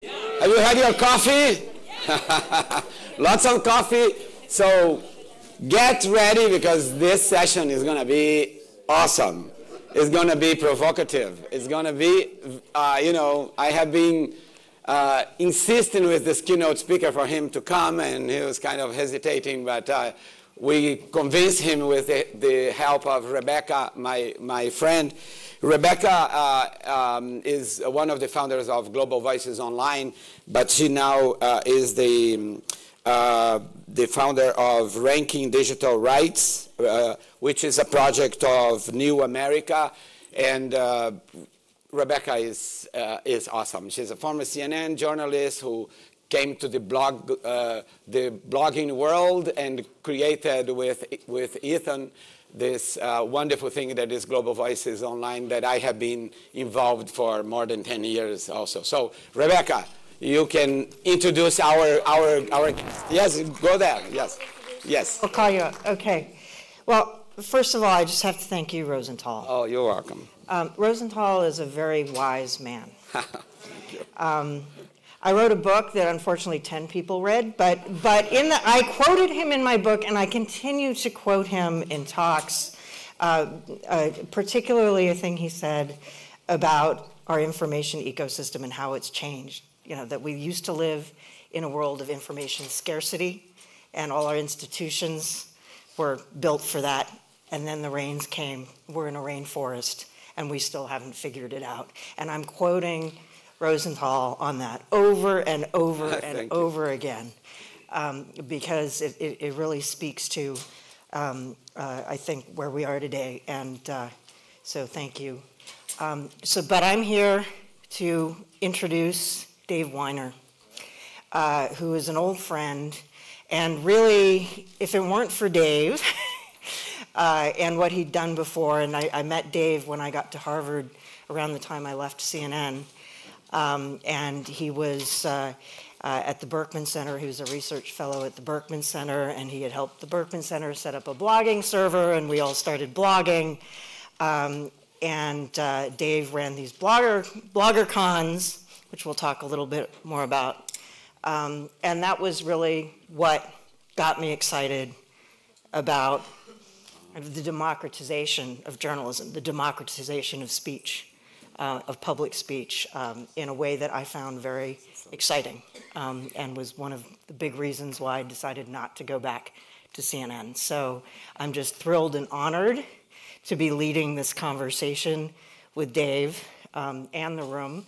Have you had your coffee? Lots of coffee. So get ready because this session is going to be awesome. It's going to be provocative. It's going to be, I have been insisting with this keynote speaker for him to come, and he was kind of hesitating, but we convinced him with the help of Rebecca, my friend. Rebecca is one of the founders of Global Voices Online, but she now is the founder of Ranking Digital Rights, which is a project of New America. And Rebecca is awesome. She's a former CNN journalist who came to the blogging world and created with Ethan this wonderful thing that is Global Voices Online that I have been involved for more than 10 years also. So Rebecca, you can introduce our yes, go there, yes, yes. I'll call you up, okay. Well, first of all, I just have to thank you, Rosenthal. Oh, you're welcome. Rosenthal is a very wise man. Thank you. I wrote a book that unfortunately 10 people read, but I quoted him in my book, and I continue to quote him in talks, particularly a thing he said about our information ecosystem and how it's changed. You know, that we used to live in a world of information scarcity, and all our institutions were built for that, and then the rains came. We're in a rainforest, and we still haven't figured it out. And I'm quoting Rosenthal on that over and over and over again, because it really speaks to, I think, where we are today. And so thank you. But I'm here to introduce Dave Weiner, who is an old friend. And really, if it weren't for Dave and what he'd done before, and I met Dave when I got to Harvard around the time I left CNN, and he was at the Berkman Center. He was a research fellow at the Berkman Center, and he had helped the Berkman Center set up a blogging server, and we all started blogging. And Dave ran these blogger cons, which we'll talk a little bit more about. And that was really what got me excited about the democratization of journalism, the democratization of speech. Of public speech in a way that I found very exciting, and was one of the big reasons why I decided not to go back to CNN. So I'm just thrilled and honored to be leading this conversation with Dave and the room.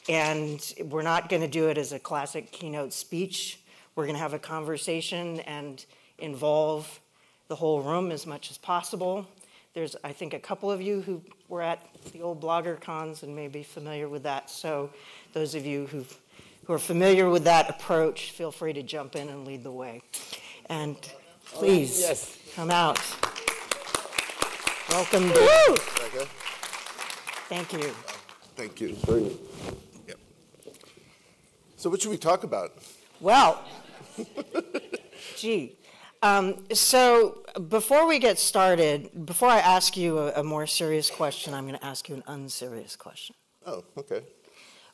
And we're not going to do it as a classic keynote speech. We're going to have a conversation and involve the whole room as much as possible. There's, I think, a couple of you who were at the old blogger cons and may be familiar with that. So those of you who are familiar with that approach, feel free to jump in and lead the way. And please, yes, come out. Welcome. Thank you. Thank you. Yep. So what should we talk about? Well, gee. So before we get started, before I ask you a more serious question, I'm going to ask you an unserious question. Oh, okay.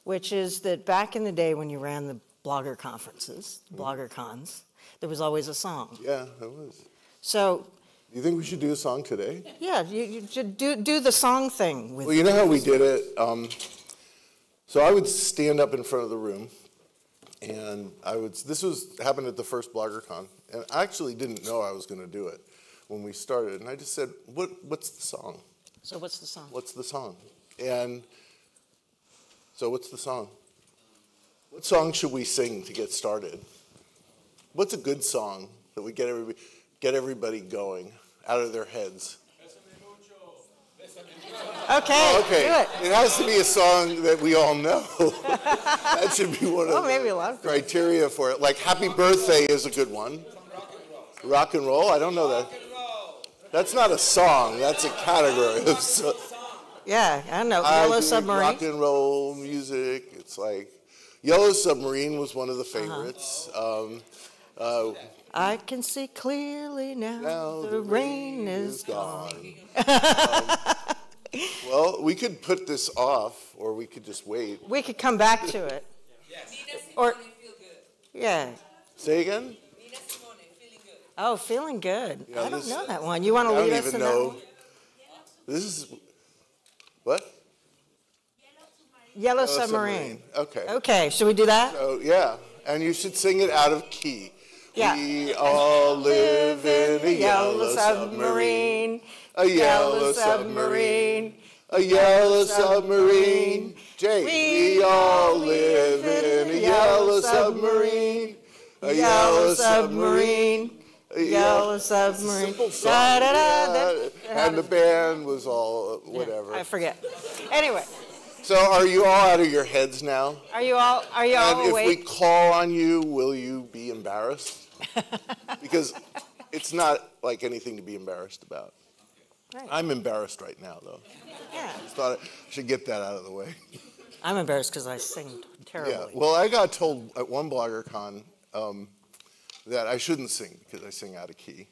Which is that back in the day when you ran the blogger conferences, blogger cons, there was always a song. Yeah, there was. So. You think we should do a song today? Yeah, you should do the song thing. Well, you know how we did it? So I would stand up in front of the room, and this happened at the first BloggerCon, and I actually didn't know I was going to do it when we started, and I just said, what's the song? So what's the song? What's the song? And so what's the song? What song should we sing to get started? What's a good song that we get everybody going out of their heads? Okay, okay. Do it. It has to be a song that we all know. That should be one of the criteria for it. Like Happy Birthday is a good one. Rock and roll? I don't know that. That's not a song. That's a category. Yeah, I know. Yellow Submarine. Rock and roll music. It's like Yellow Submarine was one of the favorites. I can see clearly now the rain is gone. Well, we could put this off, or we could just wait. We could come back to it. Or, yeah. Say again? Oh, feeling good. Yeah, I don't this- know that one. You want to I lead don't us even in that know. one? This is, what? Yellow Yellow Submarine. Okay. Okay, should we do that? So, yeah, and you should sing it out of key. Yeah. We all live in a yellow submarine. A yellow submarine. A yellow submarine. Jay, we all live in a yellow submarine. A yellow submarine. A Yellow submarine. Simple song. Da, da, da, Yeah. And the band was all whatever. I forget. Anyway, So are you all out of your heads now? are you all And if we awake? call on you, will you be embarrassed? Because it's not like anything to be embarrassed about. Right. I'm embarrassed right now, though. Yeah. Just thought I should get that out of the way. I'm embarrassed because I sing terribly. Yeah. Well, I got told at one BloggerCon that I shouldn't sing because I sing out of key,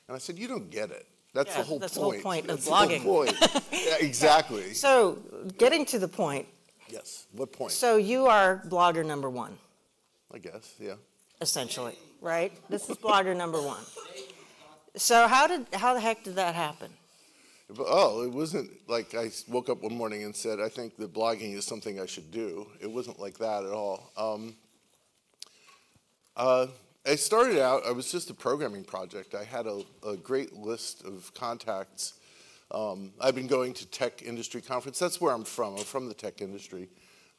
and I said, "You don't get it. That's Yeah, the whole that's point. the whole point of That's the whole blogging." point. Yeah, exactly. So, getting to the point. Yes. What point? So you are blogger number one, I guess. Yeah. essentially, right? This is blogger number one. So how the heck did that happen? Oh, it wasn't like I woke up one morning and said, I think that blogging is something I should do. It wasn't like that at all. I started out, I was just a programming project. I had a great list of contacts. I've been going to tech industry conference. That's where I'm from. I'm from the tech industry.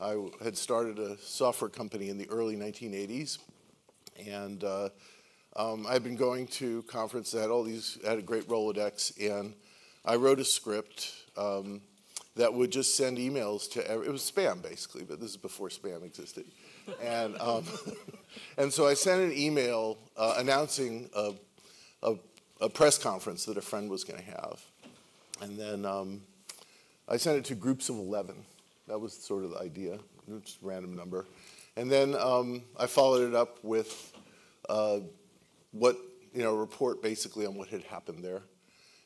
I had started a software company in the early 1980s. And I've been going to conferences that had all these, had a great Rolodex, and I wrote a script that would just send emails to, it was spam basically, but this is before spam existed. And, and so I sent an email announcing a press conference that a friend was going to have. And then I sent it to groups of 11. That was sort of the idea, just a random number. And then I followed it up with what, a report basically on what had happened there.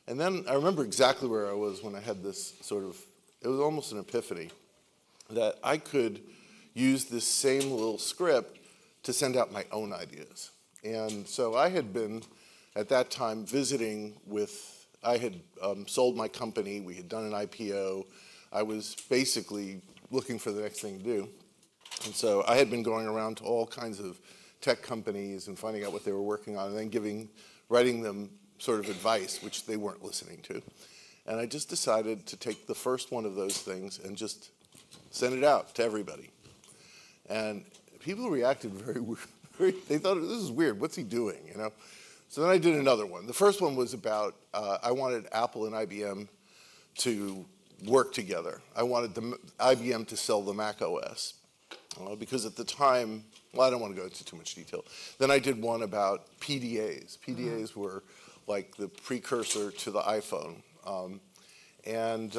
And then I remember exactly where I was when I had this sort of, it was almost an epiphany that I could use this same little script to send out my own ideas. And so I had been, at that time, visiting with, I had sold my company, we had done an IPO, I was basically looking for the next thing to do. And so I had been going around to all kinds of tech companies and finding out what they were working on and then writing them sort of advice, which they weren't listening to. And I just decided to take the first one of those things and just send it out to everybody. And people reacted very, they thought, this is weird, what's he doing, So then I did another one. The first one was about, I wanted Apple and IBM to work together. I wanted IBM to sell the Mac OS. Because at the time, well, I don't want to go into too much detail. Then I did one about PDAs. PDAs were like the precursor to the iPhone. And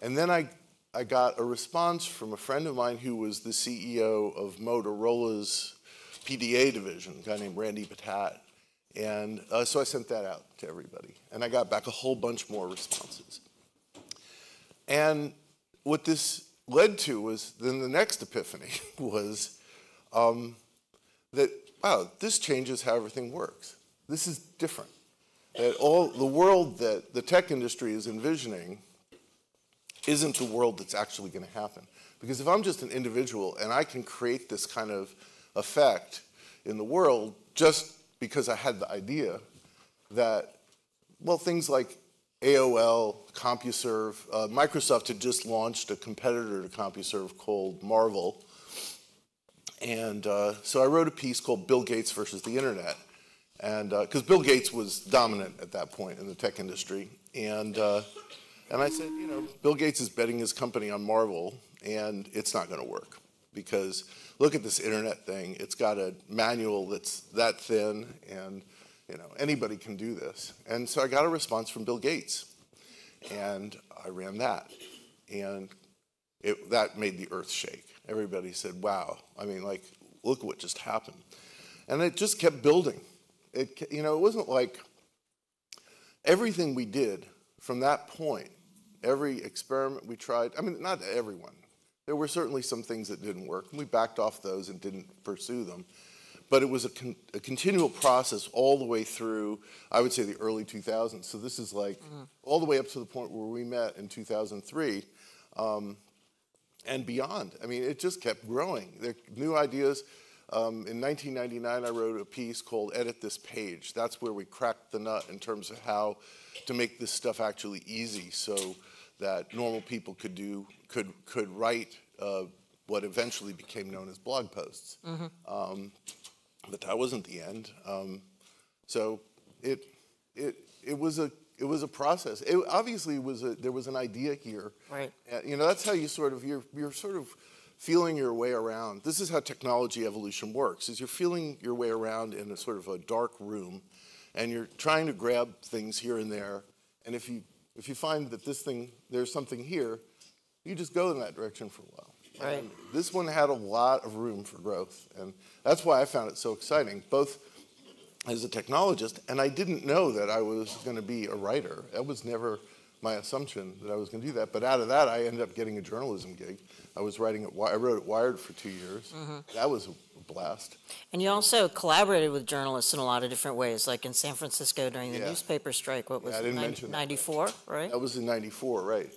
then I got a response from a friend of mine who was the CEO of Motorola's PDA division, a guy named Randy Patat. And so I sent that out to everybody. And I got back a whole bunch more responses. And what this led to was, then the next epiphany was that, wow, this changes how everything works. This is different. That the world that the tech industry is envisioning isn't the world that's actually going to happen. Because if I'm just an individual and I can create this kind of effect in the world just because I had the idea that, well, things like AOL, CompuServe, Microsoft had just launched a competitor to CompuServe called Marvel. And so I wrote a piece called Bill Gates versus the Internet. And because Bill Gates was dominant at that point in the tech industry. And I said, Bill Gates is betting his company on Marvel, and it's not going to work. Because look at this internet thing. It's got a manual that's that thin, and anybody can do this. And so I got a response from Bill Gates, and I ran that. And that made the earth shake. Everybody said, wow, look what just happened. And it just kept building. It wasn't like everything we did from that point, every experiment we tried, not everyone, There were certainly some things that didn't work, and we backed off those and didn't pursue them. But it was a continual process all the way through, I would say, the early 2000s. So this is like all the way up to the point where we met in 2003 and beyond. I mean, it just kept growing. There are new ideas. In 1999, I wrote a piece called Edit This Page. That's where we cracked the nut in terms of how to make this stuff actually easy so that normal people could write what eventually became known as blog posts. But that wasn't the end. So it was a process. It obviously there was an idea here. Right. You know, that's how you sort of you're sort of feeling your way around. This is how technology evolution works. Is you're feeling your way around in a sort of a dark room, and you're trying to grab things here and there. And if you find that there's something here, you just go in that direction for a while. Right. And this one had a lot of room for growth, and that's why I found it so exciting, both as a technologist, and I didn't know that I was going to be a writer. That was never my assumption that I was going to do that. But out of that, I ended up getting a journalism gig. I wrote at Wired for 2 years. That was a blast. And you also collaborated with journalists in a lot of different ways, like in San Francisco during the newspaper strike. What was I it, didn't mention that. 94, right? That was in 94, right.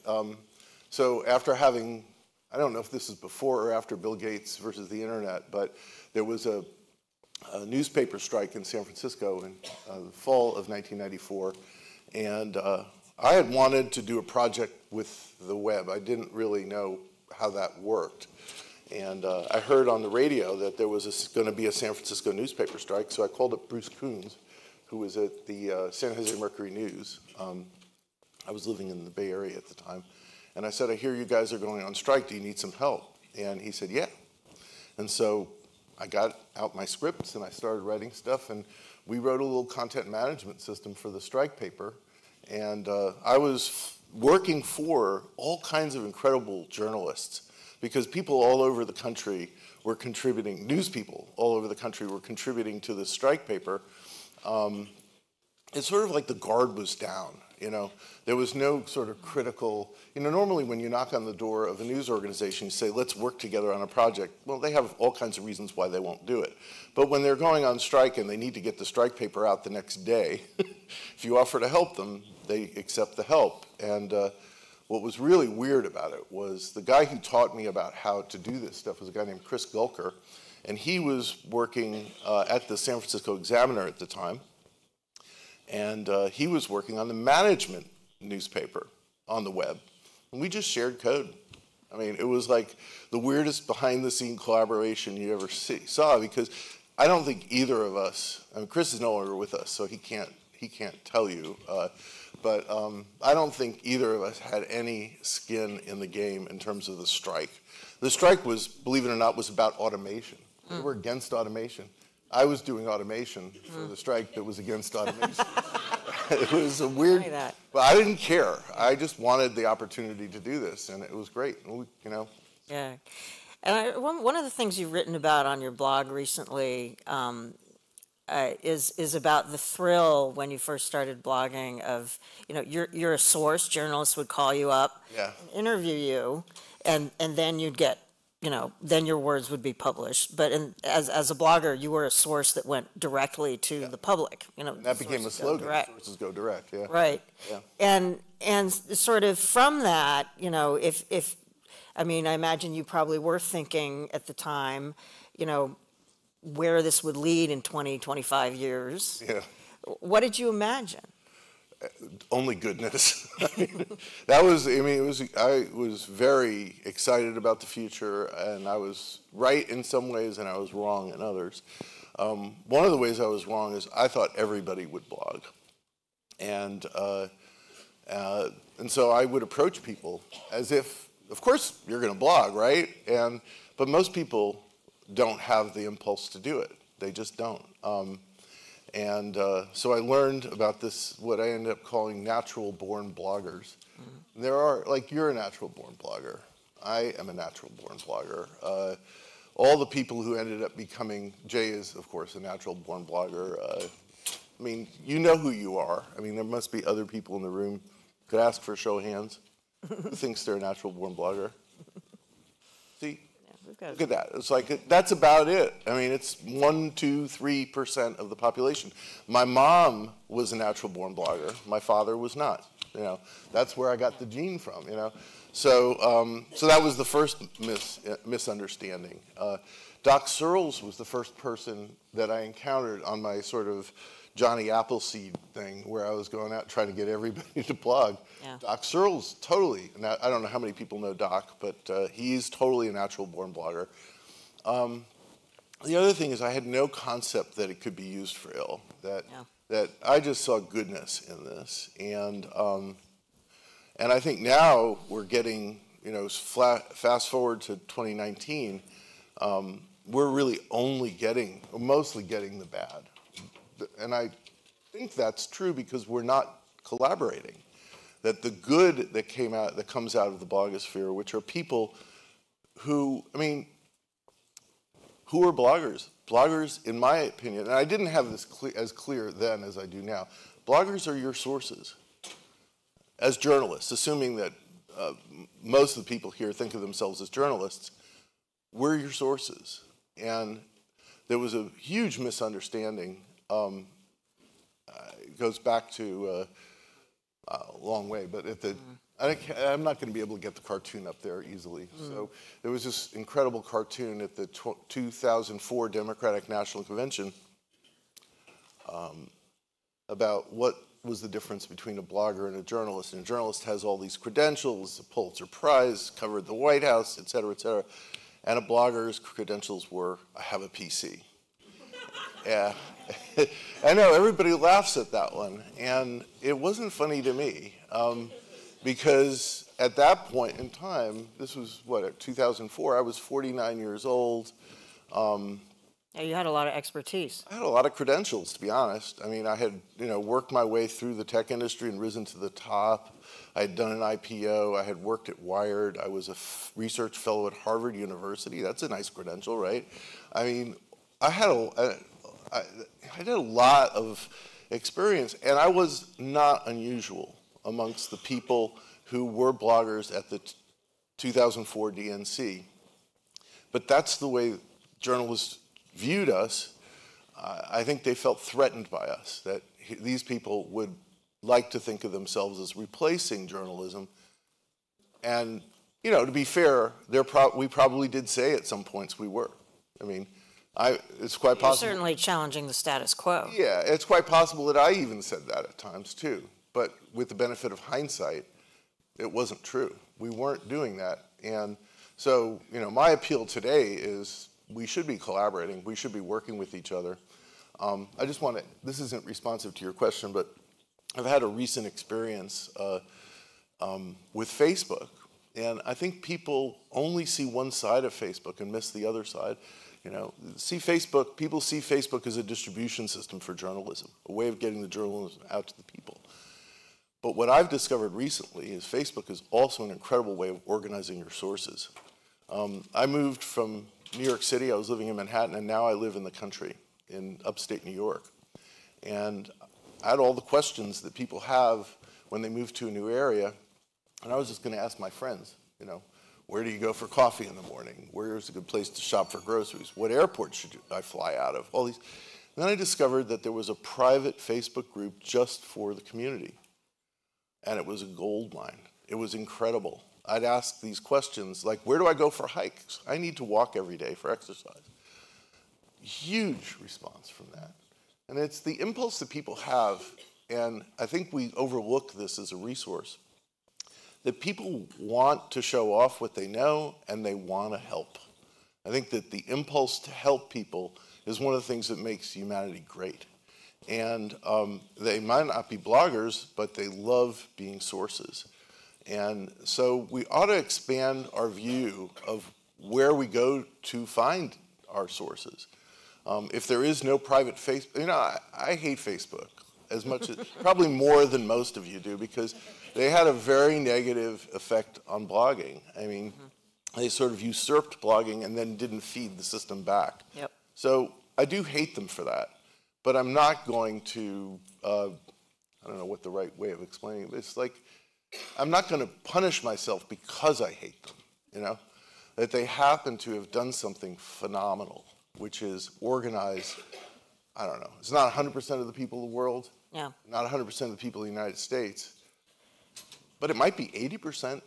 So after having, I don't know if this is before or after Bill Gates versus the internet, but there was a newspaper strike in San Francisco in the fall of 1994. And I had wanted to do a project with the web. I didn't really know how that worked. And I heard on the radio that there was going to be a San Francisco newspaper strike, so I called up Bruce Coons, who was at the San Jose Mercury News. I was living in the Bay Area at the time. And I said, I hear you guys are going on strike. Do you need some help? And he said, yeah. And so I got out my scripts and I started writing stuff. And we wrote a little content management system for the strike paper. And I was working for all kinds of incredible journalists because people all over the country were contributing, news people all over the country were contributing to this strike paper. It's sort of like the guard was down. You know, there was no sort of critical, you know, normally when you knock on the door of a news organization, you say, let's work together on a project. Well, they have all kinds of reasons why they won't do it. But when they're going on strike and they need to get the strike paper out the next day, if you offer to help them, they accept the help. And what was really weird about it was the guy who taught me about how to do this stuff was a guy named Chris Gulker. And he was working at the San Francisco Examiner at the time. And he was working on the management newspaper on the web. And we just shared code. I mean, it was like the weirdest behind-the-scene collaboration you ever saw, because I don't think either of us, I mean, Chris is no longer with us, so he can't tell you, but I don't think either of us had any skin in the game in terms of the strike. The strike was, believe it or not, was about automation. We were against automation. I was doing automation for the strike that was against automation. It was a weird, but I didn't care. I just wanted the opportunity to do this, and it was great. You know. Yeah, and one of the things you've written about on your blog recently is about the thrill when you first started blogging of, you know, you're a source. Journalists would call you up, interview you, and then you'd get, you know, then your words would be published. But as a blogger, you were a source that went directly to the public. You know, and that became a slogan. Sources go direct. Yeah. Right. Yeah. And sort of from that, you know, if I mean, I imagine you probably were thinking at the time, you know, where this would lead in 20, 25 years. Yeah. What did you imagine? Only goodness. That was, I mean, I was very excited about the future, and I was right in some ways and I was wrong in others. One of the ways I was wrong is I thought everybody would blog. And so I would approach people as if, of course you're going to blog, right? But most people don't have the impulse to do it. They just don't. So I learned about this, what I ended up calling natural-born bloggers. There are, like, you're a natural-born blogger. I am a natural-born blogger. All the people who ended up becoming, Jay is, of course, a natural-born blogger. I mean, you know who you are. I mean, there must be other people in the room. Could I ask for a show of hands? Who thinks they're a natural-born blogger? good. Look at that. It's like, that's about it. I mean, it's 1%, 2%, 3% of the population. My mom was a natural born blogger. My father was not. You know, that's where I got the gene from, you know. So, so that was the first misunderstanding. Doc Searles was the first person that I encountered on my sort of Johnny Appleseed thing, where I was going out trying to get everybody to blog. Yeah. Doc Searles, totally. Now, I don't know how many people know Doc, but he's totally a natural born blogger. The other thing is I had no concept that it could be used for ill, that I just saw goodness in this. And I think now we're getting, you know, fast forward to 2019, we're really only getting, mostly getting the bad. And I think that's true because we're not collaborating. That the good that comes out of the blogosphere, which are people who, I mean, who are bloggers? Bloggers, in my opinion, and I didn't have this as clear then as I do now, bloggers are your sources. As journalists, assuming that most of the people here think of themselves as journalists, we're your sources. And there was a huge misunderstanding. It goes back to a long way, but at the, I'm not going to be able to get the cartoon up there easily. So there was this incredible cartoon at the 2004 Democratic National Convention about what was the difference between a blogger and a journalist. And a journalist has all these credentials, a Pulitzer Prize, covered the White House, et cetera, et cetera. And a blogger's credentials were, I have a PC. Yeah, I know, everybody laughs at that one. And it wasn't funny to me because at that point in time, this was what, 2004, I was 49 years old. Yeah, you had a lot of expertise. I had a lot of credentials, to be honest. I mean, I had, you know, worked my way through the tech industry and risen to the top. I had done an IPO. I had worked at Wired. I was a research fellow at Harvard University. That's a nice credential, right? I mean, I did a lot of experience, and I was not unusual amongst the people who were bloggers at the 2004 DNC. But that's the way journalists viewed us. I think they felt threatened by us, that these people would like to think of themselves as replacing journalism. And, you know, to be fair, we probably did say at some points we were. I mean, it's quite possible. You're certainly challenging the status quo. Yeah, it's quite possible that I even said that at times too. But with the benefit of hindsight, it wasn't true. We weren't doing that. And so, you know, my appeal today is we should be collaborating. We should be working with each other. I just want to, this isn't responsive to your question, but I've had a recent experience with Facebook. And I think people only see one side of Facebook and miss the other side. You know, people see Facebook as a distribution system for journalism, a way of getting the journalism out to the people. But what I've discovered recently is Facebook is also an incredible way of organizing your sources. I moved from New York City, I was living in Manhattan, and now I live in the country, in upstate New York. And I had all the questions that people have when they move to a new area, and I was just going to ask my friends, you know, where do you go for coffee in the morning? Where's a good place to shop for groceries? What airport should I fly out of? All these. And then I discovered that there was a private Facebook group just for the community. And it was a gold mine. It was incredible. I'd ask these questions like, where do I go for hikes? I need to walk every day for exercise. Huge response from that. And it's the impulse that people have, and I think we overlook this as a resource, that people want to show off what they know and they want to help. I think that the impulse to help people is one of the things that makes humanity great. And they might not be bloggers, but they love being sources. And so we ought to expand our view of where we go to find our sources. If there is no private Facebook, you know, I hate Facebook as much as, probably more than most of you do, because they had a very negative effect on blogging. I mean, they sort of usurped blogging and then didn't feed the system back. Yep. So I do hate them for that, but I'm not going to, I don't know what the right way of explaining it, but it's like, I'm not going to punish myself because I hate them, you know? that they happen to have done something phenomenal, which is organize, I don't know, it's not 100% of the people of the world, Yeah. not 100% of the people of the United States, but it might be 80%.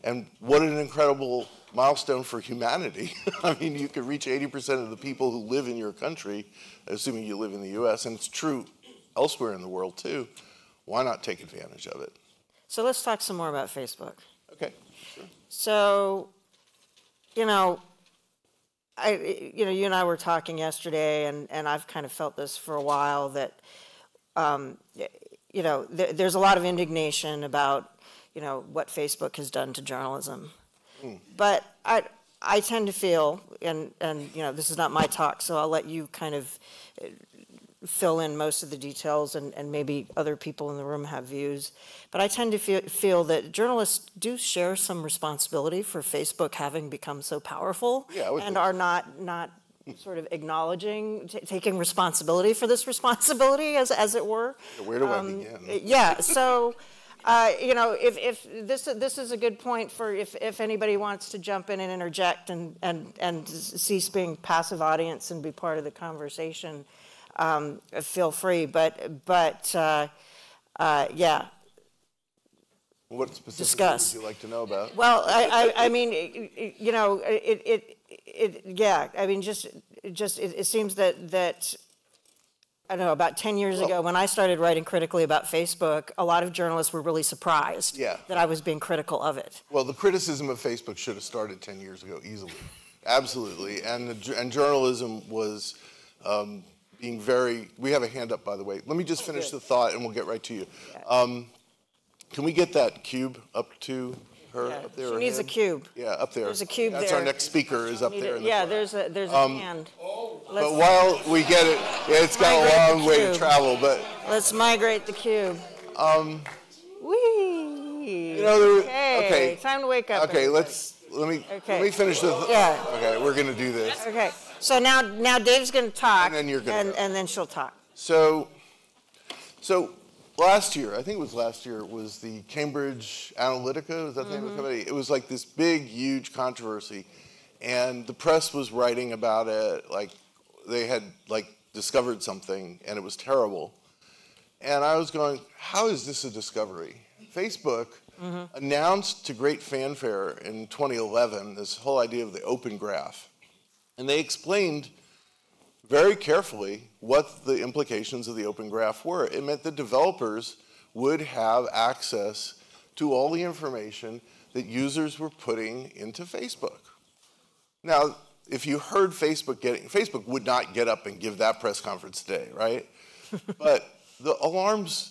And what an incredible milestone for humanity. I mean, you could reach 80% of the people who live in your country, assuming you live in the US, and it's true elsewhere in the world too. Why not take advantage of it? So let's talk some more about Facebook. Okay, sure. So, you know, you and I were talking yesterday, and I've kind of felt this for a while, that, there's a lot of indignation about, what Facebook has done to journalism. But I tend to feel, and this is not my talk, so I'll let you kind of fill in most of the details, and maybe other people in the room have views. But I tend to feel that journalists do share some responsibility for Facebook having become so powerful, and are not sort of acknowledging, taking responsibility for this responsibility, as it were. Where do I begin? Yeah, so, if this is a good point for if anybody wants to jump in and interject and cease being passive audience and be part of the conversation, feel free. But yeah. What specifically Discuss. would you like to know about? Well, I mean, yeah. I mean, just it seems that I don't know, about 10 years ago, when I started writing critically about Facebook, a lot of journalists were really surprised that I was being critical of it. Well, the criticism of Facebook should have started 10 years ago, easily. Absolutely. And journalism was being very, we have a hand up, by the way. Let me just finish the thought and we'll get right to you. Can we get that cube up to her up there? She needs a cube. Yeah, up there. There's a cube That's there. our next speaker is up there. Yeah, there's a hand. But while we get it, it's got a long way to travel, but. Let's migrate the cube. Whee! Okay, time to wake up. Okay, let me finish the. Okay, we're gonna do this. Okay, so now Dave's gonna talk, and then you're gonna, and then she'll talk. So last year, I think it was last year, was the Cambridge Analytica. Was that the name of the company? It was like this big, huge controversy, and the press was writing about it like they had like discovered something, and it was terrible. And I was going, how is this a discovery? Facebook announced to great fanfare in 2011 this whole idea of the open graph. And they explained very carefully what the implications of the open graph were. It meant that developers would have access to all the information that users were putting into Facebook. Now, if you heard Facebook would not get up and give that press conference today, right? But the alarms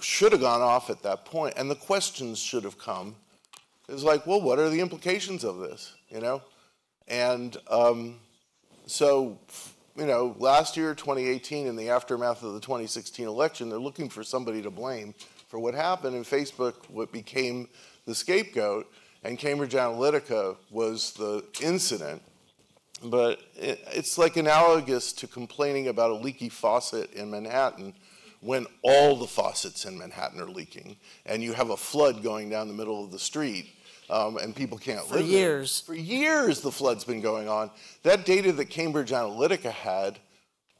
should have gone off at that point, and the questions should have come. It was like, well, what are the implications of this, And so, last year, 2018, in the aftermath of the 2016 election, they're looking for somebody to blame for what happened, and Facebook became the scapegoat, and Cambridge Analytica was the incident. But it's like analogous to complaining about a leaky faucet in Manhattan when all the faucets in Manhattan are leaking, and you have a flood going down the middle of the street, and people can't live there. For years. For years the flood's been going on. That data that Cambridge Analytica had,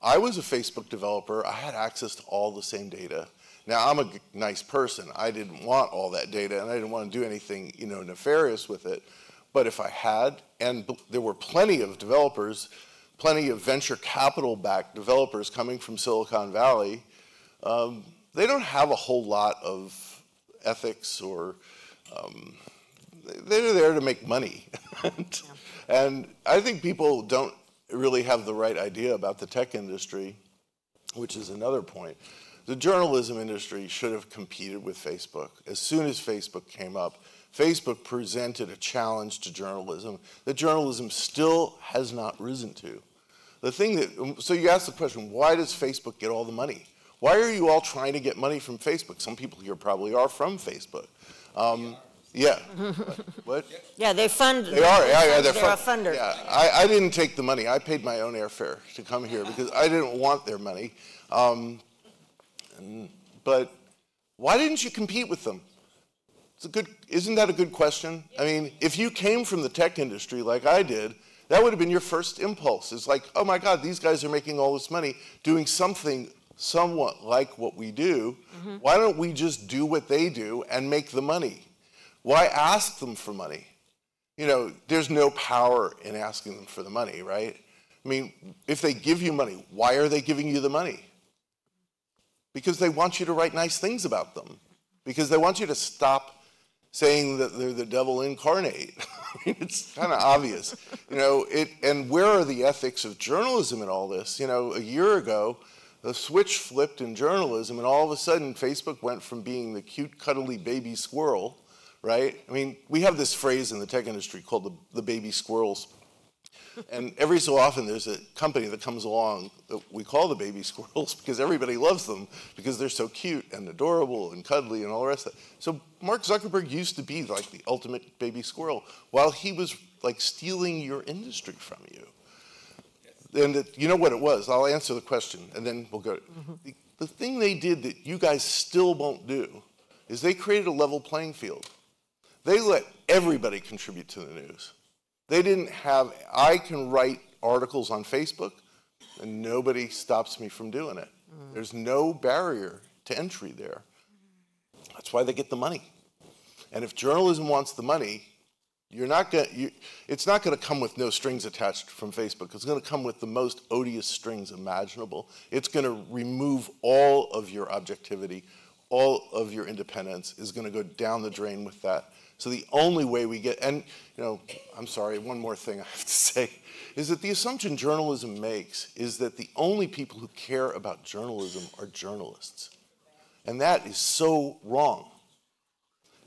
I was a Facebook developer, I had access to all the same data. Now, I'm a nice person. I didn't want all that data, and I didn't want to do anything, nefarious with it. But if I had, and there were plenty of developers, plenty of venture capital-backed developers coming from Silicon Valley, they don't have a whole lot of ethics or they're there to make money. And I think people don't really have the right idea about the tech industry, which is another point. The journalism industry should have competed with Facebook. As soon as Facebook came up, Facebook presented a challenge to journalism that journalism still has not risen to. So you ask the question, why does Facebook get all the money? Why are you all trying to get money from Facebook? Some people here probably are from Facebook. Yeah. What? Yeah, they fund. They are. Yeah, they're a funder. Yeah, I didn't take the money. I paid my own airfare to come here because I didn't want their money. But why didn't you compete with them? Isn't that a good question? I mean, if you came from the tech industry like I did, that would have been your first impulse. It's like, oh my God, these guys are making all this money doing something somewhat like what we do. Mm-hmm. Why don't we just do what they do and make the money? Why ask them for money? You know, there's no power in asking them for the money, right? I mean, if they give you money, why are they giving you the money? Because they want you to write nice things about them. Because they want you to stop saying that they're the devil incarnate. I mean, it's kind of obvious. You know, and where are the ethics of journalism in all this? You know, a year ago, the switch flipped in journalism, and all of a sudden, Facebook went from being the cute, cuddly baby squirrel, right? I mean, we have this phrase in the tech industry called the baby squirrels. And every so often there's a company that comes along that we call the baby squirrels because everybody loves them because they're so cute and adorable and cuddly and all the rest of it. So Mark Zuckerberg used to be like the ultimate baby squirrel while he was like stealing your industry from you. And you know what it was? I'll answer the question and then we'll go. Mm-hmm. The thing they did that you guys still won't do is they created a level playing field. They let everybody contribute to the news. They didn't have, I can write articles on Facebook and nobody stops me from doing it. Mm. There's no barrier to entry there. That's why they get the money. And if journalism wants the money, it's not going to come with no strings attached from Facebook. It's going to come with the most odious strings imaginable. It's going to remove all of your objectivity, all of your independence is going to go down the drain with that. So the only way we get, and you know, I'm sorry, one more thing I have to say, is that the assumption journalism makes is that the only people who care about journalism are journalists. And that is so wrong.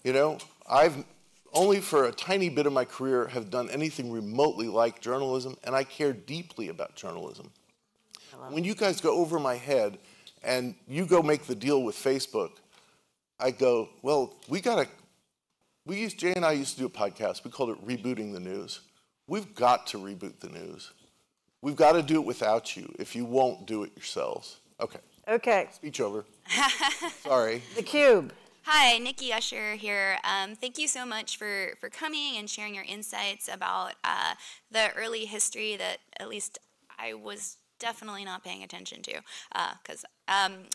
You know, I've only for a tiny bit of my career have done anything remotely like journalism, and I care deeply about journalism. When you guys go over my head and you go make the deal with Facebook, I go, well, Jay and I used to do a podcast. We called it Rebooting the News. We've got to reboot the news. We've got to do it without you if you won't do it yourselves. Okay. Okay. Speech over. Sorry. The Cube. Hi, Nikki Usher here. Thank you so much for coming and sharing your insights about the early history that at least I was definitely not paying attention to.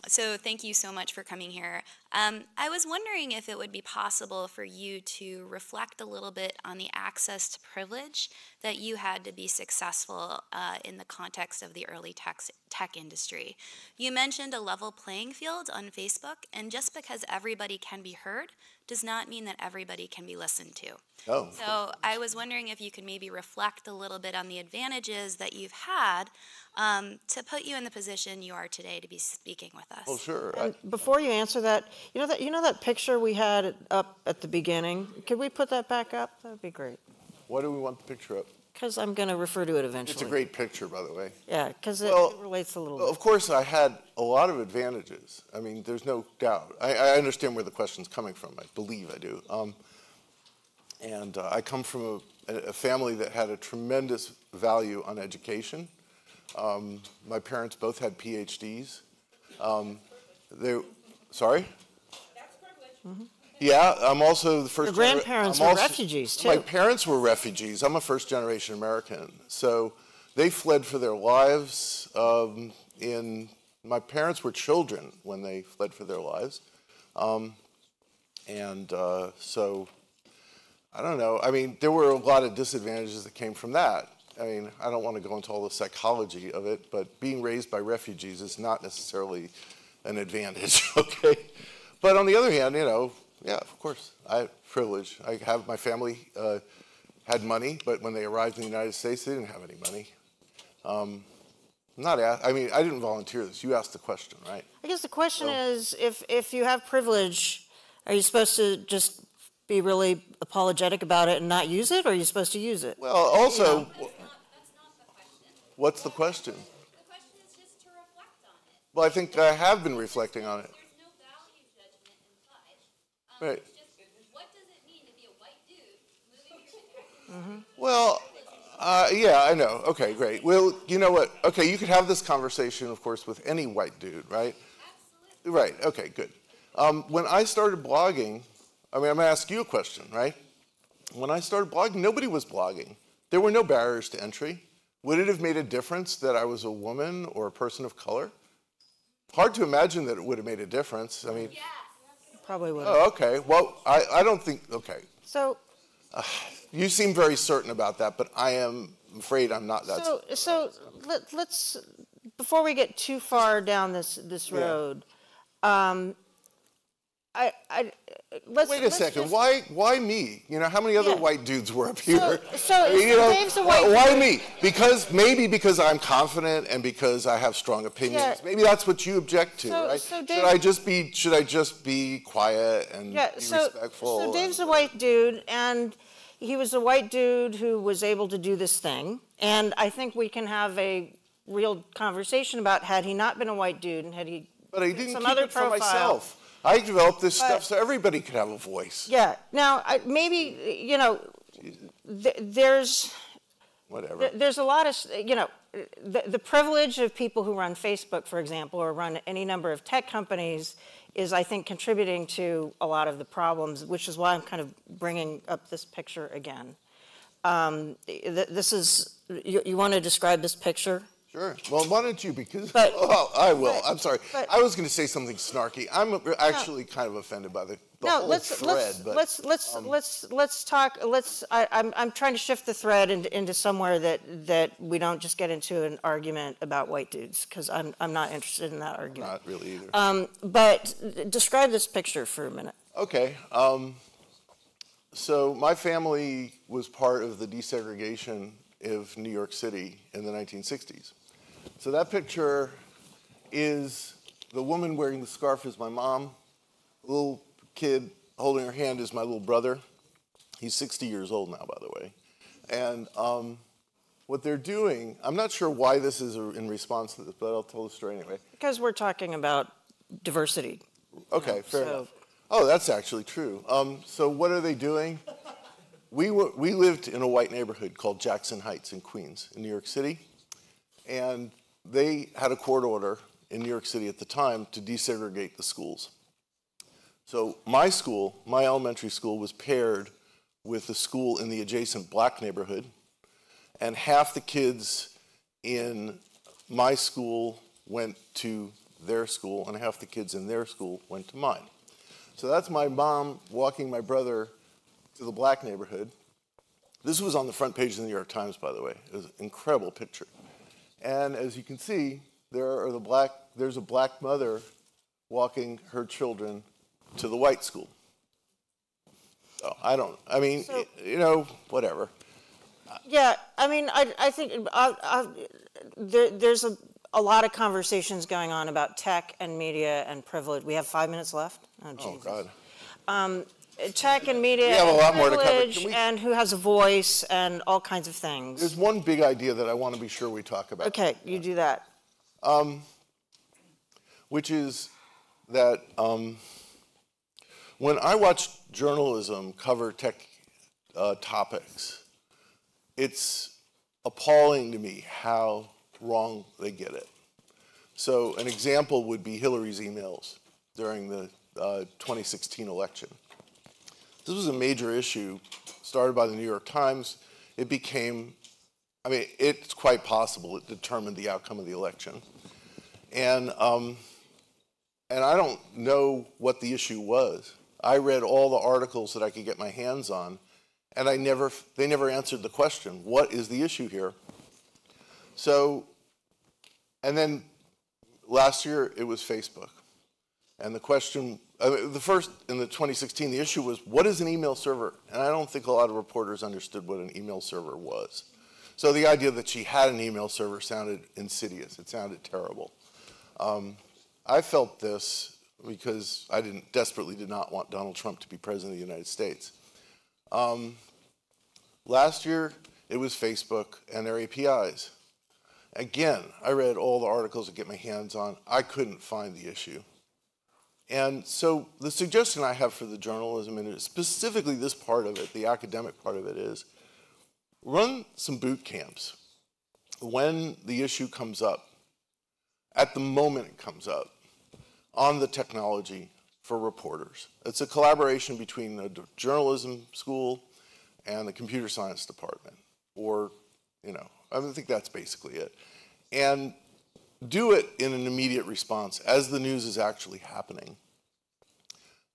So thank you so much for coming here. I was wondering if it would be possible for you to reflect a little bit on the access to privilege that you had to be successful in the context of the early tech industry. You mentioned a level playing field on Facebook, and just because everybody can be heard does not mean that everybody can be listened to. Oh. So I was wondering if you could maybe reflect a little bit on the advantages that you've had to put you in the position you are today to be speaking with us. Oh, sure. And before you answer that, you know that picture we had up at the beginning? Could we put that back up? That would be great. Why do we want the picture up? Because I'm going to refer to it eventually. It's a great picture, by the way. Yeah, because it relates a little bit. Of course, I had a lot of advantages. I mean, there's no doubt. I understand where the question's coming from. I believe I do. And I come from a family that had a tremendous value on education. My parents both had PhDs. Sorry? That's privilege. Mm-hmm. Yeah, I'm also the first. Your grandparents were refugees too. My parents were refugees. I'm a first-generation American, so they fled for their lives. My parents were children when they fled for their lives, so I don't know. I mean, there were a lot of disadvantages that came from that. I mean, I don't want to go into all the psychology of it, but being raised by refugees is not necessarily an advantage. Okay, but on the other hand, you know. Yeah, of course. I have privilege. I have my family had money, but when they arrived in the United States, they didn't have any money. I didn't volunteer this. You asked the question, right? I guess the question is, if you have privilege, are you supposed to just be really apologetic about it and not use it, or are you supposed to use it? Well, also, That's not the question. What's the question? The question is just to reflect on it. Well, I think I have been reflecting on it. There's no value judgment implied. Right. It's just, what does it mean to be a white dude moving your detective? Well, yeah, I know. Okay, great. Well, you know what? Okay, you could have this conversation, of course, with any white dude, right? Absolutely. Right. Okay, good. When I started blogging, I mean, I'm going to ask you a question, right? When I started blogging, nobody was blogging. There were no barriers to entry. Would it have made a difference that I was a woman or a person of color? Hard to imagine that it would have made a difference. I mean, Probably would. oh, okay. Well, I don't think, okay. So, You seem very certain about that, but I am afraid I'm not that certain. so let's, before we get too far down this road, let's Wait a second. just- Why me? You know, how many other Yeah. white dudes were up here? So I mean, you know, Dave's a white why dude. me? Maybe because I'm confident and because I have strong opinions. Yeah. Maybe that's what you object to, So- right? so should Dave- I just be quiet and Yeah, be so respectful? Dave's a white dude, and he was a white dude who was able to do this thing. And I think we can have a real conversation about had he not been a white dude and had he But I didn't some keep other it for profile. myself. I developed this But- stuff so everybody could have a voice. Yeah. Now, maybe, you know, there's Whatever. there's a lot of, you know, the privilege of people who run Facebook, for example, or run any number of tech companies is, I think, contributing to a lot of the problems, which is why I'm kind of bringing up this picture again. This is, you want to describe this picture? Sure. Well, why don't you? Because But- oh, I will. I'm sorry. but- I was going to say something snarky. I'm actually kind of offended by the whole thread. But let's talk. I'm trying to shift the thread into somewhere that we don't just get into an argument about white dudes, because I'm not interested in that argument. not really either. But describe this picture for a minute. Okay. So my family was part of the desegregation of New York City in the 1960s. So that picture is the woman wearing the scarf is my mom. The little kid holding her hand is my little brother. He's 60 years old now, by the way. And what they're doing, I'm not sure why this is in response to this, but I'll tell the story anyway. Because we're talking about diversity. Okay, fair so- enough. Oh, that's actually true. So what are they doing? We lived in a white neighborhood called Jackson Heights in Queens, in New York City. And they had a court order in New York City at the time to desegregate the schools. So my school, my elementary school, was paired with a school in the adjacent black neighborhood. And half the kids in my school went to their school, and half the kids in their school went to mine. So that's my mom walking my brother to the black neighborhood. This was on the front page of the New York Times, by the way. It was an incredible picture. And as you can see, there's a black mother walking her children to the white school. So you know, whatever. Yeah, I mean, I think there's a lot of conversations going on about tech and media and privilege. We have 5 minutes left. Oh, Jesus. God. Tech and media We have a and lot more to cover. privilege Can we- and who has a voice and all kinds of things. There's one big idea that I want to be sure we talk about. Okay, you do that. Which is that when I watch journalism cover tech topics, it's appalling to me how wrong they get it. So an example would be Hillary's emails during the 2016 election. This was a major issue started by the New York Times. It became, I mean, it's quite possible it determined the outcome of the election. And I don't know what the issue was. I read all the articles that I could get my hands on, and they never answered the question, what is the issue here? So, and then last year it was Facebook. And the question, the first, in the 2016, the issue was, what is an email server? And I don't think a lot of reporters understood what an email server was. So the idea that she had an email server sounded insidious. It sounded terrible. I felt this because I desperately did not want Donald Trump to be president of the United States. Last year, it was Facebook and their APIs. Again, I read all the articles to get my hands on. I couldn't find the issue. And so the suggestion I have for the journalism, and specifically this part of it, the academic part of it, is run some boot camps. When the issue comes up, at the moment it comes up, on the technology, for reporters. It's a collaboration between the journalism school and the computer science department, or, I think that's basically it. And do it in an immediate response as the news is actually happening.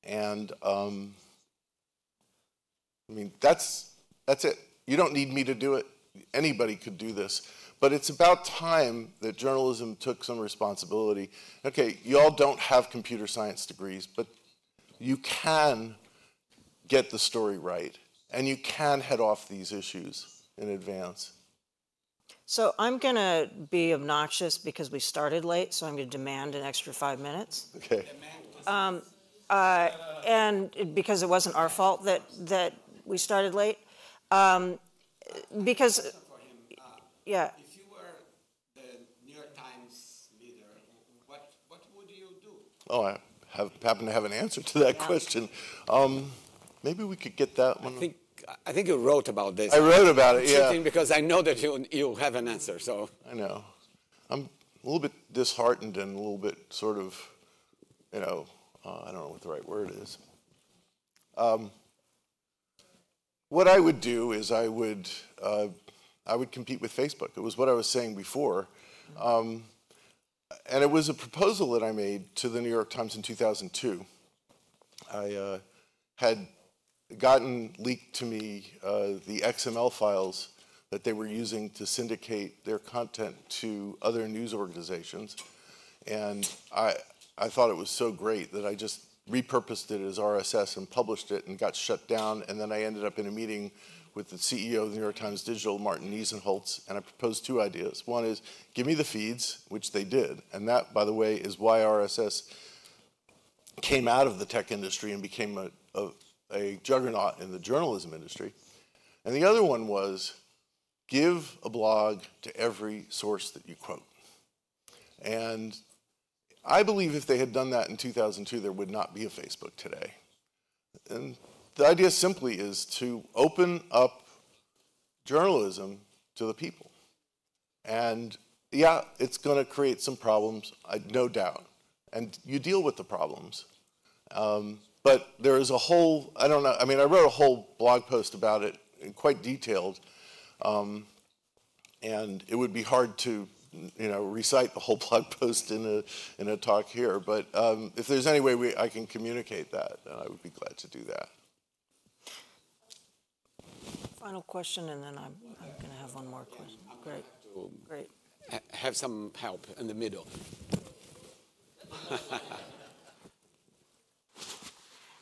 And that's it. You don't need me to do it. Anybody could do this. But it's about time that journalism took some responsibility. Okay, you all don't have computer science degrees, but you can get the story right, and you can head off these issues in advance. So I'm going to be obnoxious because we started late, so I'm going to demand an extra 5 minutes. Okay. And because it wasn't our fault that we started late. Because, yeah. If you were the New York Times leader, what would you do? Oh, I happen to have an answer to that question. Maybe we could get that one. I think you wrote about this. I wrote about it, yeah. Because I know that you have an answer, so. I know. I'm a little bit disheartened and a little bit sort of, I don't know what the right word is. What I would do is I would compete with Facebook. It was what I was saying before. And it was a proposal that I made to the New York Times in 2002. I had gotten leaked to me the XML files that they were using to syndicate their content to other news organizations. And I thought it was so great that I just repurposed it as RSS and published it and got shut down. And then I ended up in a meeting with the CEO of the New York Times Digital, Martin Niesenholtz, and I proposed two ideas. One is, give me the feeds, which they did. And that, by the way, is why RSS came out of the tech industry and became a juggernaut in the journalism industry. And the other one was, give a blog to every source that you quote. And I believe if they had done that in 2002, there would not be a Facebook today. And the idea simply is to open up journalism to the people. And yeah, it's going to create some problems, no doubt. And you deal with the problems. But there is a whole, I don't know, I mean, I wrote a whole blog post about it, quite detailed. And it would be hard to recite the whole blog post in a talk here, but if there's any way I can communicate that, then I would be glad to do that. Final question, and then I'm going to have one more question. Great. Great. Have some help in the middle.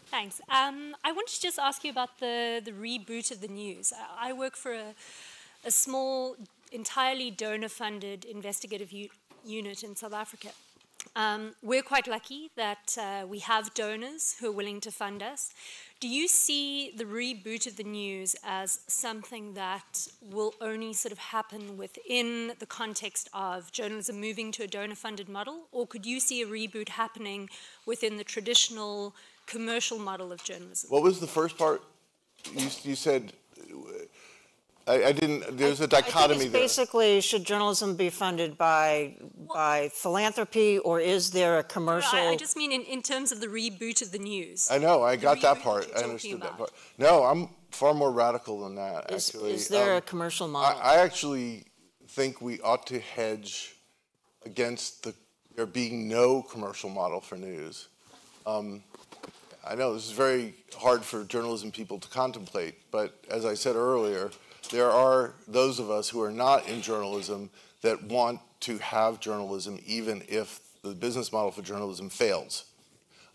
Thanks. I wanted to just ask you about the reboot of the news. I work for a small, entirely donor-funded investigative unit in South Africa. We're quite lucky that we have donors who are willing to fund us. Do you see the reboot of the news as something that will only sort of happen within the context of journalism moving to a donor-funded model, or could you see a reboot happening within the traditional commercial model of journalism? What was the first part? You said, I didn't, there's a dichotomy there. Basically, should journalism be funded by philanthropy, or is there a commercial? I just mean in terms of the reboot of the news. I know, I got that part. I understood that part. No, I'm far more radical than that, actually. Is there a commercial model? I actually think we ought to hedge against there being no commercial model for news. I know this is very hard for journalism people to contemplate, but as I said earlier, there are those of us who are not in journalism that want to have journalism even if the business model for journalism fails.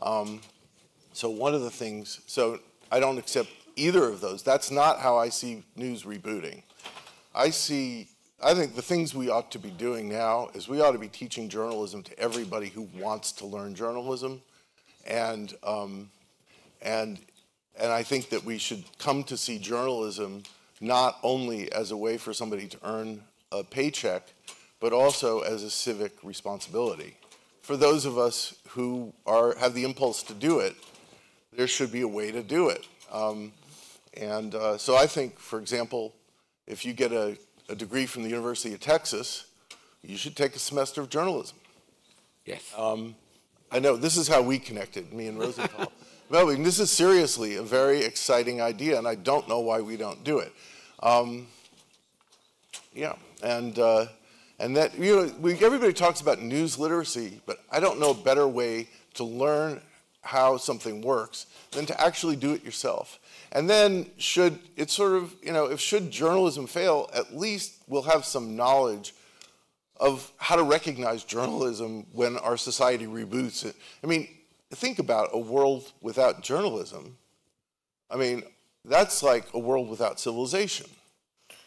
So one of the things, so I don't accept either of those. That's not how I see news rebooting. I think the things we ought to be doing now is we ought to be teaching journalism to everybody who wants to learn journalism. And I think that we should come to see journalism not only as a way for somebody to earn a paycheck, but also as a civic responsibility. For those of us who have the impulse to do it, there should be a way to do it. So I think, for example, if you get a degree from the University of Texas, you should take a semester of journalism. Yes. I know, this is how we connected, me and Rosenthal. Well, this is seriously a very exciting idea, and I don't know why we don't do it. Yeah, and that, you know, everybody talks about news literacy, but I don't know a better way to learn how something works than to actually do it yourself. And then should it sort of, you know, should journalism fail, at least we'll have some knowledge of how to recognize journalism when our society reboots it. I mean, think about a world without journalism. I mean, that's like a world without civilization.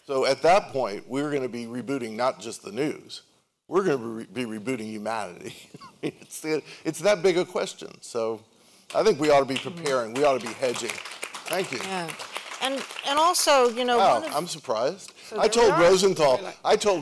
So at that point, we're going to be rebooting not just the news, we're going to be rebooting humanity. It's that big a question. So I think we ought to be preparing, we ought to be hedging. Thank you. Yeah. And also, you know, wow, I'm surprised. So I told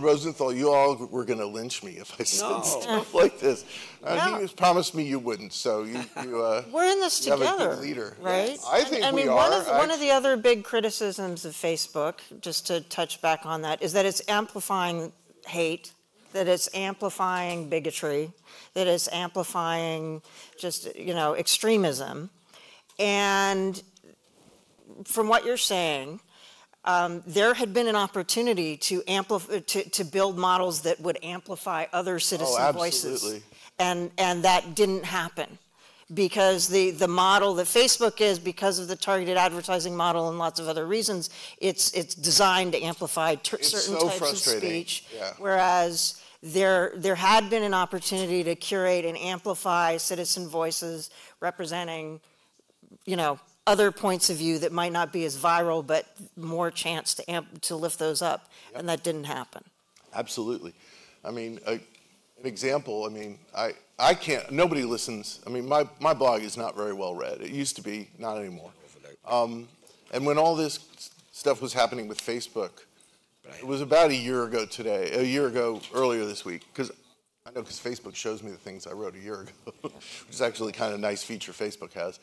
Rosenthal you all were going to lynch me if I said stuff like this. He promised me you wouldn't, so we're in this you together, have a good leader. right? Yes. I think we are. One of the other big criticisms of Facebook, just to touch back on that, is that it's amplifying hate, that it's amplifying bigotry, that it's amplifying just, you know, extremism. And from what you're saying, there had been an opportunity to build models that would amplify other citizen voices, and that didn't happen because the model that Facebook is, because of the targeted advertising model and lots of other reasons, it's designed to amplify certain types of speech, whereas there had been an opportunity to curate and amplify citizen voices representing, you know, other points of view that might not be as viral, but more chance to lift those up, and that didn't happen. Absolutely. I mean, an example, I mean, I can't, nobody listens. I mean, my blog is not very well read. It used to be, not anymore. And when all this stuff was happening with Facebook, it was about a year ago earlier this week, because I know because Facebook shows me the things I wrote a year ago, which is actually kind of a nice feature Facebook has.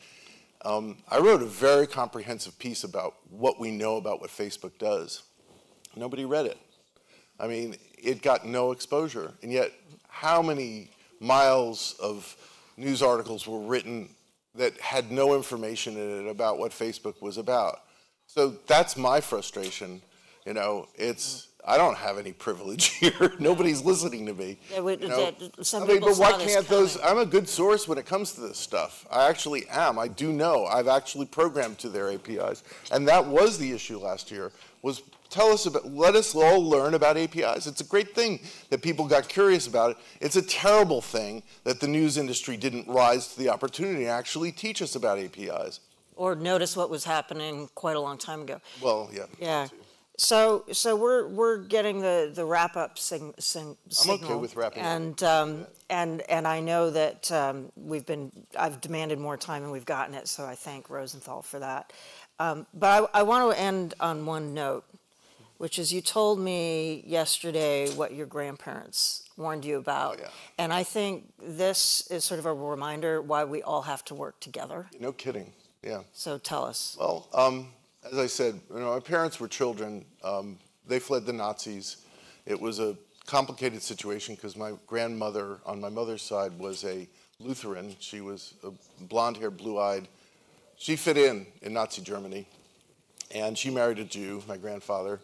I wrote a very comprehensive piece about what we know about what Facebook does. Nobody read it. I mean, it got no exposure, and yet how many miles of news articles were written that had no information in it about what Facebook was about? So that's my frustration. You know, I don't have any privilege here. Nobody's listening to me. Yeah, you know? Some but people why saw this can't coming. I'm a good source when it comes to this stuff. I actually am. I do know. I've actually programmed to their APIs. And that was the issue last year, was let us all learn about APIs. It's a great thing that people got curious about it. It's a terrible thing that the news industry didn't rise to the opportunity to actually teach us about APIs. Or notice what was happening quite a long time ago. Well, yeah. Yeah. So we're getting the wrap up signal. I'm okay with wrapping up. And I know that I've demanded more time and we've gotten it. So I thank Rosenthal for that. But I want to end on one note, which is you told me yesterday what your grandparents warned you about. Oh, yeah. And I think this is sort of a reminder why we all have to work together. No kidding. Yeah. So tell us. Well, as I said, you know, my parents were children. They fled the Nazis. It was a complicated situation because my grandmother on my mother's side was a Lutheran. She was a blonde-haired, blue-eyed. She fit in Nazi Germany, and she married a Jew, my grandfather.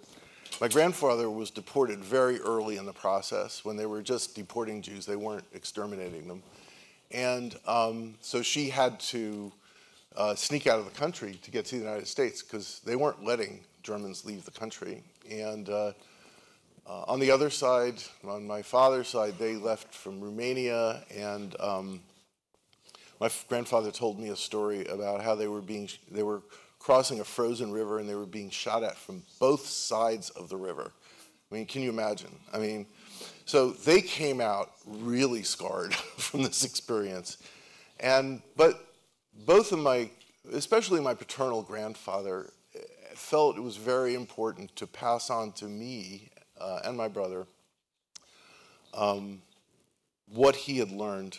My grandfather was deported very early in the process when they were just deporting Jews. They weren't exterminating them. And so she had to sneak out of the country to get to the United States because they weren't letting Germans leave the country. And on the other side, on my father's side, they left from Romania, and my grandfather told me a story about how they were crossing a frozen river and they were being shot at from both sides of the river. I mean, can you imagine? I mean, so they came out really scarred from this experience. But both of especially my paternal grandfather, felt it was very important to pass on to me and my brother what he had learned.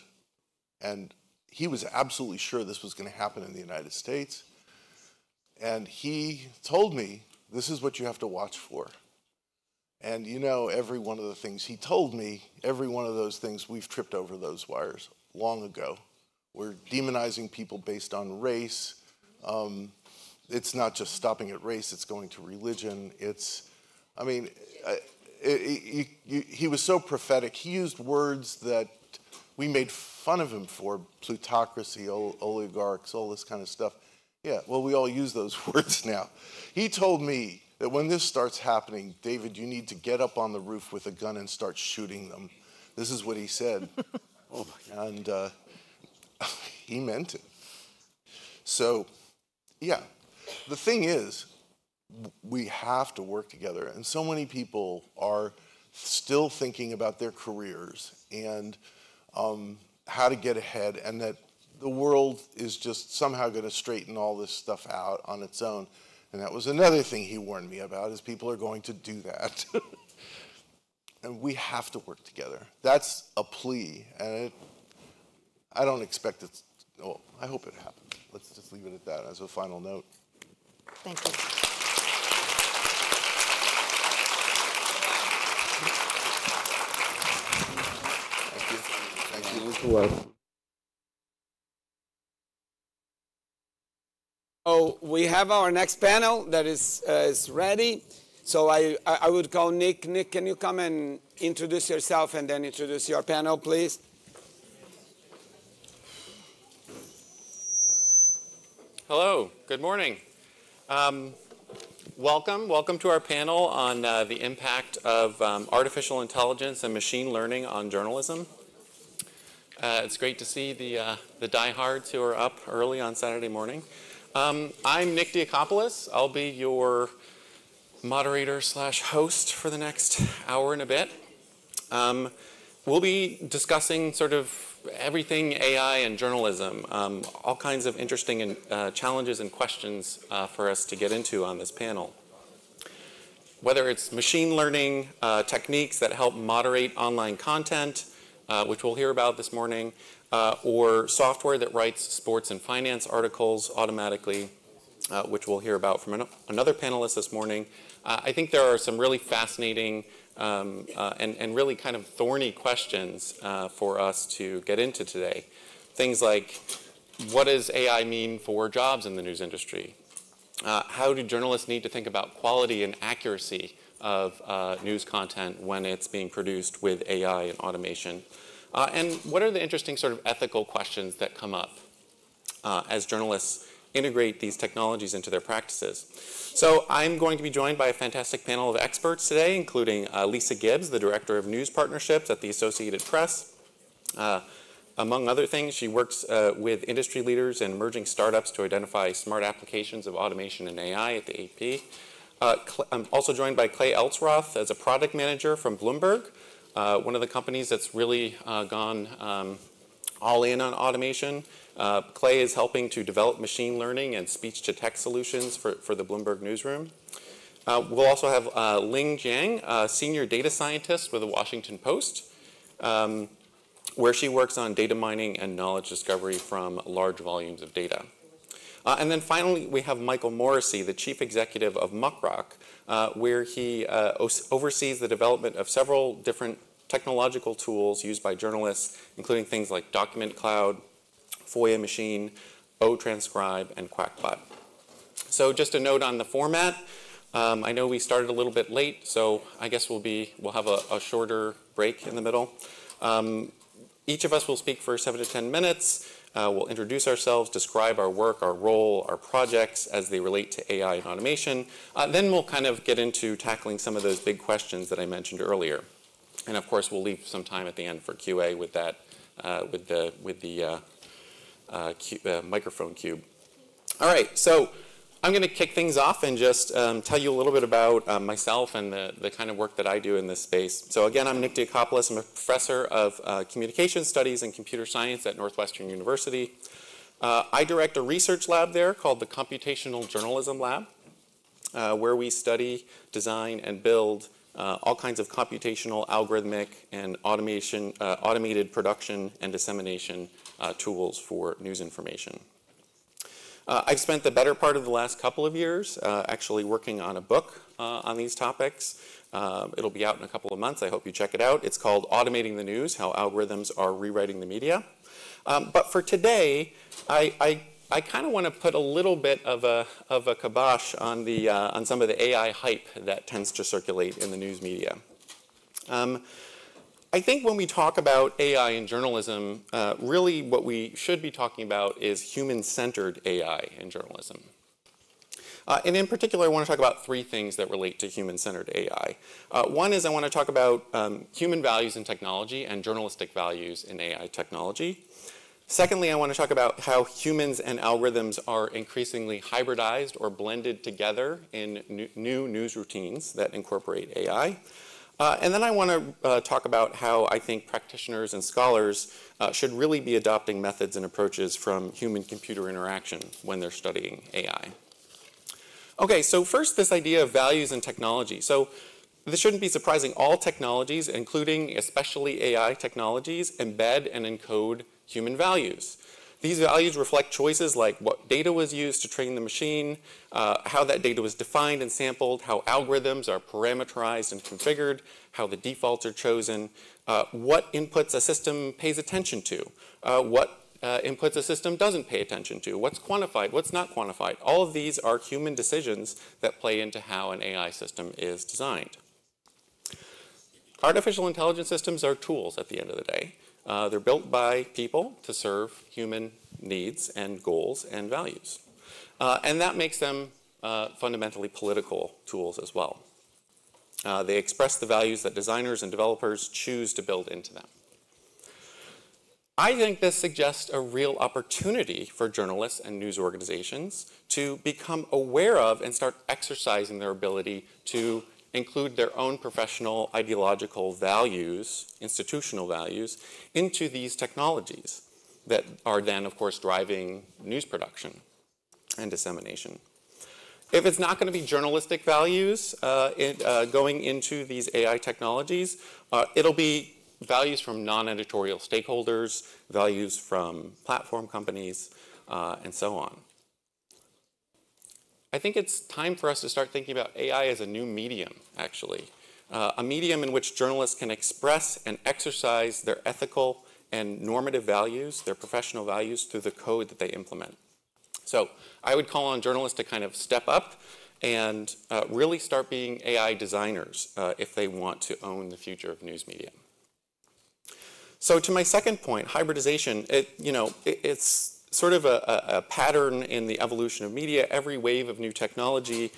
And he was absolutely sure this was going to happen in the United States. And he told me, this is what you have to watch for. And you know, every one of the things he told me, every one of those things, we've tripped over those wires long ago. We're demonizing people based on race. It's not just stopping at race, it's going to religion. I mean, he was so prophetic. He used words that we made fun of him for: plutocracy, oligarchs, all this kind of stuff. Yeah, well, we all use those words now. He told me that when this starts happening, David, you need to get up on the roof with a gun and start shooting them. This is what he said. And he meant it. So, yeah, the thing is, we have to work together. And so many people are still thinking about their careers and how to get ahead, and that the world is just somehow going to straighten all this stuff out on its own. And that was another thing he warned me about, is people are going to do that. And we have to work together. That's a plea, and I don't expect it. Well, I hope it happens. Let's just leave it at that as a final note. Thank you. Thank you. Thank you. So we have our next panel that is ready. So I would call Nick. Nick, can you come and introduce yourself and then introduce your panel, please? Hello, good morning. Welcome to our panel on the impact of artificial intelligence and machine learning on journalism. It's great to see the diehards who are up early on Saturday morning. I'm Nick Diakopoulos. I'll be your moderator / host for the next hour and a bit. We'll be discussing sort of everything AI and journalism, all kinds of interesting challenges and questions for us to get into on this panel. Whether it's machine learning techniques that help moderate online content, which we'll hear about this morning, or software that writes sports and finance articles automatically, which we'll hear about from another panelist this morning. I think there are some really fascinating and really kind of thorny questions for us to get into today. Things like, what does AI mean for jobs in the news industry? How do journalists need to think about quality and accuracy of news content when it's being produced with AI and automation? And what are the interesting sort of ethical questions that come up as journalists integrate these technologies into their practices? So I'm going to be joined by a fantastic panel of experts today, including Lisa Gibbs, the Director of News Partnerships at the Associated Press. Among other things, she works with industry leaders and emerging startups to identify smart applications of automation and AI at the AP. I'm also joined by Clay Eltsroth as a product manager from Bloomberg, one of the companies that's really gone all in on automation. Clay is helping to develop machine learning and speech-to-text solutions for the Bloomberg newsroom. We'll also have Ling Jiang, a senior data scientist with the Washington Post, where she works on data mining and knowledge discovery from large volumes of data. And then finally, we have Michael Morrissey, the chief executive of Muckrock, where he oversees the development of several different technological tools used by journalists, including things like Document Cloud, FOIA Machine, O-Transcribe, and Quackbot. So just a note on the format. I know we started a little bit late, so I guess we'll have a shorter break in the middle. Each of us will speak for 7 to 10 minutes. We'll introduce ourselves, describe our work, our role, our projects as they relate to AI and automation. Then we'll kind of get into tackling some of those big questions that I mentioned earlier. And of course, we'll leave some time at the end for QA with that, with the microphone cube. All right, so I'm going to kick things off and just tell you a little bit about myself and the kind of work that I do in this space. So again, I'm Nick Diakopoulos. I'm a professor of communication studies and computer science at Northwestern University. I direct a research lab there called the Computational Journalism Lab, where we study, design, and build all kinds of computational, algorithmic, and automated production and dissemination tools for news information. I've spent the better part of the last couple of years actually working on a book on these topics. It'll be out in a couple of months. I hope you check it out. It's called Automating the News: How Algorithms Are Rewriting the Media. But for today, I kind of want to put a little bit of a kibosh on on some of the AI hype that tends to circulate in the news media. I think when we talk about AI in journalism, really what we should be talking about is human-centered AI in journalism. And in particular, I want to talk about three things that relate to human-centered AI. One is I want to talk about human values in technology and journalistic values in AI technology. Secondly, I want to talk about how humans and algorithms are increasingly hybridized or blended together in new news routines that incorporate AI. And then I want to talk about how I think practitioners and scholars should really be adopting methods and approaches from human-computer interaction when they're studying AI. Okay, so first this idea of values in technology. So this shouldn't be surprising. All technologies, including especially AI technologies, embed and encode human values. These values reflect choices like what data was used to train the machine, how that data was defined and sampled, how algorithms are parameterized and configured, how the defaults are chosen, what inputs a system pays attention to, what inputs a system doesn't pay attention to, what's quantified, what's not quantified. All of these are human decisions that play into how an AI system is designed. Artificial intelligence systems are tools at the end of the day. They're built by people to serve human needs and goals and values. And that makes them fundamentally political tools as well. They express the values that designers and developers choose to build into them. I think this suggests a real opportunity for journalists and news organizations to become aware of and start exercising their ability to include their own professional ideological values, institutional values, into these technologies that are then, of course, driving news production and dissemination. If it's not going to be journalistic values going into these AI technologies, it'll be values from non-editorial stakeholders, values from platform companies, and so on. I think it's time for us to start thinking about AI as a new medium, actually. A medium in which journalists can express and exercise their ethical and normative values, their professional values, through the code that they implement. So I would call on journalists to kind of step up and really start being AI designers if they want to own the future of news media. So to my second point, hybridization, it's sort of a pattern in the evolution of media. Every wave of new technology,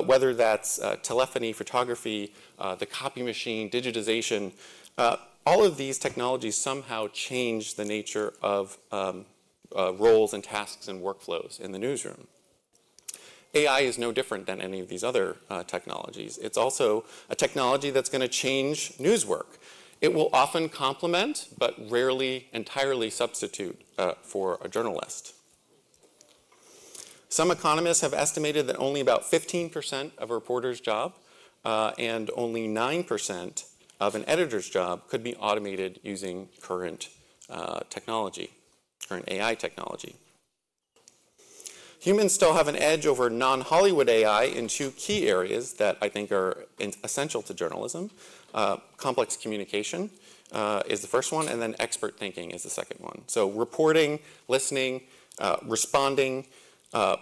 whether that's telephony, photography, the copy machine, digitization, all of these technologies somehow change the nature of roles and tasks and workflows in the newsroom. AI is no different than any of these other technologies. It's also a technology that's going to change news work. It will often complement, but rarely entirely substitute for a journalist. Some economists have estimated that only about 15% of a reporter's job and only 9% of an editor's job could be automated using current technology, current AI technology. Humans still have an edge over non-Hollywood AI in two key areas that I think are essential to journalism. Complex communication is the first one, and then expert thinking is the second one. So reporting, listening, responding,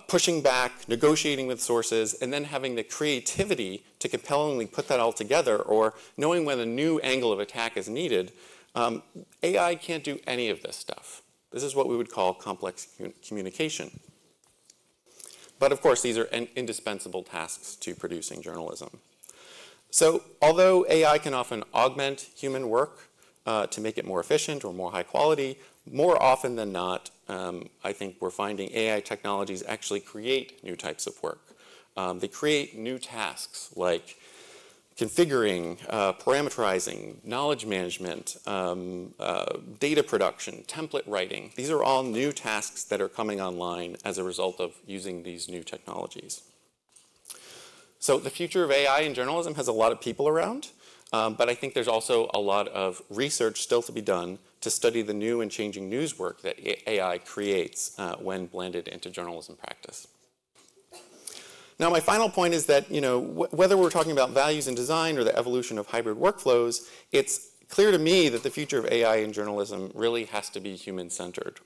pushing back, negotiating with sources, and then having the creativity to compellingly put that all together, or knowing when a new angle of attack is needed. AI can't do any of this stuff. This is what we would call complex communication. But of course, these are indispensable tasks to producing journalism. So although AI can often augment human work to make it more efficient or more high quality, more often than not, I think we're finding AI technologies actually create new types of work. They create new tasks like configuring, parameterizing, knowledge management, data production, template writing. These are all new tasks that are coming online as a result of using these new technologies. So the future of AI in journalism has a lot of people around, but I think there's also a lot of research still to be done to study the new and changing news work that AI creates when blended into journalism practice. Now, my final point is that, whether we're talking about values in design or the evolution of hybrid workflows, it's clear to me that the future of AI in journalism really has to be human-centered.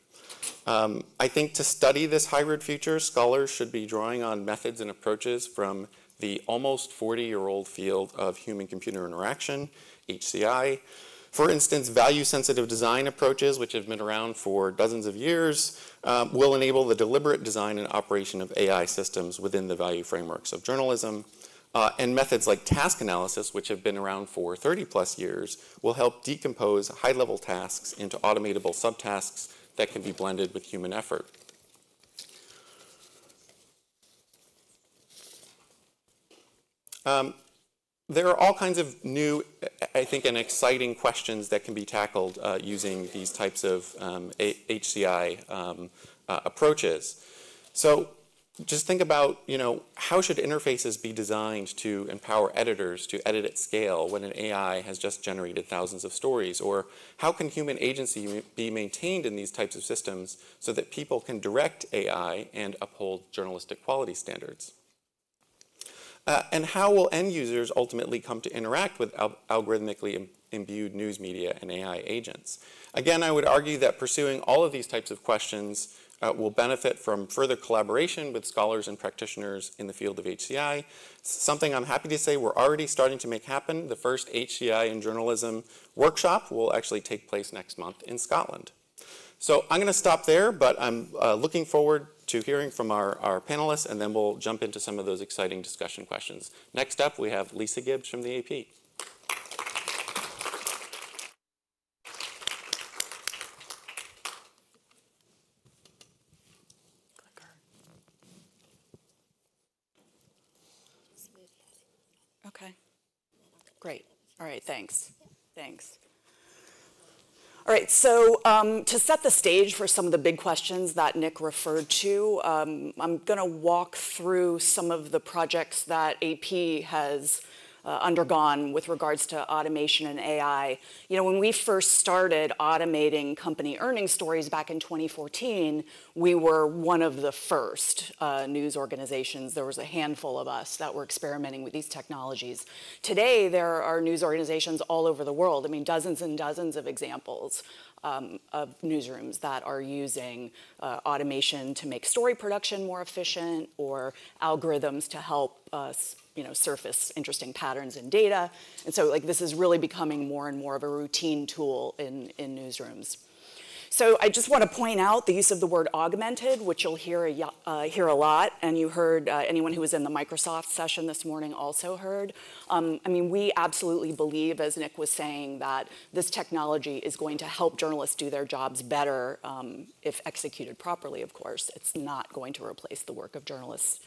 I think to study this hybrid future, scholars should be drawing on methods and approaches from the almost 40-year-old field of human-computer interaction, HCI. For instance, value-sensitive design approaches, which have been around for dozens of years, will enable the deliberate design and operation of AI systems within the value frameworks of journalism. And methods like task analysis, which have been around for 30-plus years, will help decompose high-level tasks into automatable subtasks that can be blended with human effort. There are all kinds of new, I think, and exciting questions that can be tackled using these types of HCI approaches. So just think about, how should interfaces be designed to empower editors to edit at scale when an AI has just generated thousands of stories? Or how can human agency be maintained in these types of systems so that people can direct AI and uphold journalistic quality standards? And how will end users ultimately come to interact with algorithmically imbued news media and AI agents? Again, I would argue that pursuing all of these types of questions will benefit from further collaboration with scholars and practitioners in the field of HCI. Something I'm happy to say we're already starting to make happen. The first HCI in journalism workshop will actually take place next month in Scotland. So I'm going to stop there, but I'm looking forward to hearing from our panelists, and then we'll jump into some of those exciting discussion questions. Next up, we have Lisa Gibbs from the AP. Okay, great. All right, thanks. Thanks. All right, so to set the stage for some of the big questions that Nick referred to, I'm going to walk through some of the projects that AP has undergone with regards to automation and AI. When we first started automating company earnings stories back in 2014, we were one of the first news organizations. There was a handful of us that were experimenting with these technologies. Today, there are news organizations all over the world. I mean, dozens and dozens of examples of newsrooms that are using automation to make story production more efficient, or algorithms to help us surface interesting patterns in data. And so this is really becoming more and more of a routine tool in newsrooms. So I just want to point out the use of the word augmented, which you'll hear a lot, and you heard anyone who was in the Microsoft session this morning also heard. We absolutely believe, as Nick was saying, that this technology is going to help journalists do their jobs better if executed properly, of course. It's not going to replace the work of journalists.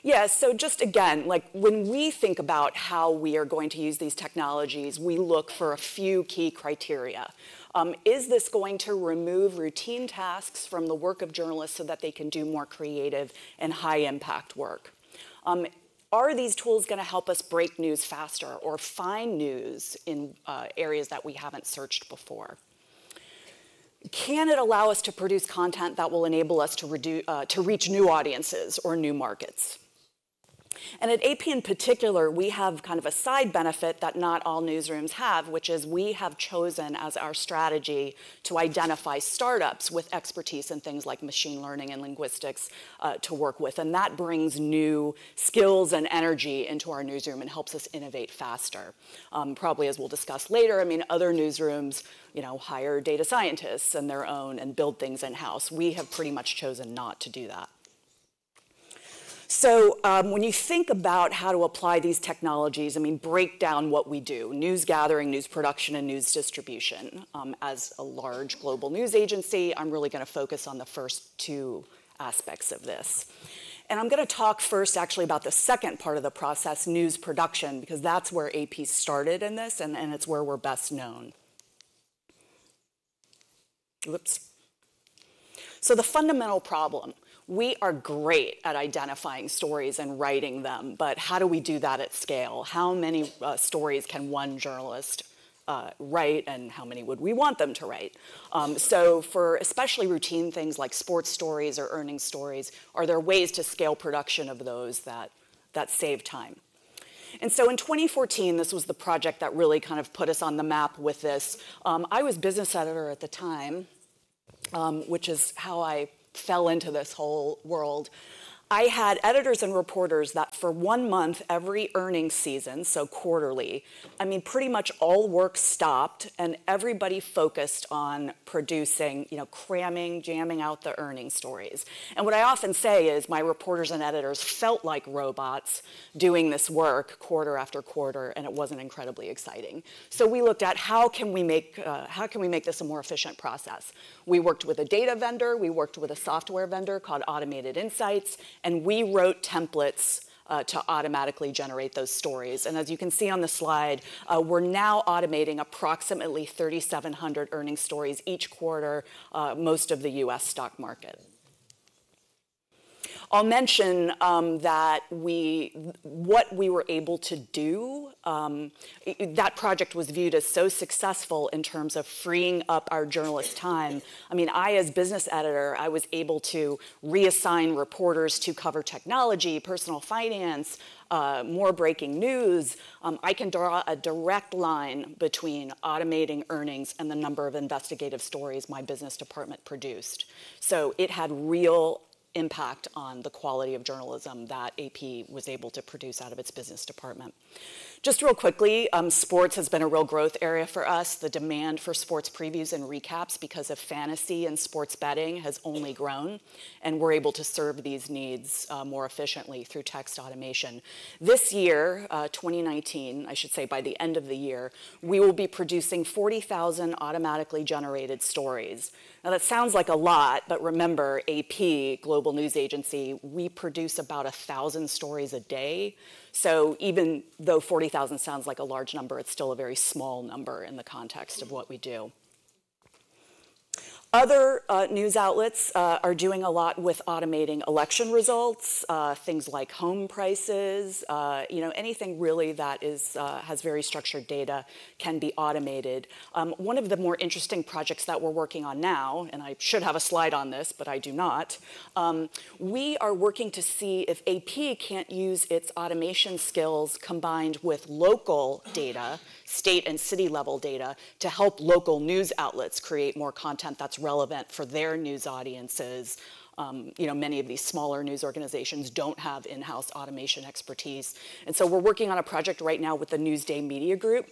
Yeah, so just again, when we think about how we are going to use these technologies, we look for a few key criteria. Is this going to remove routine tasks from the work of journalists so that they can do more creative and high-impact work? Are these tools going to help us break news faster or find news in areas that we haven't searched before? Can it allow us to produce content that will enable us to reach new audiences or new markets? And at AP in particular, we have kind of a side benefit that not all newsrooms have, which is we have chosen as our strategy to identify startups with expertise in things like machine learning and linguistics to work with. And that brings new skills and energy into our newsroom and helps us innovate faster. Probably, as we'll discuss later, other newsrooms hire data scientists and their own and build things in-house. We have pretty much chosen not to do that. So when you think about how to apply these technologies, break down what we do: news gathering, news production, and news distribution. As a large global news agency, I'm really going to focus on the first two aspects of this. And I'm going to talk first actually about the second part of the process, news production, because that's where AP started in this, and it's where we're best known. Whoops. So the fundamental problem: we are great at identifying stories and writing them, but how do we do that at scale? How many stories can one journalist write and how many would we want them to write. So for especially routine things like sports stories or earnings stories, are there ways to scale production of those that save time? And so in 2014, this was the project that really kind of put us on the map with this. I was business editor at the time, which is how I fell into this whole world. I had editors and reporters that for 1 month every earnings season, so quarterly, I mean, pretty much all work stopped and everybody focused on producing, cramming, jamming out the earnings stories. And what I often say is my reporters and editors felt like robots doing this work quarter after quarter, and it wasn't incredibly exciting. So we looked at how can we make this a more efficient process. We worked with a data vendor, we worked with a software vendor called Automated Insights, and we wrote templates to automatically generate those stories. And as you can see on the slide, we're now automating approximately 3,700 earnings stories each quarter, most of the US stock market. I'll mention that what we were able to do, that project was viewed as so successful in terms of freeing up our journalists' time. I mean, as business editor, I was able to reassign reporters to cover technology, personal finance, more breaking news. I can draw a direct line between automating earnings and the number of investigative stories my business department produced. So it had real impact on the quality of journalism that AP was able to produce out of its business department. Just real quickly, sports has been a real growth area for us. The demand for sports previews and recaps because of fantasy and sports betting has only grown, and we're able to serve these needs more efficiently through text automation. This year, 2019, I should say by the end of the year, we will be producing 40,000 automatically generated stories. Now that sounds like a lot, but remember, AP, Global News Agency, we produce about 1,000 stories a day. So even though 40,000 sounds like a large number, it's still a very small number in the context of what we do. Other news outlets are doing a lot with automating election results, things like home prices, anything really that has very structured data can be automated. One of the more interesting projects that we're working on now, and I should have a slide on this, but I do not, we are working to see if AP can't use its automation skills combined with local data, state and city level data, to help local news outlets create more content that's relevant for their news audiences. Many of these smaller news organizations don't have in-house automation expertise. And so we're working on a project right now with the Newsday Media Group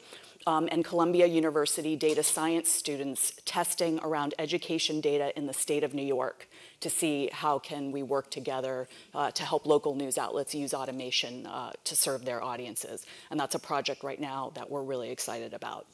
and Columbia University data science students testing around education data in the state of New York to see how can we work together to help local news outlets use automation to serve their audiences. And that's a project right now that we're really excited about.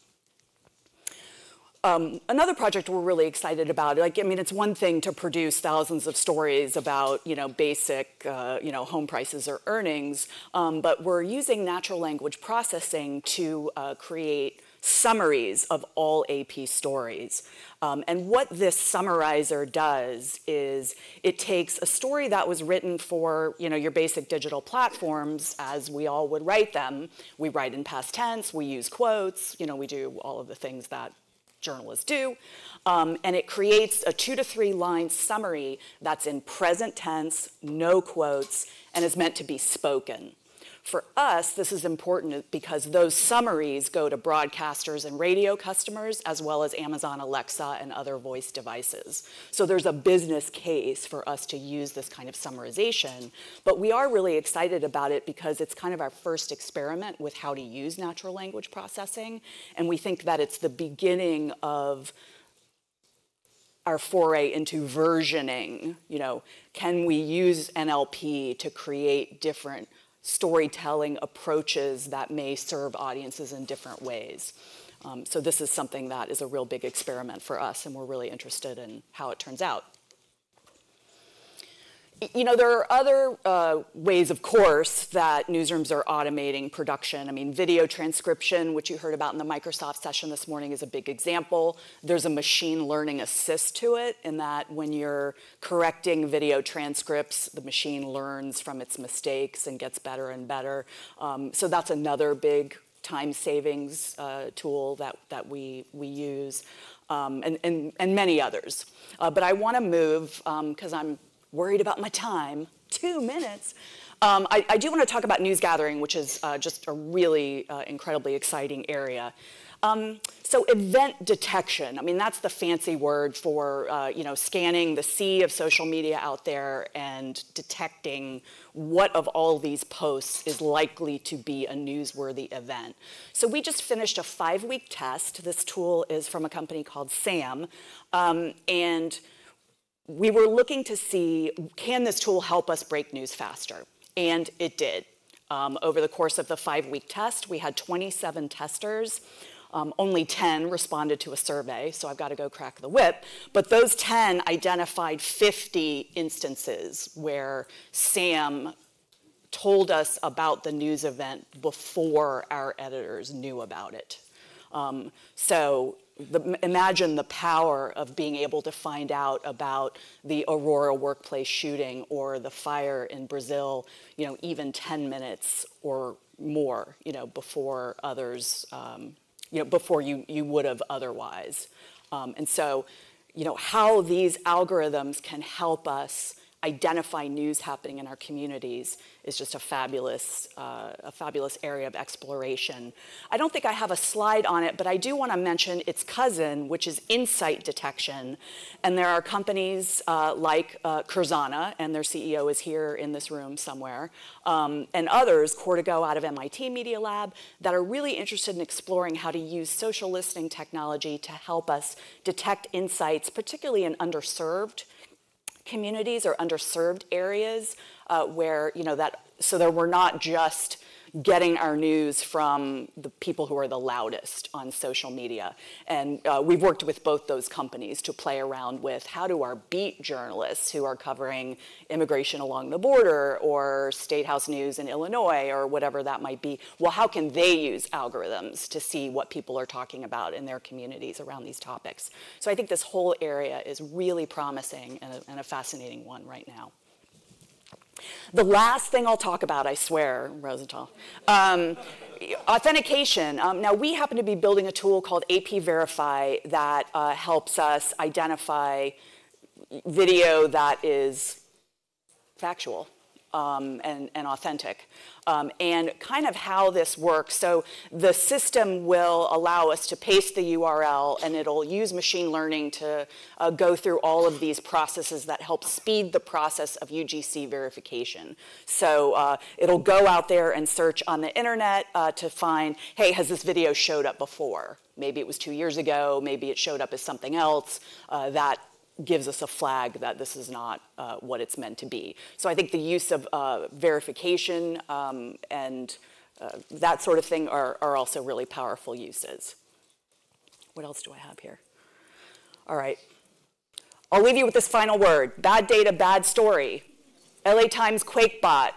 Another project we're really excited about, it's one thing to produce thousands of stories about, basic, home prices or earnings, but we're using natural language processing to create summaries of all AP stories. And what this summarizer does is it takes a story that was written for, your basic digital platforms as we all would write them. We write in past tense, we use quotes, we do all of the things that journalists do, and it creates a 2 to 3 line summary that's in present tense, no quotes, and is meant to be spoken. For us, this is important because those summaries go to broadcasters and radio customers, as well as Amazon Alexa and other voice devices. So there's a business case for us to use this kind of summarization, but we are really excited about it because it's kind of our first experiment with how to use natural language processing, and we think that it's the beginning of our foray into versioning. Can we use NLP to create different storytelling approaches that may serve audiences in different ways? So this is something that is a real big experiment for us, and we're really interested in how it turns out. There are other ways, of course, that newsrooms are automating production. Video transcription, which you heard about in the Microsoft session this morning, is a big example. There's a machine learning assist to it in that when you're correcting video transcripts, the machine learns from its mistakes and gets better and better. So that's another big time savings tool that we use, and many others. But I want to move, because I'm worried about my time, 2 minutes. I do want to talk about news gathering, which is just a really incredibly exciting area. So event detection, I mean, that's the fancy word for, scanning the sea of social media out there and detecting what of all these posts is likely to be a newsworthy event. So we just finished a 5-week test. This tool is from a company called SAM, and we were looking to see, can this tool help us break news faster? And it did. Over the course of the 5-week test, we had 27 testers. Only 10 responded to a survey, so I've got to go crack the whip. But those 10 identified 50 instances where SAM told us about the news event before our editors knew about it. Imagine the power of being able to find out about the Aurora workplace shooting or the fire in Brazil, even 10 minutes or more, before others, before you would have otherwise. And so, how these algorithms can help us identify news happening in our communities is just a fabulous area of exploration. I don't think I have a slide on it, but I do want to mention its cousin, which is insight detection. And there are companies like Curzana, and their CEO is here in this room somewhere, and others, Cortigo out of MIT Media Lab, that are really interested in exploring how to use social listening technology to help us detect insights, particularly in underserved communities or underserved areas where, so that we're not just getting our news from the people who are the loudest on social media. And we've worked with both those companies to play around with how do our beat journalists who are covering immigration along the border or State House News in Illinois or whatever that might be, well, how can they use algorithms to see what people are talking about in their communities around these topics? So I think this whole area is really promising and a fascinating one right now. The last thing I'll talk about, I swear, Rosenthal, authentication. Now, we happen to be building a tool called AP Verify that helps us identify video that is factual and authentic. And kind of how this works. So the system will allow us to paste the URL, and it'll use machine learning to go through all of these processes that help speed the process of UGC verification. So it'll go out there and search on the internet to find, hey, has this video showed up before? Maybe it was 2 years ago, maybe it showed up as something else. That gives us a flag that this is not what it's meant to be. So I think the use of verification and that sort of thing are also really powerful uses. What else do I have here? All right. I'll leave you with this final word. Bad data, bad story. LA Times QuakeBot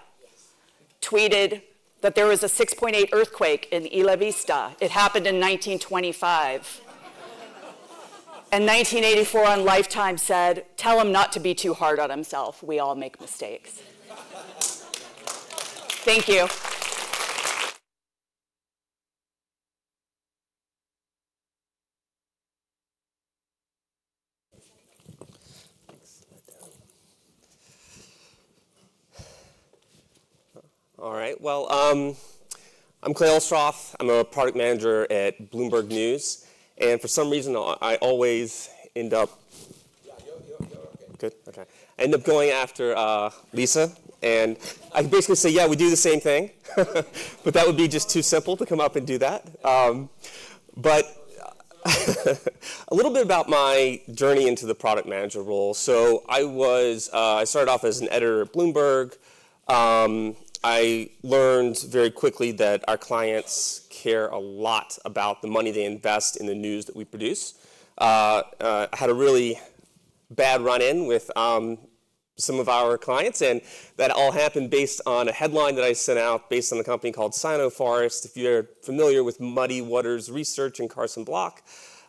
tweeted that there was a 6.8 earthquake in Isla Vista. It happened in 1925. And 1984 on Lifetime said, tell him not to be too hard on himself. We all make mistakes. Thank you. All right, well, I'm Clay Elstroff. I'm a product manager at Bloomberg News. And for some reason, I always end up, good, okay. I end up going after Lisa. And I basically say, yeah, we do the same thing. But that would be just too simple to come up and do that. But a little bit about my journey into the product manager role. So I started off as an editor at Bloomberg. I learned very quickly that our clients care a lot about the money they invest in the news that we produce. I had a really bad run-in with some of our clients, and that all happened based on a headline that I sent out based on a company called Sino-Forest. If you're familiar with Muddy Waters Research and Carson Block,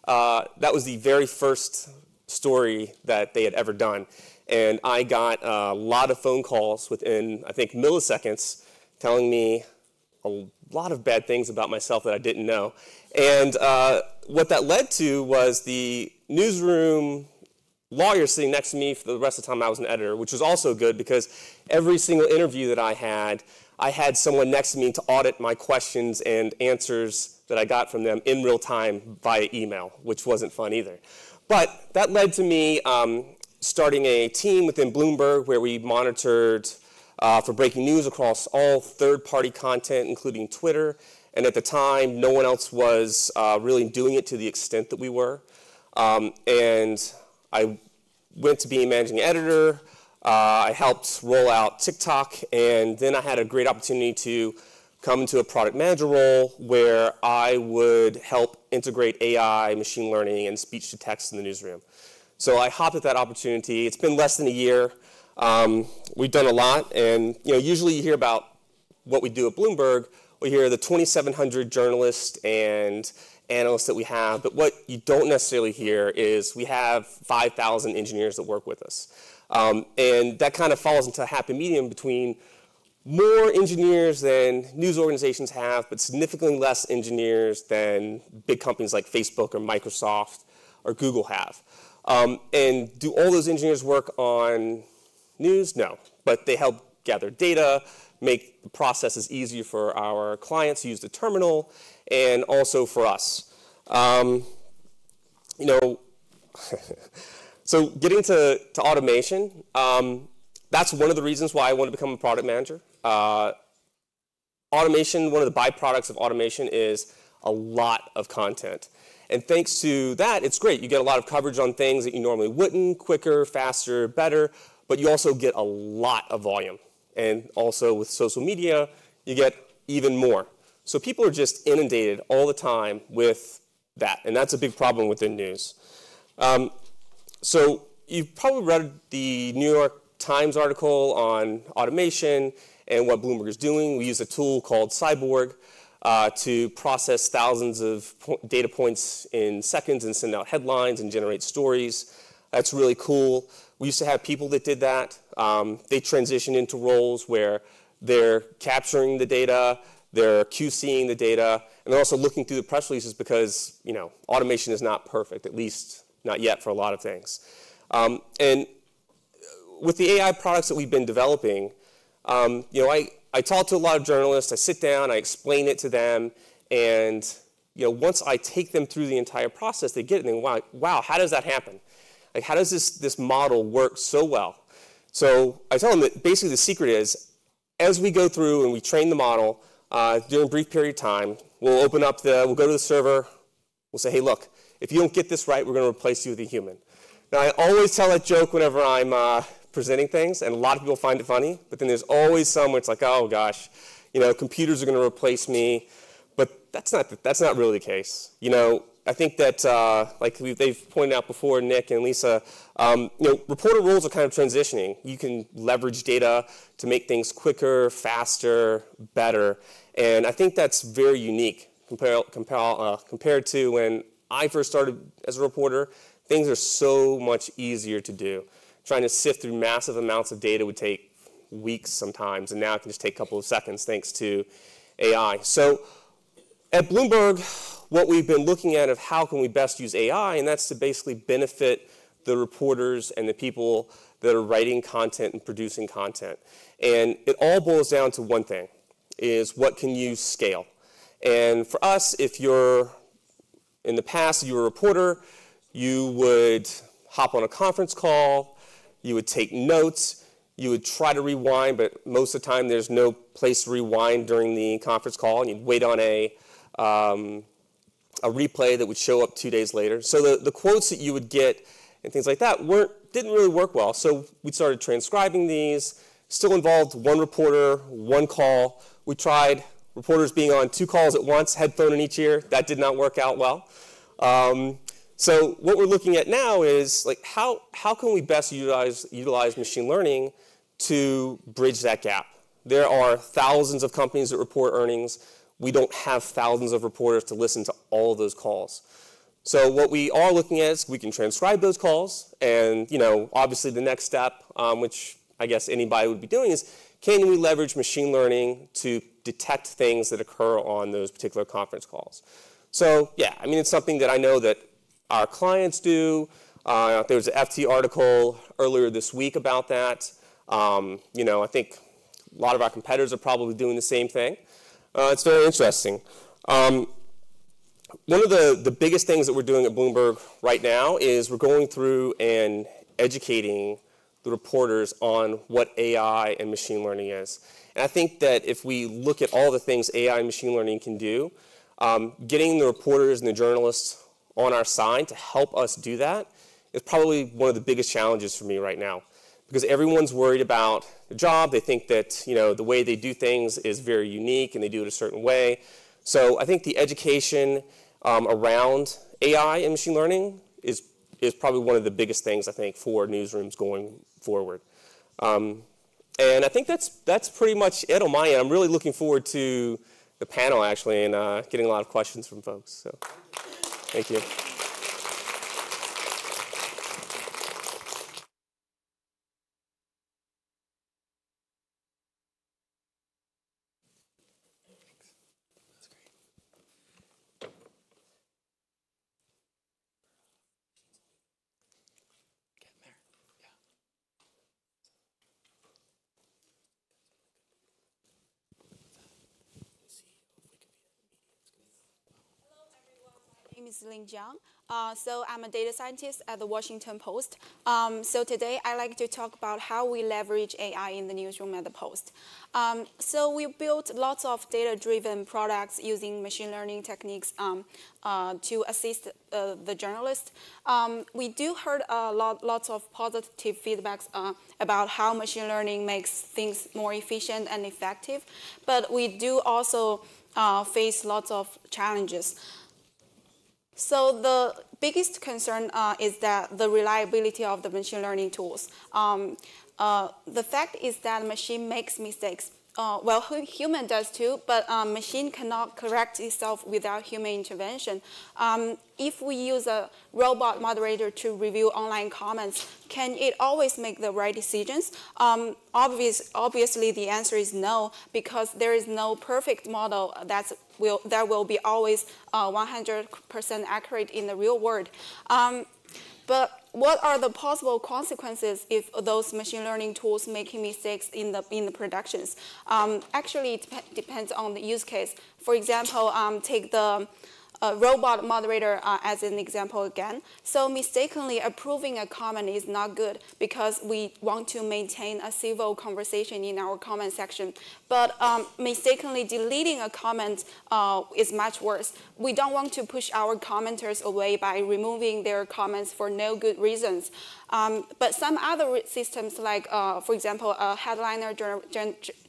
that was the very first story that they had ever done. And I got a lot of phone calls within, I think, milliseconds telling me, a lot of bad things about myself that I didn't know. And what that led to was the newsroom lawyer sitting next to me for the rest of the time I was an editor, which was also good because every single interview that I had someone next to me to audit my questions and answers that I got from them in real time via email, which wasn't fun either. But that led to me starting a team within Bloomberg where we monitored for breaking news across all third-party content, including Twitter. And at the time, no one else was really doing it to the extent that we were. And I went to being managing editor. I helped roll out TikTok. And then I had a great opportunity to come into a product manager role where I would help integrate AI, machine learning, and speech-to-text in the newsroom. So I hopped at that opportunity. It's been less than a year. We've done a lot, and usually you hear about what we do at Bloomberg. We hear the 2,700 journalists and analysts that we have, but what you don't necessarily hear is we have 5,000 engineers that work with us. And that kind of falls into a happy medium between more engineers than news organizations have, but significantly less engineers than big companies like Facebook or Microsoft or Google have. And do all those engineers work on news? No, but they help gather data, make the processes easier for our clients to use the terminal, and also for us. So getting to automation, that's one of the reasons why I want to become a product manager. Automation, one of the byproducts of automation is a lot of content. And thanks to that, it's great. You get a lot of coverage on things that you normally wouldn't, quicker, faster, better, but you also get a lot of volume. And also with social media, you get even more. So people are just inundated all the time with that, and that's a big problem within news. So you've probably read the New York Times article on automation and what Bloomberg is doing. We use a tool called Cyborg to process thousands of data points in seconds and send out headlines and generate stories. That's really cool. We used to have people that did that. They transitioned into roles where they're capturing the data, they're QCing the data, and they're also looking through the press releases because automation is not perfect, at least not yet for a lot of things. And with the AI products that we've been developing, I talk to a lot of journalists, I sit down, I explain it to them, and once I take them through the entire process, they get it and they go, wow, how does that happen? Like, how does this model work so well? So I tell them that basically the secret is, as we go through and we train the model, during a brief period of time, we'll go to the server, we'll say, hey, look, if you don't get this right, we're going to replace you with a human. Now, I always tell that joke whenever I'm presenting things, and a lot of people find it funny, but then there's always someone it's like, oh gosh, computers are going to replace me, but that's not really the case. I think that, like they've pointed out before, Nick and Lisa, reporter roles are kind of transitioning. You can leverage data to make things quicker, faster, better, and I think that's very unique compared to when I first started as a reporter. Things are so much easier to do. Trying to sift through massive amounts of data would take weeks sometimes, and now it can just take a couple of seconds thanks to AI. So at Bloomberg, what we've been looking at is how can we best use AI, and that's to basically benefit the reporters and the people that are writing content and producing content. And it all boils down to one thing, is what can you scale? And for us, if you're, in the past, you were a reporter, you would hop on a conference call, you would take notes, you would try to rewind, but most of the time there's no place to rewind during the conference call, and you'd wait on a replay that would show up 2 days later. So the quotes that you would get and things like that didn't really work well. So we started transcribing these, still involved one reporter, one call. We tried reporters being on 2 calls at once, headphone in each ear. That did not work out well. So what we're looking at now is like how can we best utilize machine learning to bridge that gap? There are thousands of companies that report earnings. We don't have thousands of reporters to listen to all of those calls. So what we are looking at is we can transcribe those calls, and obviously the next step, which I guess anybody would be doing, is can we leverage machine learning to detect things that occur on those particular conference calls. So yeah, I mean, it's something that I know that our clients do. There was an FT article earlier this week about that. You know, I think a lot of our competitors are probably doing the same thing. It's very interesting. One of the biggest things that we're doing at Bloomberg right now is we're going through and educating the reporters on what AI and machine learning is. And I think that if we look at all the things AI and machine learning can do, getting the reporters and the journalists on our side to help us do that is probably one of the biggest challenges for me right now. Because everyone's worried about the job. They think that, you know, the way they do things is very unique and they do it a certain way. So I think the education around AI and machine learning is probably one of the biggest things, I think, for newsrooms going forward. And I think that's pretty much it on my end. I'm really looking forward to the panel, actually, and getting a lot of questions from folks. So thank you. My name is Ling Jiang. So I'm a data scientist at the Washington Post. So today I'd like to talk about how we leverage AI in the newsroom at the Post. So we built lots of data-driven products using machine learning techniques to assist the journalist. We do heard lots of positive feedbacks about how machine learning makes things more efficient and effective, but we do also face lots of challenges. So the biggest concern is that the reliability of the machine learning tools. The fact is that machine makes mistakes. Well, human does too, but machine cannot correct itself without human intervention. If we use a robot moderator to review online comments, can it always make the right decisions? Obviously, the answer is no, because there is no perfect model that will be always 100% accurate in the real world. But what are the possible consequences if those machine learning tools making mistakes in the productions? Actually, it depends on the use case. For example, take the robot moderator as an example again. So mistakenly approving a comment is not good because we want to maintain a civil conversation in our comment section. But mistakenly deleting a comment is much worse. We don't want to push our commenters away by removing their comments for no good reasons. But some other systems, like, for example, a headliner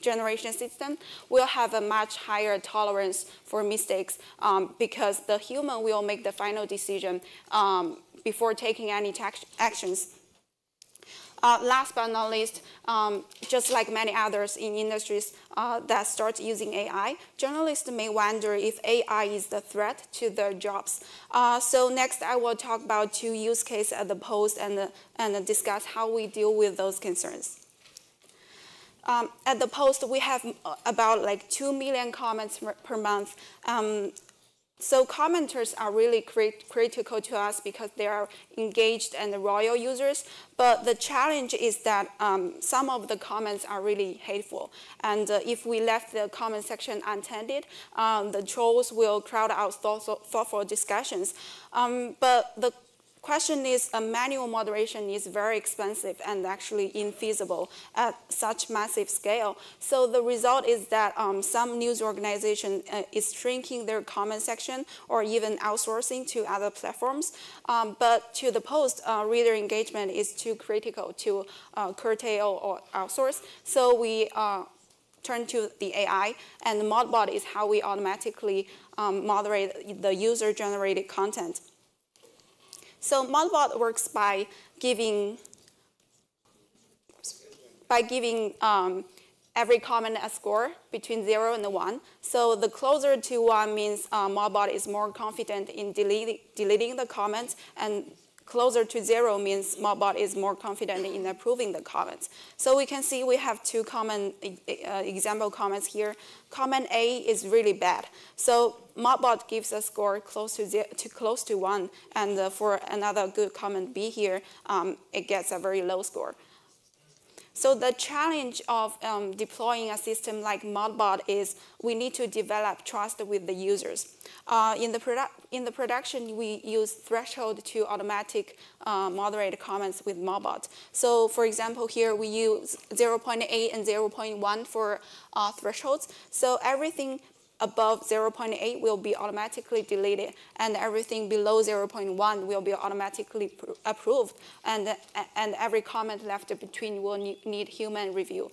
generation system, will have a much higher tolerance for mistakes because the human will make the final decision before taking any actions. Last but not least, just like many others in industries that start using AI, journalists may wonder if AI is the threat to their jobs. So next, I will talk about 2 use cases at the Post and discuss how we deal with those concerns. At the Post, we have about like 2 million comments per month. So commenters are really critical to us because they are engaged and loyal users. But the challenge is that some of the comments are really hateful. And if we left the comment section untended, the trolls will crowd out thoughtful discussions. But the question is, manual moderation is very expensive and actually infeasible at such massive scale. So the result is that some news organization is shrinking their comment section or even outsourcing to other platforms. But to the Post, reader engagement is too critical to curtail or outsource. So we turn to the AI, and the Modbot is how we automatically moderate the user-generated content. So Modbot works by giving every comment a score between 0 and 1. So the closer to 1 means Modbot is more confident in deleting the comments, and closer to 0 means Modbot is more confident in approving the comments. So we can see we have two common example comments here. Comment A is really bad. So Modbot gives a score close to 1, and for another good comment B here, it gets a very low score. So the challenge of deploying a system like Modbot is we need to develop trust with the users. In the production, we use threshold to automatic moderate comments with Modbot. So for example, here we use 0.8 and 0.1 for thresholds. So everything above 0.8 will be automatically deleted, and everything below 0.1 will be automatically approved, and every comment left between will need human review.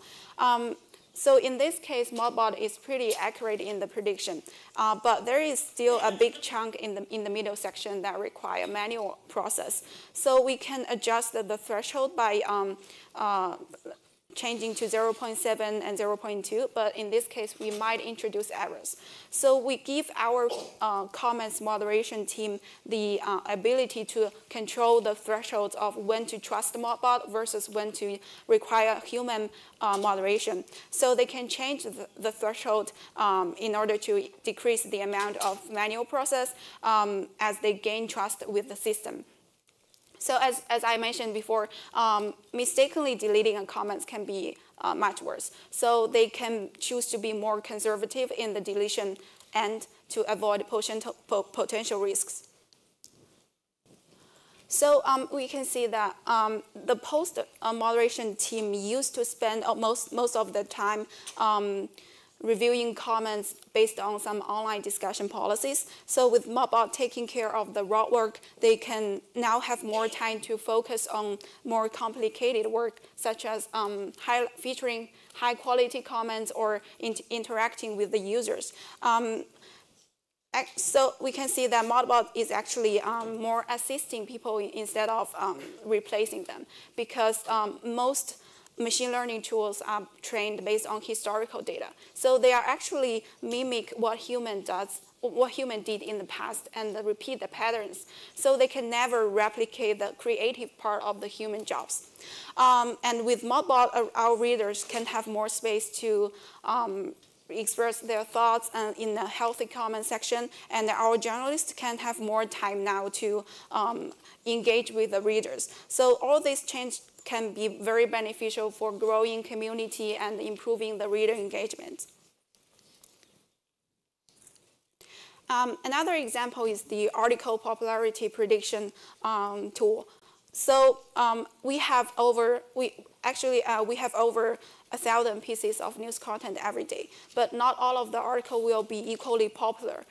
So in this case, Modbot is pretty accurate in the prediction, but there is still a big chunk in the middle section that require manual process. So we can adjust the threshold by changing to 0.7 and 0.2, but in this case, we might introduce errors. So we give our comments moderation team the ability to control the thresholds of when to trust Modbot versus when to require human moderation. So they can change the threshold in order to decrease the amount of manual process as they gain trust with the system. So as I mentioned before, mistakenly deleting a comment can be much worse. So they can choose to be more conservative in the deletion and to avoid potential risks. So we can see that the post moderation team used to spend most of the time reviewing comments based on some online discussion policies. So with Modbot taking care of the raw work, they can now have more time to focus on more complicated work, such as featuring high quality comments or interacting with the users. So we can see that Modbot is actually more assisting people instead of replacing them, because most machine learning tools are trained based on historical data. So they are actually mimic what human did in the past and repeat the patterns. So they can never replicate the creative part of the human jobs. And with Modbot, our readers can have more space to express their thoughts in a healthy comment section, and our journalists can have more time now to engage with the readers. So all these changes can be very beneficial for growing community and improving the reader engagement. Another example is the article popularity prediction tool. So we have over 1,000 pieces of news content every day, but not all of the article will be equally popular.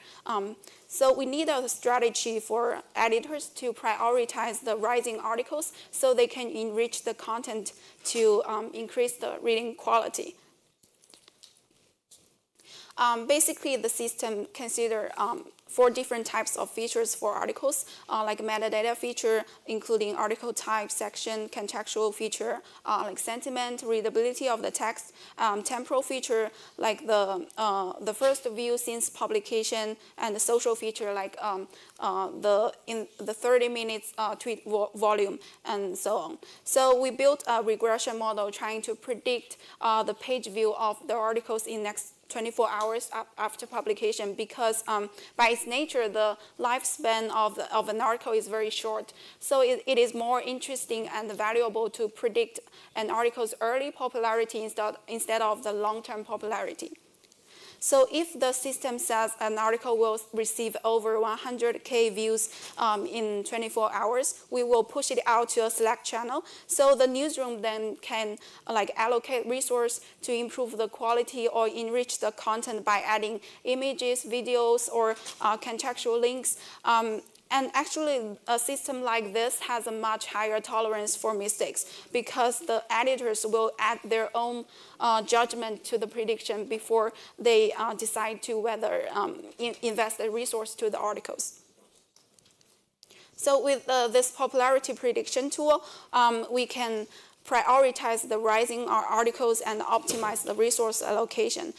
So we need a strategy for editors to prioritize the rising articles so they can enrich the content to increase the reading quality. Basically, the system considers 4 different types of features for articles, like metadata feature, including article type, section, contextual feature, like sentiment, readability of the text, temporal feature, like the first view since publication, and the social feature, like in the 30 minutes tweet volume, and so on. So we built a regression model trying to predict the page view of the articles in next 24 hours after publication, because by its nature, the lifespan of an article is very short. So it is more interesting and valuable to predict an article's early popularity instead of the long-term popularity. So if the system says an article will receive over 100K views in 24 hours, we will push it out to a Slack channel. So the newsroom then can allocate resource to improve the quality or enrich the content by adding images, videos, or contextual links. And actually, a system like this has a much higher tolerance for mistakes, because the editors will add their own judgment to the prediction before they decide to whether invest the resource to the articles. So with this popularity prediction tool, we can prioritize the rising articles and optimize the resource allocation.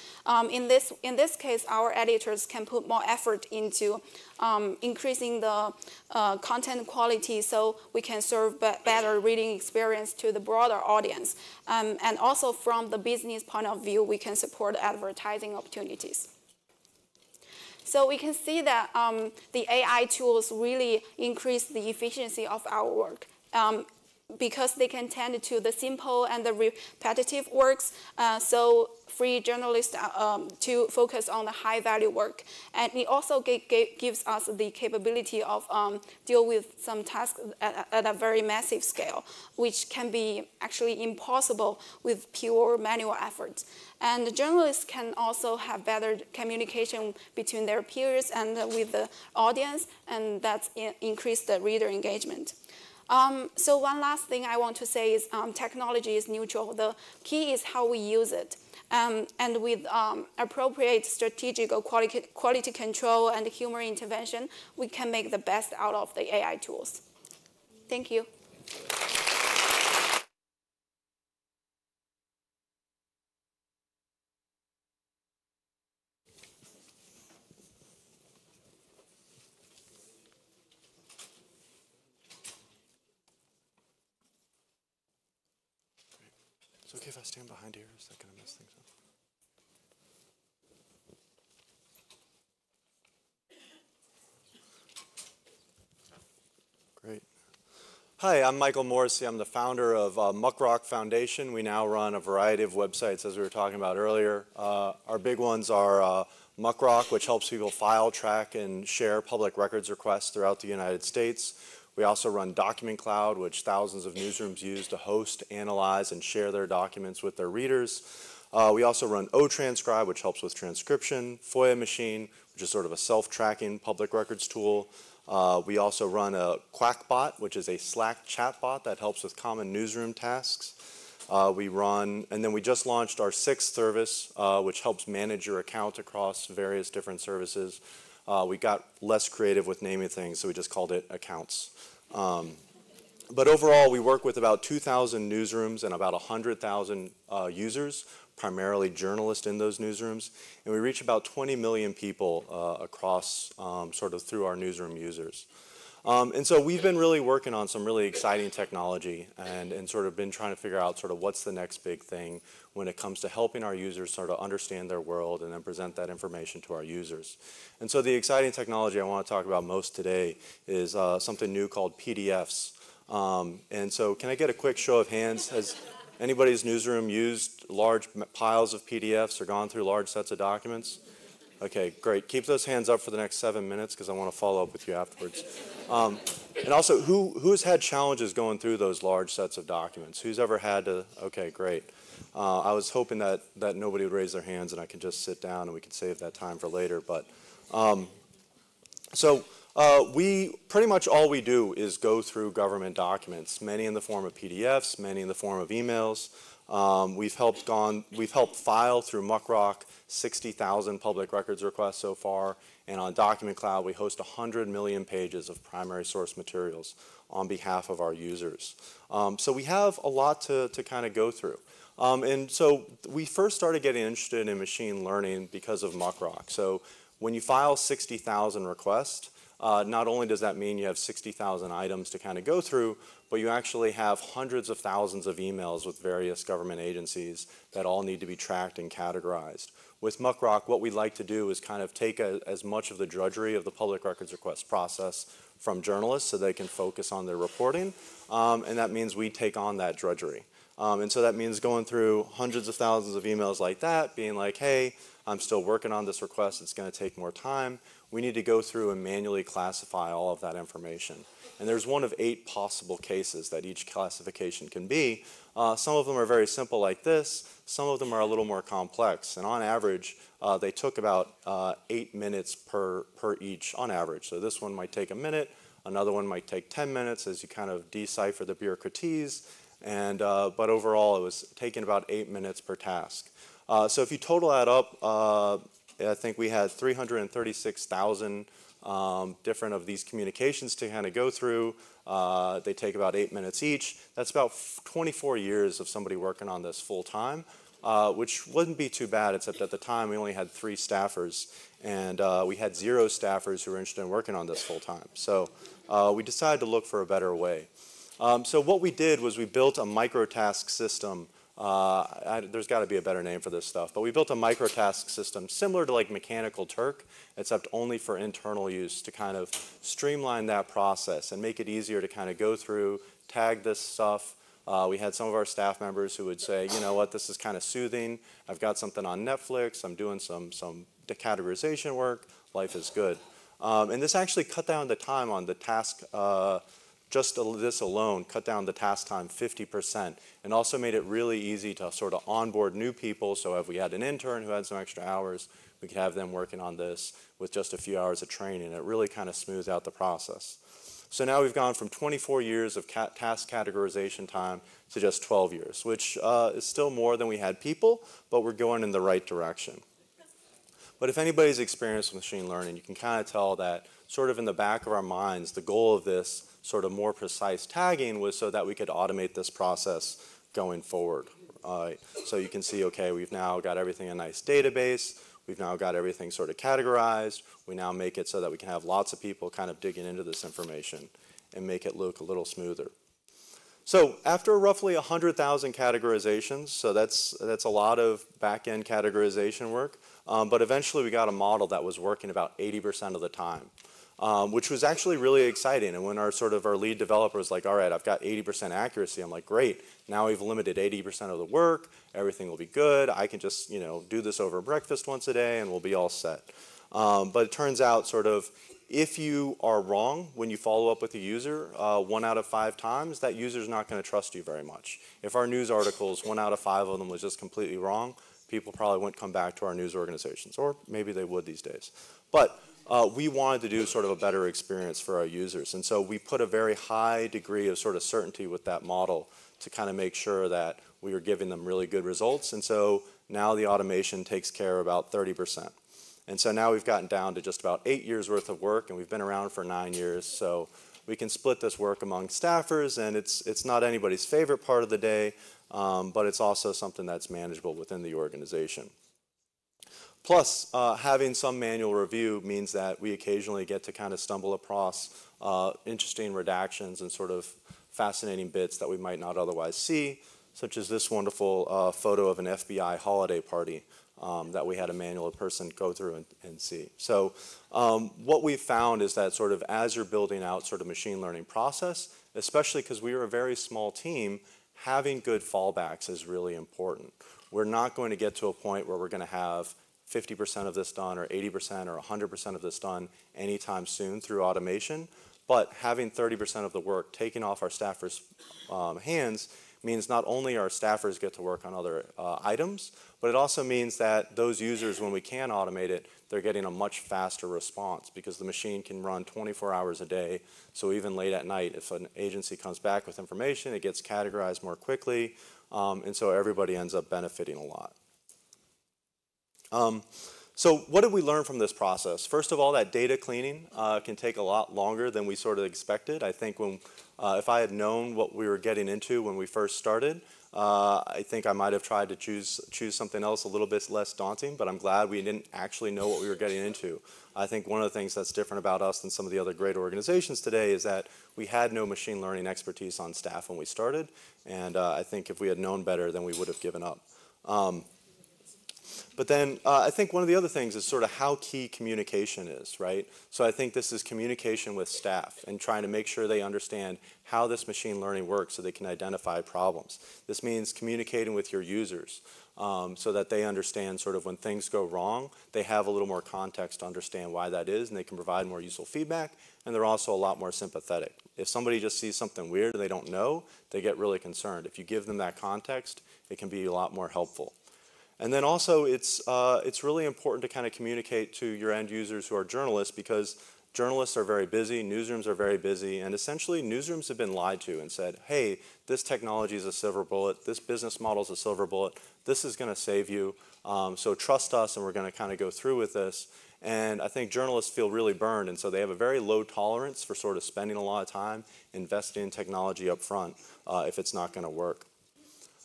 In this case, our editors can put more effort into increasing the content quality so we can serve better reading experience to the broader audience. And also from the business point of view, we can support advertising opportunities. So we can see that the AI tools really increase the efficiency of our work. Because they can tend to the simple and the repetitive works, so free journalists to focus on the high-value work. And it also gives us the capability of deal with some tasks at a very massive scale, which can be actually impossible with pure manual efforts. And the journalists can also have better communication between their peers and with the audience, and that's increased the reader engagement. So one last thing I want to say is technology is neutral. The key is how we use it. And with appropriate strategic or quality control and human intervention, we can make the best out of the AI tools. Thank you. Is it okay if I stand behind here? Is that going to mess things up? Great. Hi, I'm Michael Morrissey. I'm the founder of Muckrock Foundation. We now run a variety of websites, as we were talking about earlier. Our big ones are Muckrock, which helps people file, track, and share public records requests throughout the United States. We also run Document Cloud, which thousands of newsrooms use to host, analyze, and share their documents with their readers. We also run OTranscribe, which helps with transcription, FOIA Machine, which is sort of a self-tracking public records tool. We also run a Quackbot, which is a Slack chatbot that helps with common newsroom tasks. And then we just launched our 6th service, which helps manage your account across various different services. We got less creative with naming things, so we just called it Accounts. But overall, we work with about 2,000 newsrooms and about 100,000 users, primarily journalists in those newsrooms. And we reach about 20 million people across sort of through our newsroom users. And so we've been really working on some really exciting technology and sort of been trying to figure out sort of what's the next big thing when it comes to helping our users sort of understand their world and then present that information to our users. And so the exciting technology I want to talk about most today is something new called PDFs. And so can I get a quick show of hands? Has anybody's newsroom used large piles of PDFs or gone through large sets of documents? Okay, great. Keep those hands up for the next 7 minutes because I want to follow up with you afterwards. And also, who's had challenges going through those large sets of documents? Who's ever had to? Okay, great. I was hoping that nobody would raise their hands and I could just sit down and we could save that time for later. But we pretty much all we do is go through government documents, many in the form of PDFs, many in the form of emails. We've helped file through Muckrock 60,000 public records requests so far, and on Document Cloud we host 100 million pages of primary source materials on behalf of our users. So we have a lot to kind of go through. And so we first started getting interested in machine learning because of Muckrock. So when you file 60,000 requests, not only does that mean you have 60,000 items to kind of go through, but you actually have hundreds of thousands of emails with various government agencies that all need to be tracked and categorized. With Muckrock, what we like to do is kind of take as much of the drudgery of the public records request process from journalists so they can focus on their reporting, and that means we take on that drudgery. And so that means going through hundreds of thousands of emails like that, being like, hey, I'm still working on this request, it's going to take more time. We need to go through and manually classify all of that information. And there's one of 8 possible cases that each classification can be. Some of them are very simple like this. Some of them are a little more complex. And on average, they took about 8 minutes per each on average. So this one might take a minute. Another one might take 10 minutes as you kind of decipher the bureaucraties. And, but overall, it was taking about 8 minutes per task. So if you total that up, I think we had 336,000 different of these communications to kind of go through. They take about 8 minutes each. That's about 24 years of somebody working on this full time, which wouldn't be too bad, except at the time we only had 3 staffers, and we had 0 staffers who were interested in working on this full time. So we decided to look for a better way. So what we did was we built a microtask system. There's got to be a better name for this stuff, but we built a microtask system similar to like Mechanical Turk, except only for internal use, to kind of streamline that process and make it easier to kind of go through, tag this stuff. We had some of our staff members who would say, you know what, this is kind of soothing. I've got something on Netflix. I'm doing some categorization work. Life is good. And this actually cut down the time on the task. Just this alone cut down the task time 50%, and also made it really easy to sort of onboard new people. So if we had an intern who had some extra hours, we could have them working on this with just a few hours of training. It really kind of smoothed out the process. So now we've gone from 24 years of task categorization time to just 12 years, which is still more than we had people, but we're going in the right direction. But if anybody's experienced with machine learning, you can kind of tell that sort of in the back of our minds, the goal of this sort of more precise tagging was so that we could automate this process going forward. So you can see, okay, we've now got everything in a nice database. We've now got everything sort of categorized. We now make it so that we can have lots of people kind of digging into this information and make it look a little smoother. So after roughly 100,000 categorizations, so that's a lot of back-end categorization work, but eventually we got a model that was working about 80% of the time. Which was actually really exciting. And when our lead developer was like, all right, I've got 80% accuracy, I'm like, great, now we've limited 80% of the work, everything will be good, I can just do this over breakfast once a day and we'll be all set. But it turns out if you are wrong when you follow up with a user 1 out of 5 times, that user's not going to trust you very much. If our news articles, 1 out of 5 of them was just completely wrong, people probably wouldn't come back to our news organizations, or maybe they would these days. But we wanted to do sort of a better experience for our users. And so we put a very high degree of sort of certainty with that model to kind of make sure that we were giving them really good results. And so now the automation takes care of about 30%. And so now we've gotten down to just about 8 years worth of work, and we've been around for 9 years. So we can split this work among staffers, and it's not anybody's favorite part of the day, but it's also something that's manageable within the organization. Plus, having some manual review means that we occasionally get to kind of stumble across interesting redactions and sort of fascinating bits that we might not otherwise see, such as this wonderful photo of an FBI holiday party that we had a manual person go through and see. So what we've found is that sort of as you're building out sort of machine learning process, especially because we were a very small team, having good fallbacks is really important. We're not going to get to a point where we're going to have 50% of this done or 80% or 100% of this done anytime soon through automation, but having 30% of the work taken off our staffers' hands means not only our staffers get to work on other items, but it also means that those users, when we can automate it, they're getting a much faster response because the machine can run 24 hours a day. So even late at night, if an agency comes back with information, it gets categorized more quickly, and so everybody ends up benefiting a lot. So what did we learn from this process? First of all, that data cleaning can take a lot longer than we sort of expected. I think if I had known what we were getting into when we first started, I think I might have tried to choose something else a little bit less daunting, but I'm glad we didn't actually know what we were getting into. I think one of the things that's different about us than some of the other great organizations today is that we had no machine learning expertise on staff when we started, and I think if we had known better, then we would have given up. But then I think one of the other things is sort of how key communication is, right? So I think this is communication with staff and trying to make sure they understand how this machine learning works so they can identify problems. This means communicating with your users so that they understand sort of when things go wrong, they have a little more context to understand why that is, and they can provide more useful feedback, and they're also a lot more sympathetic. If somebody just sees something weird and they don't know, they get really concerned. If you give them that context, it can be a lot more helpful. And then also, it's really important to kind of communicate to your end users who are journalists, because journalists are very busy, newsrooms are very busy, and essentially newsrooms have been lied to and said, hey, this technology is a silver bullet, this business model is a silver bullet, this is going to save you, so trust us and we're going to kind of go through with this. And I think journalists feel really burned, and so they have a very low tolerance for sort of spending a lot of time investing in technology up front if it's not going to work.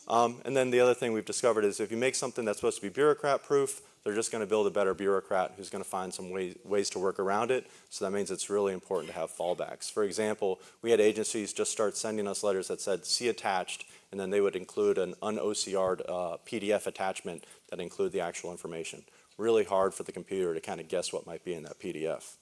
And then the other thing we've discovered is if you make something that's supposed to be bureaucrat-proof, they're just going to build a better bureaucrat who's going to find some ways to work around it. So that means it's really important to have fallbacks. For example, we had agencies just start sending us letters that said, see attached, and then they would include an un-OCR'd PDF attachment that include the actual information. Really hard for the computer to kind of guess what might be in that PDF.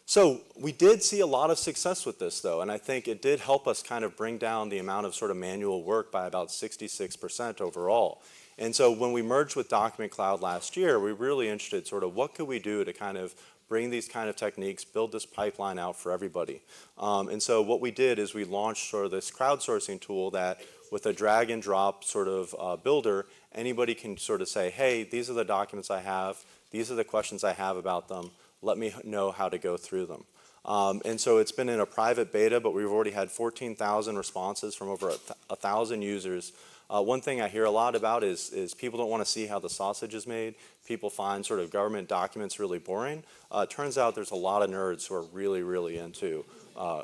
So we did see a lot of success with this, though, and I think it did help us kind of bring down the amount of sort of manual work by about 66% overall. And so when we merged with Document Cloud last year, we were really interested sort of what could we do to kind of bring these kind of techniques, build this pipeline out for everybody. And so what we did is we launched sort of this crowdsourcing tool that with a drag and drop sort of builder, anybody can sort of say, hey, these are the documents I have, these are the questions I have about them, let me know how to go through them. And so it's been in a private beta, but we've already had 14,000 responses from over 1,000 users. One thing I hear a lot about is people don't want to see how the sausage is made. People find sort of government documents really boring. It turns out there's a lot of nerds who are really, really into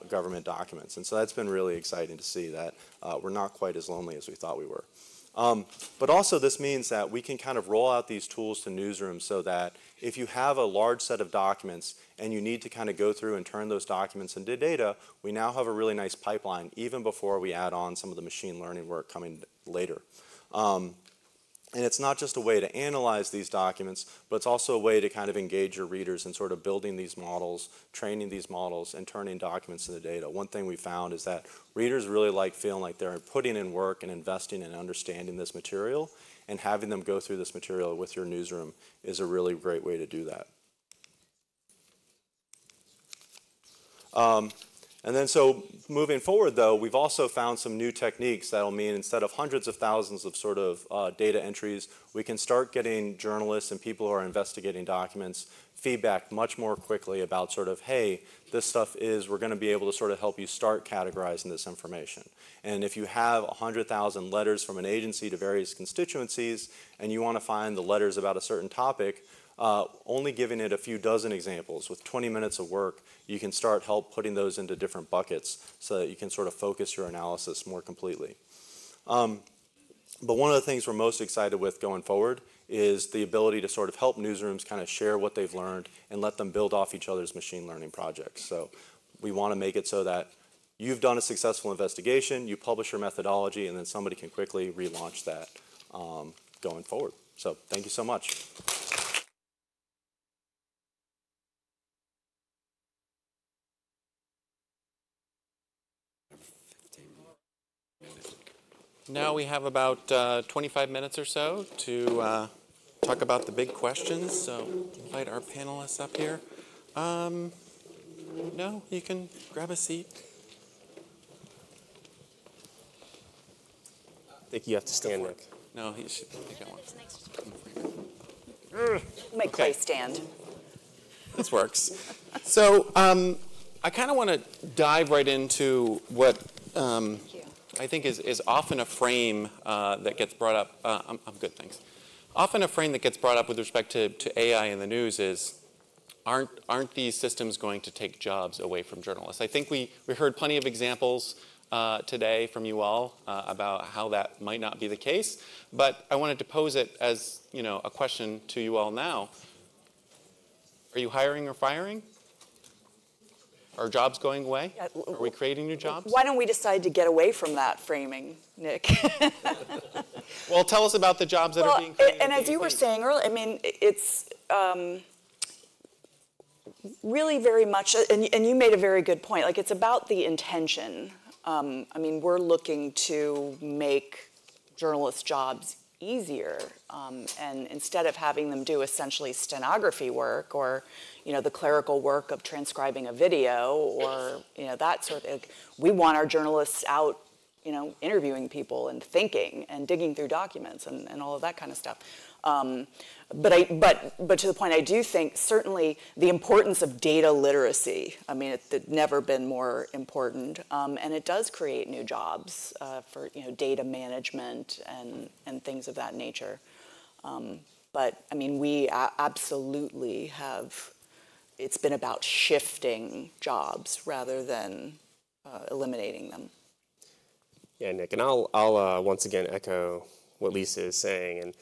government documents. And so that's been really exciting to see that we're not quite as lonely as we thought we were. But also this means that we can kind of roll out these tools to newsrooms so that if you have a large set of documents and you need to kind of go through and turn those documents into data, we now have a really nice pipeline even before we add on some of the machine learning work coming later. And it's not just a way to analyze these documents, but it's also a way to kind of engage your readers in sort of building these models, training these models, and turning documents into data. One thing we found is that readers really like feeling like they're putting in work and investing in understanding this material, and having them go through this material with your newsroom is a really great way to do that. And then so moving forward, though, we've also found some new techniques that'll mean instead of hundreds of thousands of sort of data entries, we can start getting journalists and people who are investigating documents feedback much more quickly about sort of, hey, this stuff is, we're going to be able to sort of help you start categorizing this information. And if you have 100,000 letters from an agency to various constituencies and you want to find the letters about a certain topic, only giving it a few dozen examples with 20 minutes of work, you can start help putting those into different buckets so that you can sort of focus your analysis more completely. But one of the things we're most excited with going forward is the ability to sort of help newsrooms kind of share what they've learned and let them build off each other's machine learning projects. So we want to make it so that you've done a successful investigation, you publish your methodology, and then somebody can quickly relaunch that going forward. So thank you so much. Now we have about 25 minutes or so to talk about the big questions. So invite our panelists up here. No, you can grab a seat. I think you have to stand, Nick. No, he should. I got one. Make Clay stand. This works. So I kind of want to dive right into what I think is often a frame that gets brought up. I'm good, thanks. Often a frame that gets brought up with respect to AI in the news is, aren't these systems going to take jobs away from journalists? I think we heard plenty of examples today from you all about how that might not be the case. But I wanted to pose it as a question to you all now. Are you hiring or firing? Are jobs going away? Are we creating new jobs? Why don't we decide to get away from that framing, Nick? Well, tell us about the jobs that are being created. And as you were saying earlier, I mean, it's really very much, and you made a very good point, like it's about the intention. I mean, we're looking to make journalists' jobs easier, and instead of having them do essentially stenography work or the clerical work of transcribing a video or that sort of, we want our journalists out interviewing people and thinking and digging through documents and all of that kind of stuff. But to the point, I do think certainly the importance of data literacy. I mean, it's never been more important, and it does create new jobs for data management and things of that nature. But I mean, we absolutely have, it's been about shifting jobs rather than eliminating them. Yeah, Nick, and I'll once again echo what Lisa is saying. And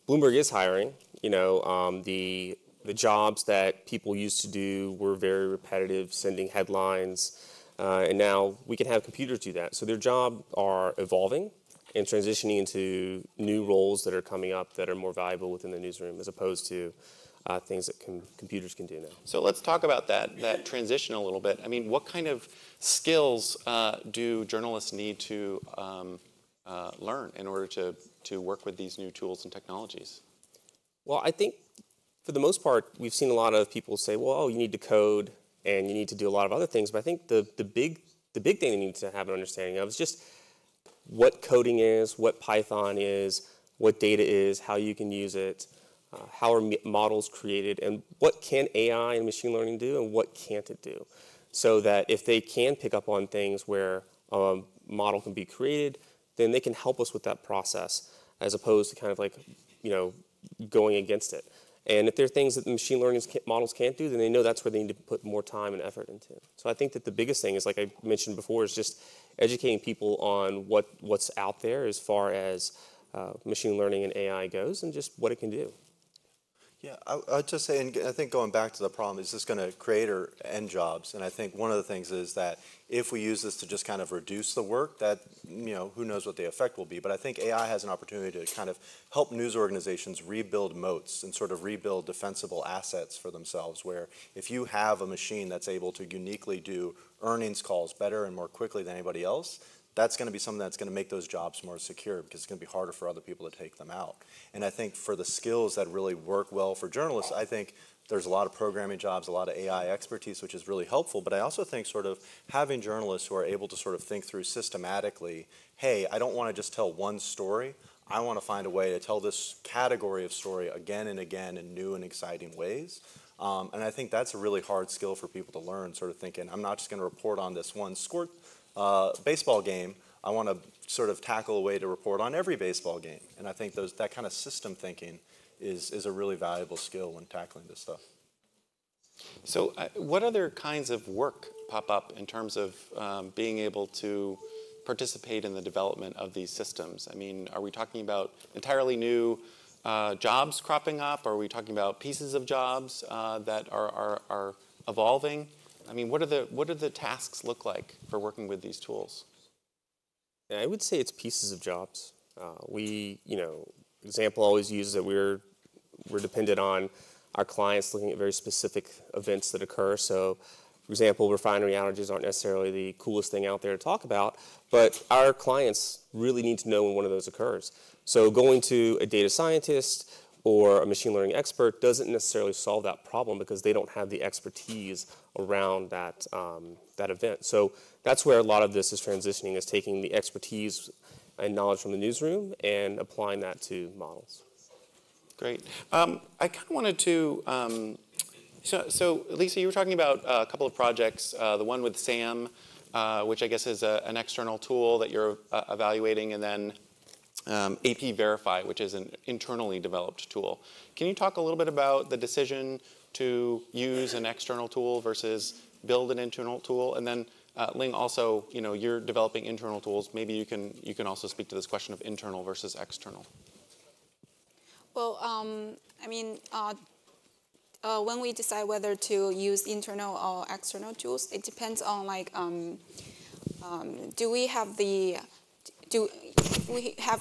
Bloomberg is hiring. You know, the jobs that people used to do were very repetitive, sending headlines, and now we can have computers do that. So their jobs are evolving and transitioning into new roles that are coming up that are more valuable within the newsroom, as opposed to things that computers can do now. So let's talk about that transition a little bit. I mean, what kind of skills do journalists need to learn in order to work with these new tools and technologies? Well, I think for the most part, we've seen a lot of people say, well, oh, you need to code and you need to do a lot of other things. But I think the big thing you need to have an understanding of is just what coding is, what Python is, what data is, how you can use it, how are models created, and what can AI and machine learning do, and what can't it do. So that if they can pick up on things where a model can be created, then they can help us with that process, as opposed to kind of like, you know, going against it. And if there are things that the machine learning models can't do, then they know that's where they need to put more time and effort into. So I think that the biggest thing is, like I mentioned before, is just educating people on what's out there as far as machine learning and AI goes, and just what it can do. Yeah, I'd just say, and I think going back to the problem, is this going to create or end jobs? And I think one of the things is that if we use this to just kind of reduce the work, that, you know, who knows what the effect will be. But I think AI has an opportunity to kind of help news organizations rebuild moats and sort of rebuild defensible assets for themselves, where if you have a machine that's able to uniquely do earnings calls better and more quickly than anybody else, that's going to be something that's going to make those jobs more secure, because it's going to be harder for other people to take them out. And I think for the skills that really work well for journalists, I think there's a lot of programming jobs, a lot of AI expertise, which is really helpful. But I also think sort of having journalists who are able to sort of think through systematically, hey, I don't want to just tell one story. I want to find a way to tell this category of story again and again in new and exciting ways. And I think that's a really hard skill for people to learn, sort of thinking, I'm not just going to report on this one baseball game. I want to sort of tackle a way to report on every baseball game. And I think that kind of system thinking is a really valuable skill when tackling this stuff. So what other kinds of work pop up in terms of being able to participate in the development of these systems? I mean, are we talking about entirely new jobs cropping up? Are we talking about pieces of jobs that are evolving? I mean, what do the tasks look like for working with these tools? Yeah, I would say it's pieces of jobs. Example always uses that we're dependent on our clients looking at very specific events that occur. So, for example, refinery outages aren't necessarily the coolest thing out there to talk about, but our clients really need to know when one of those occurs. So going to a data scientist or a machine learning expert doesn't necessarily solve that problem, because they don't have the expertise around that event. So that's where a lot of this is transitioning, is taking the expertise and knowledge from the newsroom and applying that to models. Great. I kind of wanted to, so Lisa, you were talking about a couple of projects, the one with SAM, which I guess is an external tool that you're evaluating, and then AP Verify, which is an internally developed tool. Can you talk a little bit about the decision to use an external tool versus build an internal tool? And then Ling, also, you know, you're developing internal tools. Maybe you can also speak to this question of internal versus external. Well, I mean, when we decide whether to use internal or external tools, it depends on like, do we have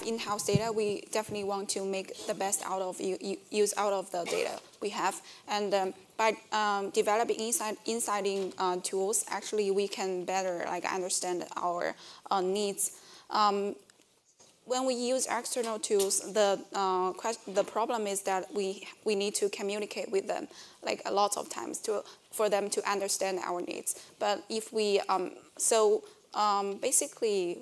in-house data? We definitely want to make the best out of use out of the data we have, and by developing insiding tools, actually we can better like understand our needs. When we use external tools, the problem is that we need to communicate with them like a lot of times for them to understand our needs. But if we basically.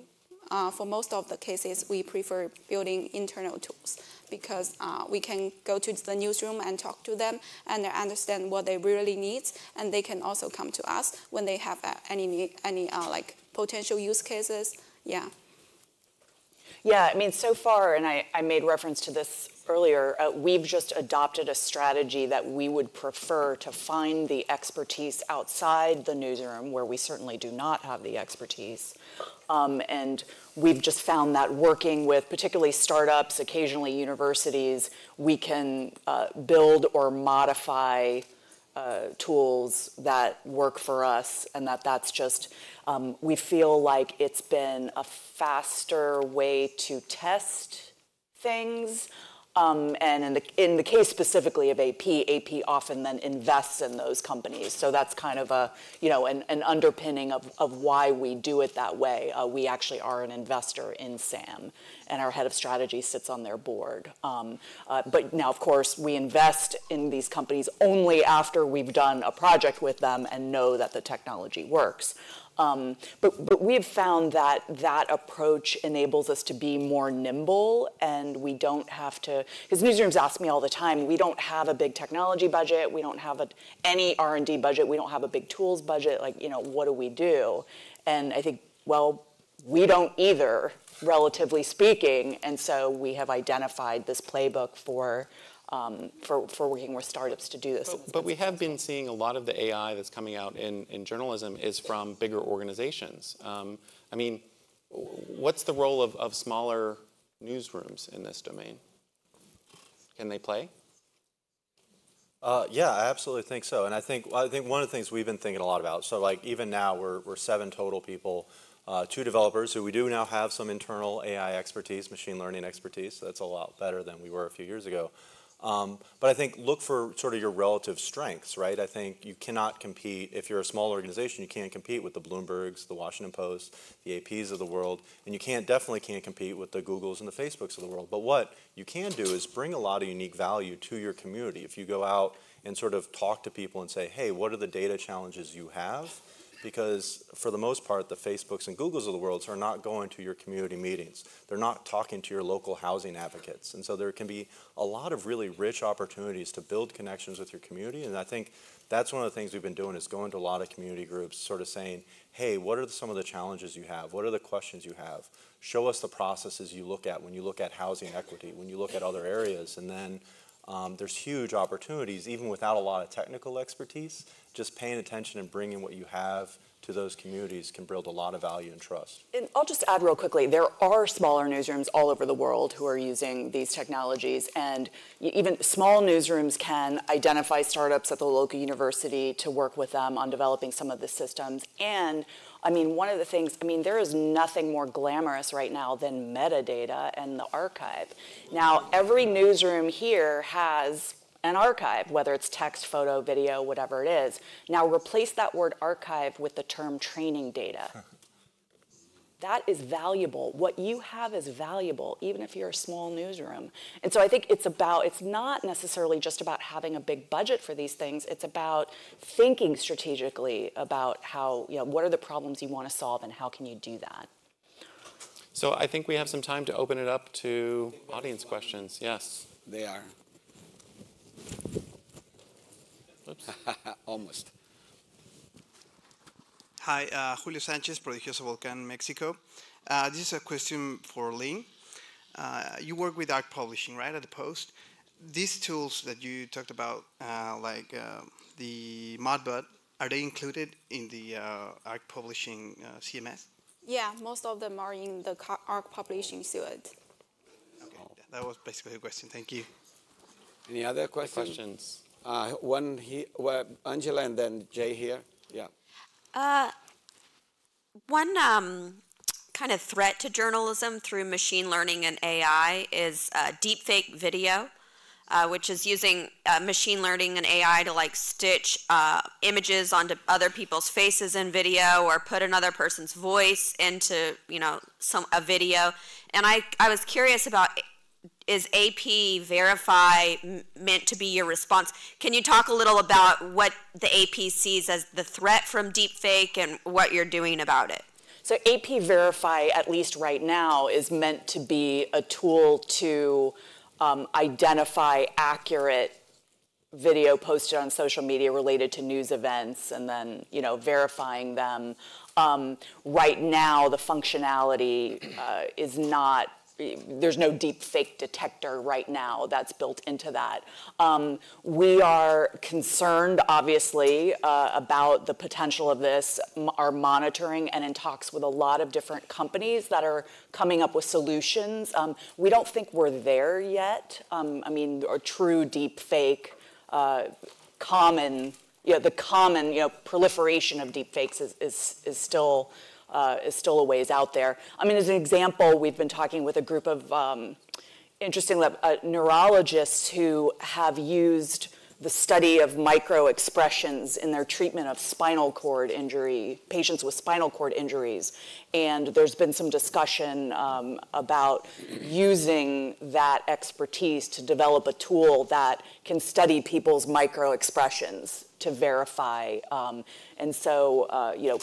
For most of the cases, we prefer building internal tools, because we can go to the newsroom and talk to them and understand what they really need, and they can also come to us when they have any like potential use cases. Yeah. Yeah, I mean, so far, and I made reference to this earlier, we've just adopted a strategy that we would prefer to find the expertise outside the newsroom, where we certainly do not have the expertise. And we've just found that working with particularly startups, occasionally universities, we can build or modify tools that work for us, and that's just, we feel like it's been a faster way to test things. And in the case specifically of AP often then invests in those companies. So that's kind of a, an underpinning of why we do it that way. We actually are an investor in SAM, and our head of strategy sits on their board. But now, of course, we invest in these companies only after we've done a project with them and know that the technology works. But we've found that approach enables us to be more nimble, and we don't have to, because newsrooms ask me all the time, we don't have a big technology budget, we don't have any R&D budget, we don't have a big tools budget, what do we do? And I think, well, we don't either, relatively speaking, and so we have identified this playbook for working with startups to do this. But we have been seeing a lot of the AI that's coming out in journalism is from bigger organizations. I mean, what's the role of smaller newsrooms in this domain? Can they play? Yeah, I absolutely think so. And I think one of the things we've been thinking a lot about, so like even now we're 7 total people, 2 developers who we do now have some internal AI expertise, machine learning expertise. So that's a lot better than we were a few years ago. But I think look for sort of your relative strengths, right? I think you cannot compete, if you're a small organization, you can't compete with the Bloombergs, the Washington Post, the APs of the world, and you definitely can't compete with the Googles and the Facebooks of the world. But what you can do is bring a lot of unique value to your community. If you go out and sort of talk to people and say, hey, what are the data challenges you have? Because for the most part, the Facebooks and Googles of the world are not going to your community meetings. They're not talking to your local housing advocates. And so there can be a lot of really rich opportunities to build connections with your community. And I think that's one of the things we've been doing is going to a lot of community groups, sort of saying, hey, what are some of the challenges you have? What are the questions you have? Show us the processes you look at when you look at housing equity, when you look at other areas. And then there's huge opportunities, even without a lot of technical expertise. Just paying attention and bringing what you have to those communities can build a lot of value and trust. And I'll just add real quickly, there are smaller newsrooms all over the world who are using these technologies, and even small newsrooms can identify startups at the local university to work with them on developing some of the systems. And I mean, one of the things, there is nothing more glamorous right now than metadata and the archive. Now, every newsroom here has an archive, whether it's text, photo, video, whatever it is. Now replace that word archive with the term training data. That is valuable. What you have is valuable, even if you're a small newsroom. And so I think it's not necessarily just about having a big budget for these things. It's about thinking strategically about how, what are the problems you want to solve and how can you do that? So I think we have some time to open it up to audience questions. Yes. They are. Oops. Almost. Hi, Julio Sanchez, Prodigioso Volcan, Mexico. This is a question for Ling. You work with ARC Publishing, right, at the Post. These tools that you talked about, like the Modbot, are they included in the ARC Publishing CMS? Yeah, most of them are in the ARC Publishing suite. Okay, that was basically the question. Thank you. Any other questions? One here, Angela, and then Jay here. Yeah. One kind of threat to journalism through machine learning and AI is deepfake video, which is using machine learning and AI to stitch images onto other people's faces in video or put another person's voice into a video. And I was curious about, is AP Verify meant to be your response? Can you talk a little about what the AP sees as the threat from deepfake and what you're doing about it? So AP Verify, at least right now, is meant to be a tool to identify accurate video posted on social media related to news events and then, verifying them. Right now, the functionality is not there's no deep fake detector right now that's built into that. We are concerned, obviously, about the potential of this, are monitoring and in talks with a lot of different companies that are coming up with solutions. We don't think we're there yet. I mean, a true deep fake, the common proliferation of deep fakes is still a ways out there. I mean, as an example, we've been talking with a group of interesting neurologists who have used the study of micro-expressions in their treatment of spinal cord injury, patients with spinal cord injuries. And there's been some discussion about using that expertise to develop a tool that can study people's micro-expressions to verify. And so,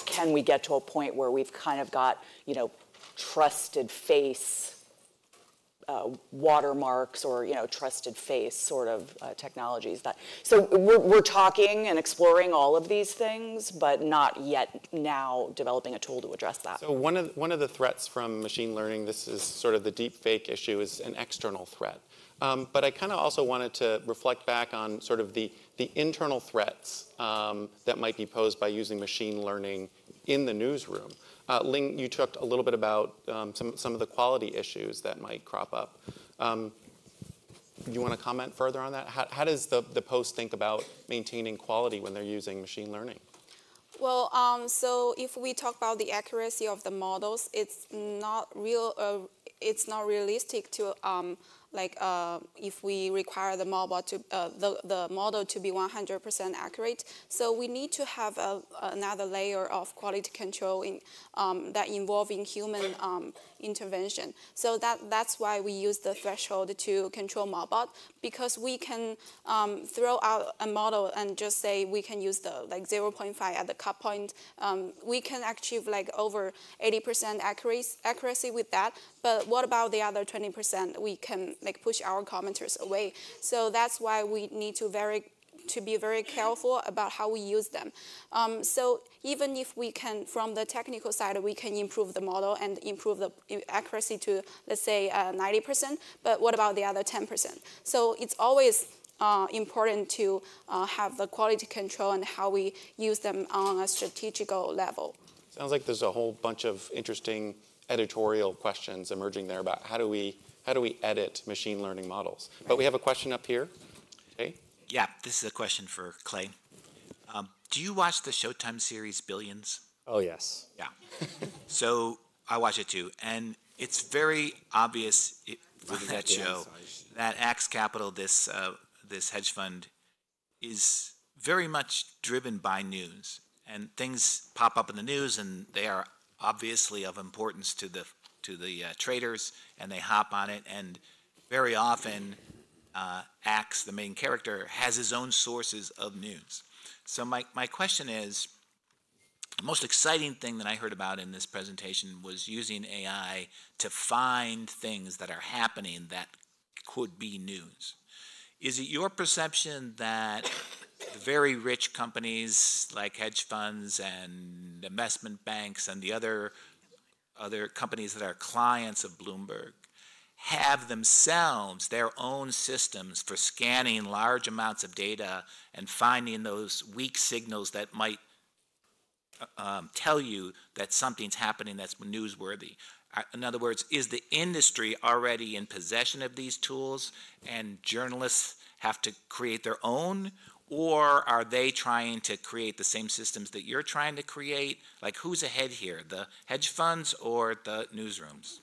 can we get to a point where we've kind of got, trusted face watermarks or, trusted face sort of technologies. So we're talking and exploring all of these things, but not yet now developing a tool to address that. So one of the threats from machine learning, this is sort of the deep fake issue, is an external threat. But I kind of also wanted to reflect back on sort of the internal threats that might be posed by using machine learning in the newsroom. Ling, you talked a little bit about some of the quality issues that might crop up. Do you want to comment further on that? How does the Post think about maintaining quality when they're using machine learning? Well, so if we talk about the accuracy of the models, it's not realistic to if we require the model to be 100% accurate. So we need to have another layer of quality control that involving human intervention. So that's why we use the threshold to control Mobot, because we can throw out a model and just say we can use the 0.5 at the cut point. We can achieve over 80% accuracy with that. But what about the other 20%? We can push our commenters away. So that's why we need to be very careful about how we use them. So even if we can, from the technical side, we can improve the model and improve the accuracy to, let's say, 90%, but what about the other 10%? So it's always important to have the quality control and how we use them on a strategical level. Sounds like there's a whole bunch of interesting editorial questions emerging there about how do we edit machine learning models. Right. But we have a question up here. Okay. Yeah, this is a question for Clay. Do you watch the Showtime series Billions? Oh, yes. Yeah. So I watch it too. And it's very obvious with that show that Axe Capital, this hedge fund, is very much driven by news. And things pop up in the news, and they are obviously of importance to the traders, and they hop on it. And very often, Axe, the main character, has his own sources of news. So my question is, the most exciting thing that I heard about in this presentation was using AI to find things that are happening that could be news. Is it your perception that the very rich companies like hedge funds and investment banks and the other companies that are clients of Bloomberg have themselves their own systems for scanning large amounts of data and finding those weak signals that might tell you that something's happening that's newsworthy? In other words, is the industry already in possession of these tools and journalists have to create their own? Or are they trying to create the same systems that you're trying to create? Like, who's ahead here, the hedge funds or the newsrooms?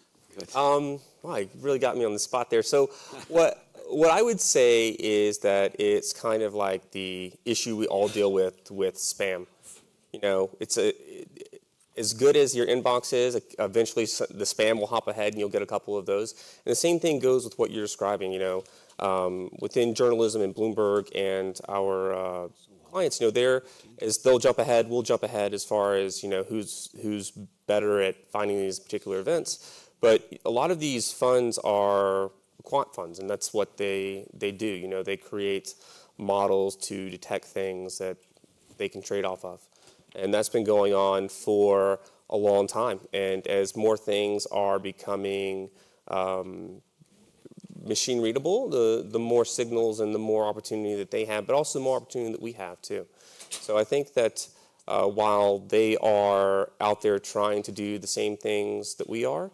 Well, you really got me on the spot there. So what I would say is that it's kind of like the issue we all deal with spam. It's as good as your inbox is, eventually the spam will hop ahead and you'll get a couple of those. And the same thing goes with what you're describing, within journalism and Bloomberg and our clients, they'll jump ahead, we'll jump ahead as far as, who's better at finding these particular events. But a lot of these funds are quant funds, and that's what they do. They create models to detect things that they can trade off of. And that's been going on for a long time. And as more things are becoming machine readable, the more signals and the more opportunity that they have, but also the more opportunity that we have too. So I think that while they are out there trying to do the same things that we are,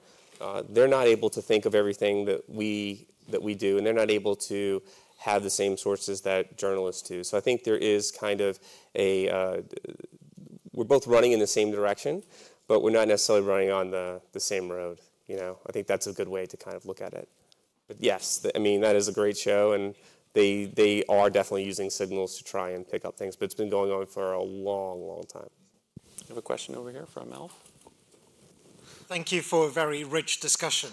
they're not able to think of everything that we do, and they're not able to have the same sources that journalists do. So I think there is kind of we're both running in the same direction, but we're not necessarily running on the same road. You know, I think that's a good way to kind of look at it. But yes, I mean, that is a great show, and they are definitely using signals to try and pick up things, but it's been going on for a long, long time. I have a question over here from Elf. Thank you for a very rich discussion.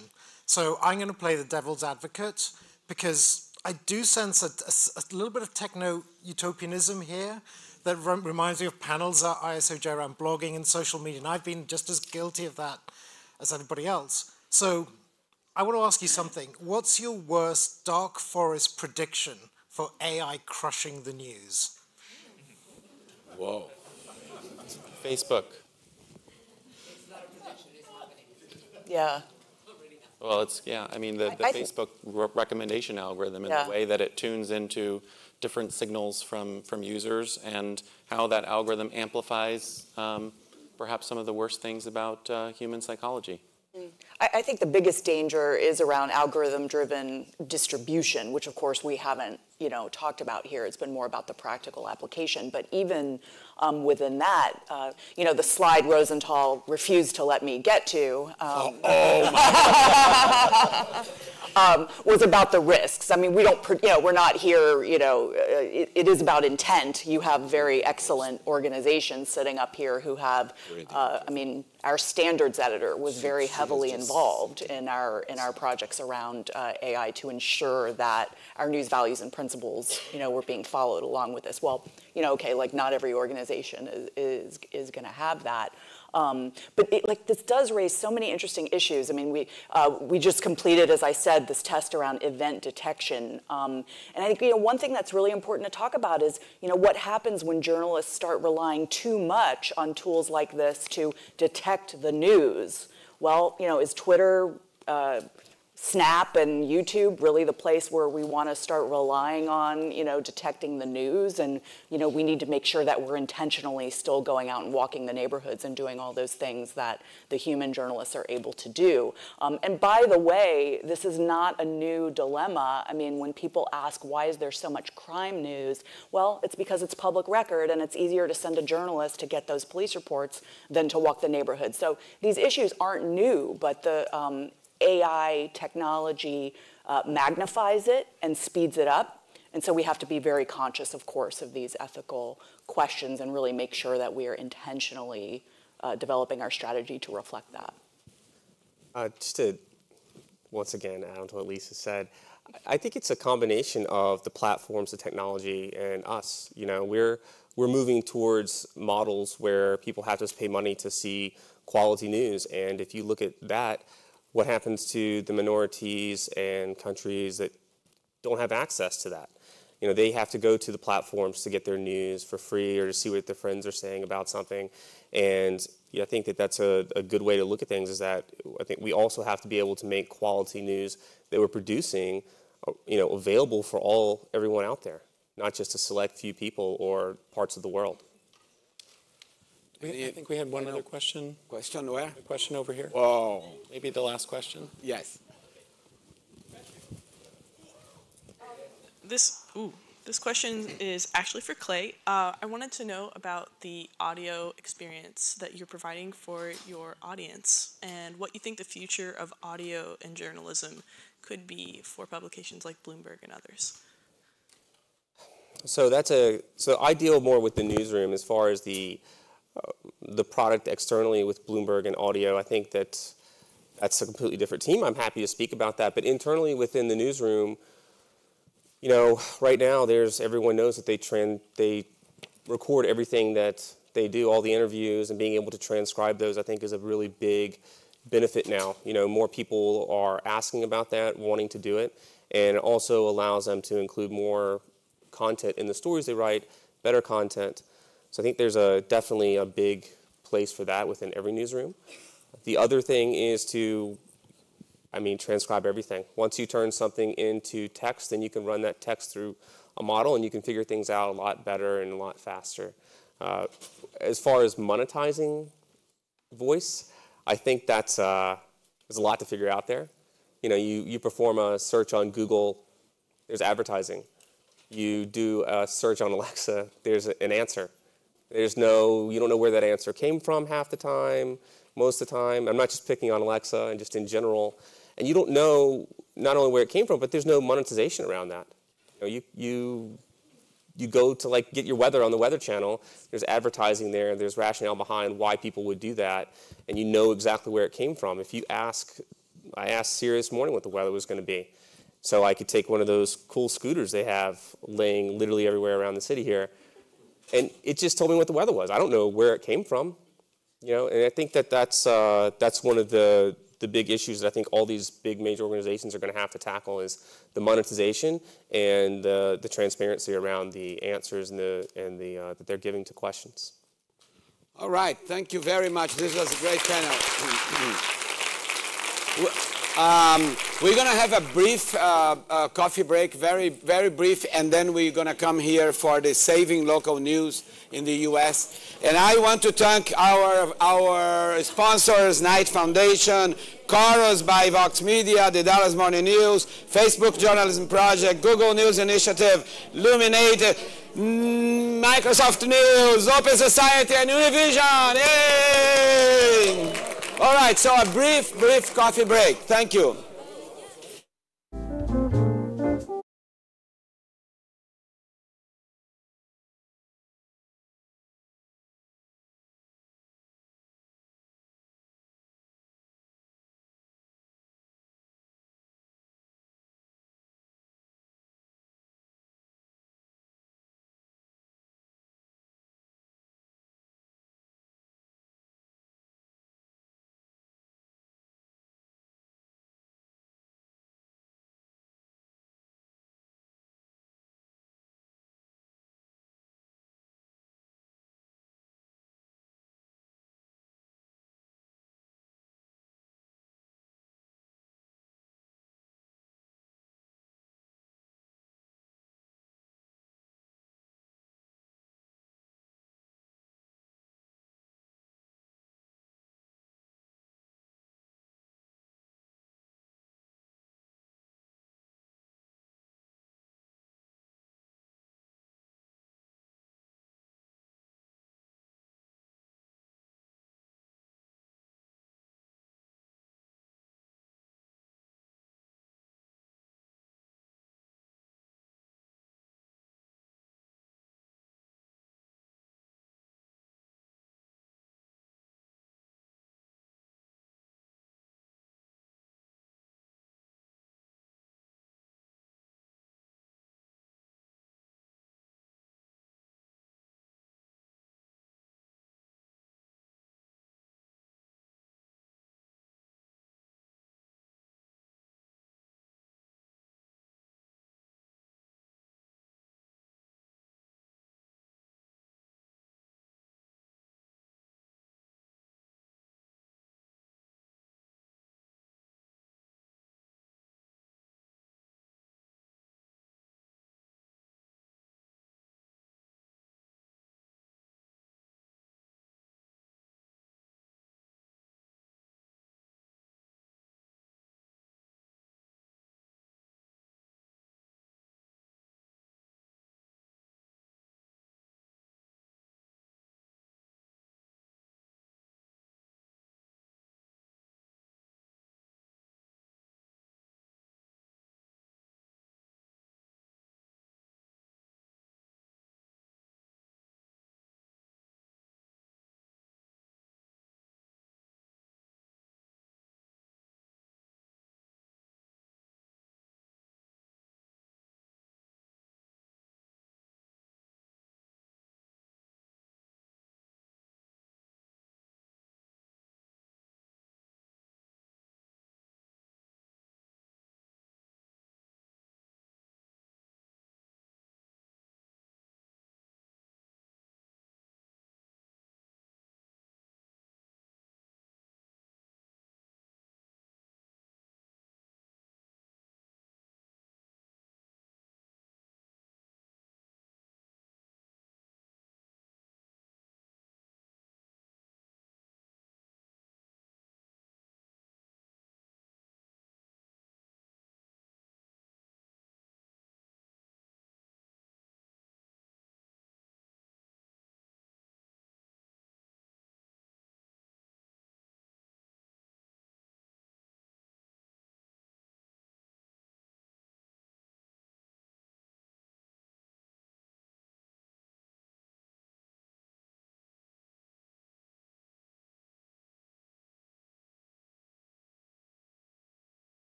So I'm going to play the devil's advocate because I do sense a little bit of techno-utopianism here that reminds me of panels at ISOJ around blogging and social media, and I've been just as guilty of that as anybody else. So I want to ask you something. What's your worst dark forest prediction for AI crushing the news? Whoa. Facebook. Yeah. Well, I mean, the Facebook recommendation algorithm and the way that it tunes into different signals from users and how that algorithm amplifies perhaps some of the worst things about human psychology. I think the biggest danger is around algorithm-driven distribution, which of course we haven't, talked about here. It's been more about the practical application. But even within that, the slide Rosenthal refused to let me get to was about the risks. I mean, we don't, we're not here, it is about intent. You have very excellent organizations sitting up here who have, our standards editor was very heavily involved in our projects around AI to ensure that our news values and principles, were being followed along with this. Well, okay, like not every organization is going to have that. But this does raise so many interesting issues. I mean, we just completed, as I said, this test around event detection. And I think, one thing that's really important to talk about is, what happens when journalists start relying too much on tools like this to detect the news. Well, is Twitter, Snap and YouTube really the place where we want to start relying on, detecting the news? And, we need to make sure that we're intentionally still going out and walking the neighborhoods and doing all those things that the human journalists are able to do. And by the way, this is not a new dilemma. I mean, when people ask, why is there so much crime news? Well, it's because it's public record and it's easier to send a journalist to get those police reports than to walk the neighborhood. So these issues aren't new, but the AI technology magnifies it and speeds it up. And so we have to be very conscious, of course, of these ethical questions and really make sure that we are intentionally developing our strategy to reflect that. Just to, once again, add on to what Lisa said, I think it's a combination of the platforms, the technology, and us. We're moving towards models where people have to pay money to see quality news. And if you look at that, what happens to the minorities and countries that don't have access to that? They have to go to the platforms to get their news for free or to see what their friends are saying about something. And I think that that's a good way to look at things, is that I think we also have to be able to make quality news that we're producing, available for everyone out there, not just a select few people or parts of the world. I think we had one other question. Question where? A question over here. Whoa. Maybe the last question. Yes. This question is actually for Clay. I wanted to know about the audio experience that you're providing for your audience and what you think the future of audio and journalism could be for publications like Bloomberg and others. So I deal more with the newsroom as far as the product externally with Bloomberg and audio. I think that's a completely different team. I'm happy to speak about that. But internally within the newsroom, right now everyone knows that they record everything that they do, all the interviews, and being able to transcribe those, I think, is a really big benefit now. More people are asking about that, wanting to do it, and it also allows them to include more content in the stories they write, better content. So I think there's definitely a big place for that within every newsroom. The other thing is to transcribe everything. Once you turn something into text, then you can run that text through a model and you can figure things out a lot better and a lot faster. As far as monetizing voice, I think there's a lot to figure out there. You perform a search on Google, there's advertising. You do a search on Alexa, there's an answer. You don't know where that answer came from half the time, most of the time. I'm not just picking on Alexa and just in general. And you don't know not only where it came from, but there's no monetization around that. You go to get your weather on the Weather Channel, there's advertising there, there's rationale behind why people would do that, and you know exactly where it came from. I asked Siri this morning what the weather was going to be. So I could take one of those cool scooters they have laying literally everywhere around the city here, and it just told me what the weather was. I don't know where it came from, and I think that's one of the big issues that I think all these big major organizations are going to have to tackle is the monetization and the transparency around the answers and that they're giving to questions. All right, thank you very much. This was a great panel. We're going to have a brief coffee break, very, very brief, and then we're going to come here for the Saving Local News in the U.S. And I want to thank our sponsors, Knight Foundation, Chorus by Vox Media, the Dallas Morning News, Facebook Journalism Project, Google News Initiative, Luminate, Microsoft News, Open Society, and Univision. Yay! All right, so a brief coffee break. Thank you.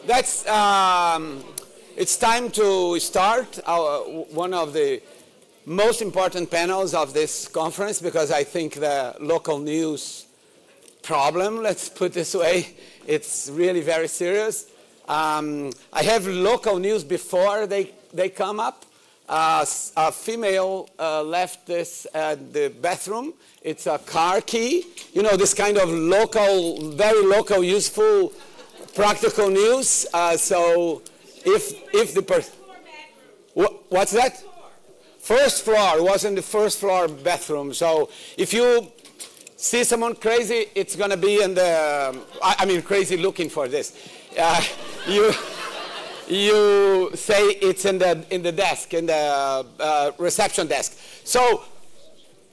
That's, it's time to start one of the most important panels of this conference, because I think the local news problem, let's put it this way, it's really very serious. I have local news before they come up. A female left this at the bathroom. It's a car key. You know, this kind of local, very local, useful, practical news. So if the person, what's that? First floor. It was in the first floor bathroom. So if you see someone crazy, it's going to be in the, I mean crazy looking for this. You say it's in the desk, in the reception desk. So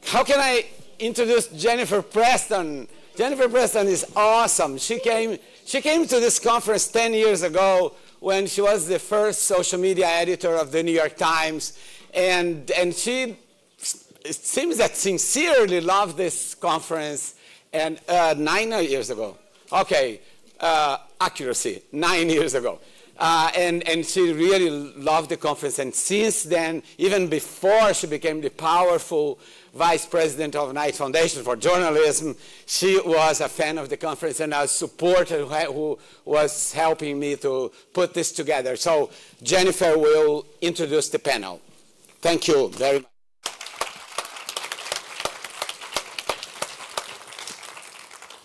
how can I introduce Jennifer Preston? Jennifer Preston is awesome. She came to this conference 10 years ago when she was the first social media editor of the New York Times. And she, it seems that sincerely loved this conference. And 9 years ago. Okay, accuracy, 9 years ago. And she really loved the conference. And since then, even before she became the powerful vice president of Knight Foundation for Journalism, she was a fan of the conference and a supporter who was helping me to put this together. So Jennifer will introduce the panel. Thank you very much.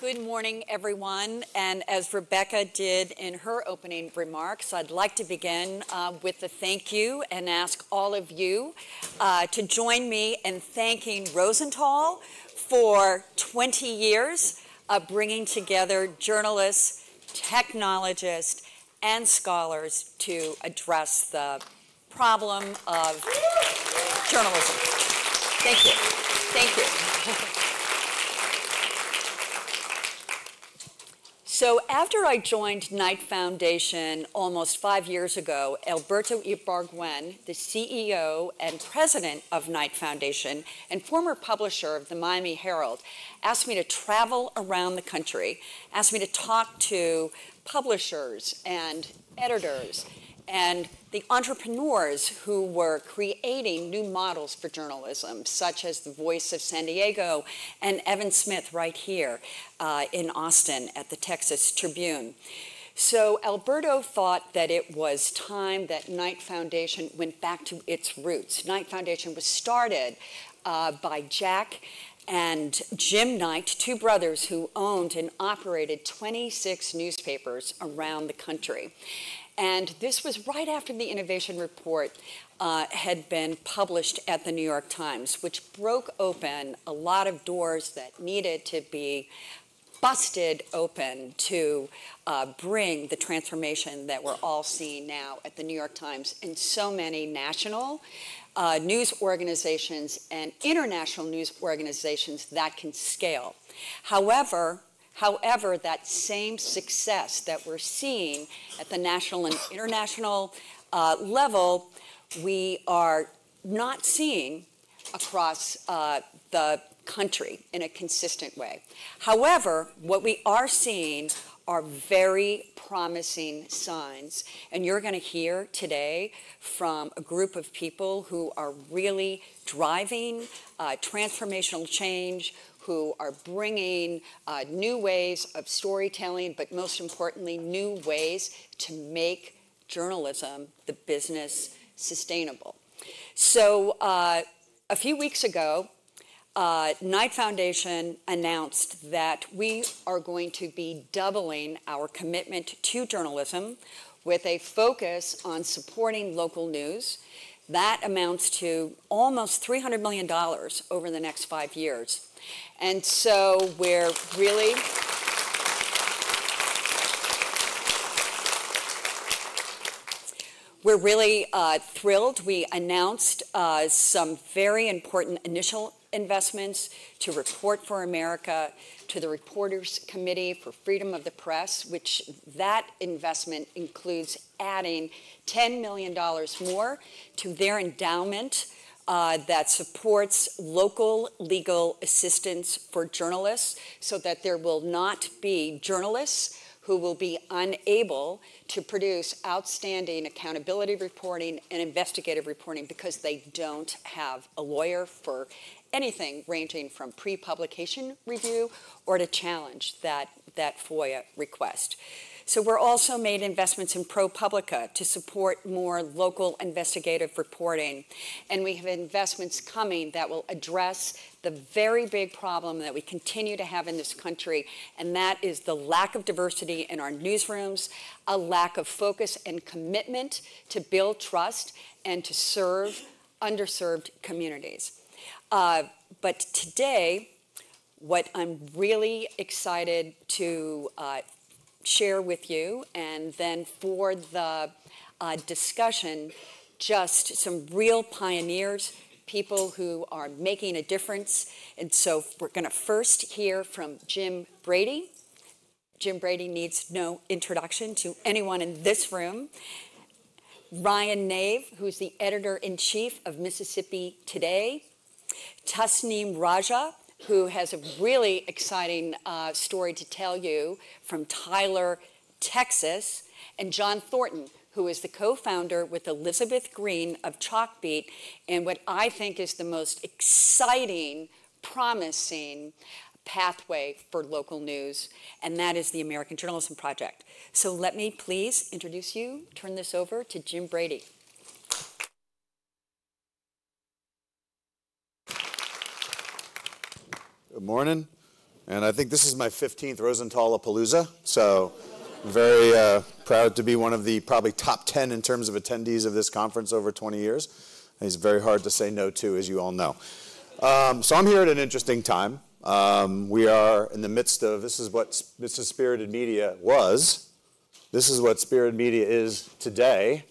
Good morning, everyone. And as Rebecca did in her opening remarks, I'd like to begin with a thank you and ask all of you to join me in thanking Rosenthal for 20 years of bringing together journalists, technologists, and scholars to address the problem of journalism. Thank you. Thank you. So after I joined Knight Foundation almost 5 years ago, Alberto Ibargüen, the CEO and president of Knight Foundation and former publisher of the Miami Herald, asked me to travel around the country, asked me to talk to publishers and editors and the entrepreneurs who were creating new models for journalism, such as the Voice of San Diego and Evan Smith right here in Austin at the Texas Tribune. So Alberto thought that it was time that Knight Foundation went back to its roots. Knight Foundation was started by Jack and Jim Knight, two brothers who owned and operated 26 newspapers around the country. And this was right after the Innovation Report had been published at the New York Times, which broke open a lot of doors that needed to be busted open to bring the transformation that we're all seeing now at the New York Times and so many national news organizations and international news organizations that can scale. However, that same success that we're seeing at the national and international level, we are not seeing across the country in a consistent way. However, what we are seeing are very promising signs. And you're going to hear today from a group of people who are really driving transformational change, who are bringing new ways of storytelling, but most importantly, new ways to make journalism, the business, sustainable. So a few weeks ago, Knight Foundation announced that we are going to be doubling our commitment to journalism with a focus on supporting local news. That amounts to almost $300 million over the next 5 years. And so we're really thrilled. We announced some very important initial investments to Report for America, to the Reporters Committee for Freedom of the Press, which that investment includes adding $10 million more to their endowment that supports local legal assistance for journalists so that there will not be journalists who will be unable to produce outstanding accountability reporting and investigative reporting because they don't have a lawyer for anything ranging from pre-publication review or to challenge that FOIA request. So we're also made investments in ProPublica to support more local investigative reporting. And we have investments coming that will address the very big problem that we continue to have in this country, and that is the lack of diversity in our newsrooms, a lack of focus and commitment to build trust and to serve underserved communities. But today, what I'm really excited to share with you, and then for the discussion, just some real pioneers, people who are making a difference. And so we're going to first hear from Jim Brady. Jim Brady needs no introduction to anyone in this room. Ryan Nave, who's the editor-in-chief of Mississippi Today. Tasneem Raja, who has a really exciting story to tell you from Tyler, Texas, and John Thornton, who is the co-founder with Elizabeth Green of Chalkbeat, and what I think is the most exciting, promising pathway for local news, and that is the American Journalism Project. So let me please introduce you, turn this over to Jim Brady. Good morning, and I think this is my 15th Rosenthal-apalooza, so I'm very proud to be one of the probably top 10 in terms of attendees of this conference over 20 years. It's very hard to say no to, as you all know. So I'm here at an interesting time. We are in the midst of, this is Spirited Media was. This is what Spirited Media is today,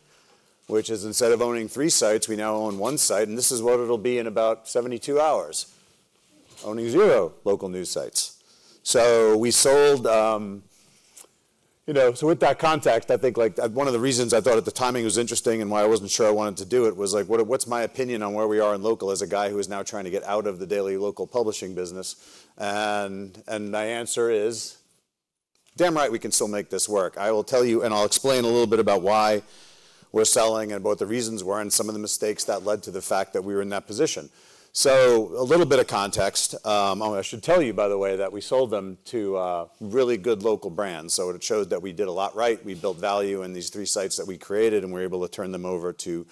which is instead of owning 3 sites, we now own 1 site, and this is what it'll be in about 72 hours. Owning 0 local news sites. So we sold, so with that context, I think one of the reasons I thought at the timing was interesting and why I wasn't sure I wanted to do it was like, what's my opinion on where we are in local as a guy who is now trying to get out of the daily local publishing business? And my answer is, damn right we can still make this work. I will tell you, and I'll explain a little bit about why we're selling and what the reasons were and some of the mistakes that led to the fact that we were in that position. So a little bit of context. I should tell you, by the way, that we sold them to really good local brands. So it showed that we did a lot right. We built value in these 3 sites that we created, and we were able to turn them over to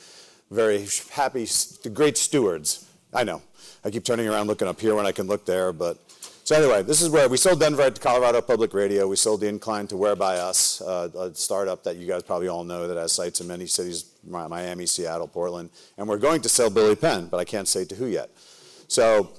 very happy, great stewards. I know. I keep turning around looking up here when I can look there. But so anyway, this is where we sold Denver to Colorado Public Radio. We sold The Incline to Where By Us, a startup that you guys probably all know that has sites in many cities, Miami, Seattle, Portland. And we're going to sell Billy Penn, but I can't say to who yet. So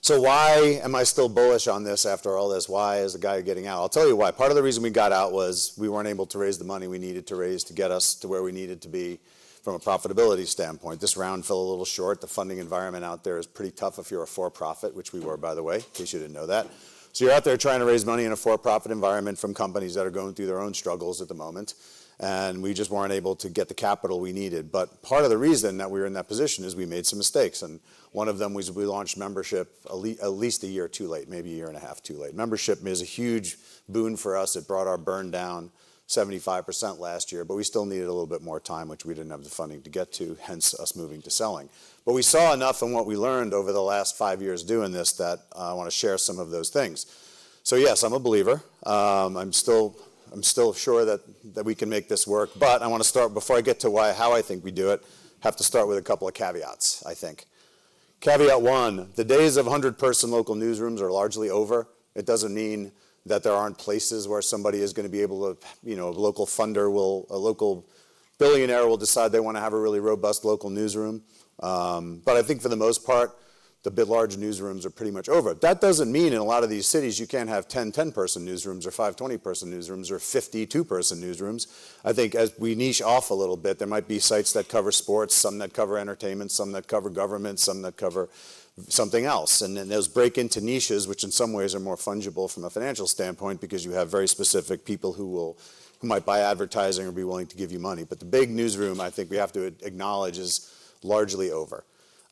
why am I still bullish on this after all this? Why is the guy getting out? I'll tell you why. Part of the reason we got out was we weren't able to raise the money we needed to raise to get us to where we needed to be from a profitability standpoint. This round fell a little short. The funding environment out there is pretty tough if you're a for-profit, which we were, by the way, in case you didn't know that. So you're out there trying to raise money in a for-profit environment from companies that are going through their own struggles at the moment. And we just weren't able to get the capital we needed. But part of the reason that we were in that position is we made some mistakes. And one of them was we launched membership at least a year too late, maybe a year and a half too late. Membership is a huge boon for us. It brought our burn down 75% last year, but we still needed a little bit more time, which we didn't have the funding to get to, hence us moving to selling. But we saw enough in what we learned over the last 5 years doing this that I want to share some of those things. So yes, I'm a believer. I'm still sure that we can make this work, but I want to start, before I get to how I think we do it, have to start with a couple of caveats, I think. Caveat 1, the days of 100-person local newsrooms are largely over. It doesn't mean that there aren't places where somebody is going to be able to, a local funder a local billionaire will decide they want to have a really robust local newsroom. But I think for the most part, the big large newsrooms are pretty much over. That doesn't mean in a lot of these cities you can't have 10 10-person newsrooms or 5 20-person newsrooms or 50 2-person newsrooms. I think as we niche off a little bit, there might be sites that cover sports, some that cover entertainment, some that cover government, some that cover something else. And then those break into niches, which in some ways are more fungible from a financial standpoint because you have very specific people who might buy advertising or be willing to give you money. But the big newsroom, I think we have to acknowledge, is largely over.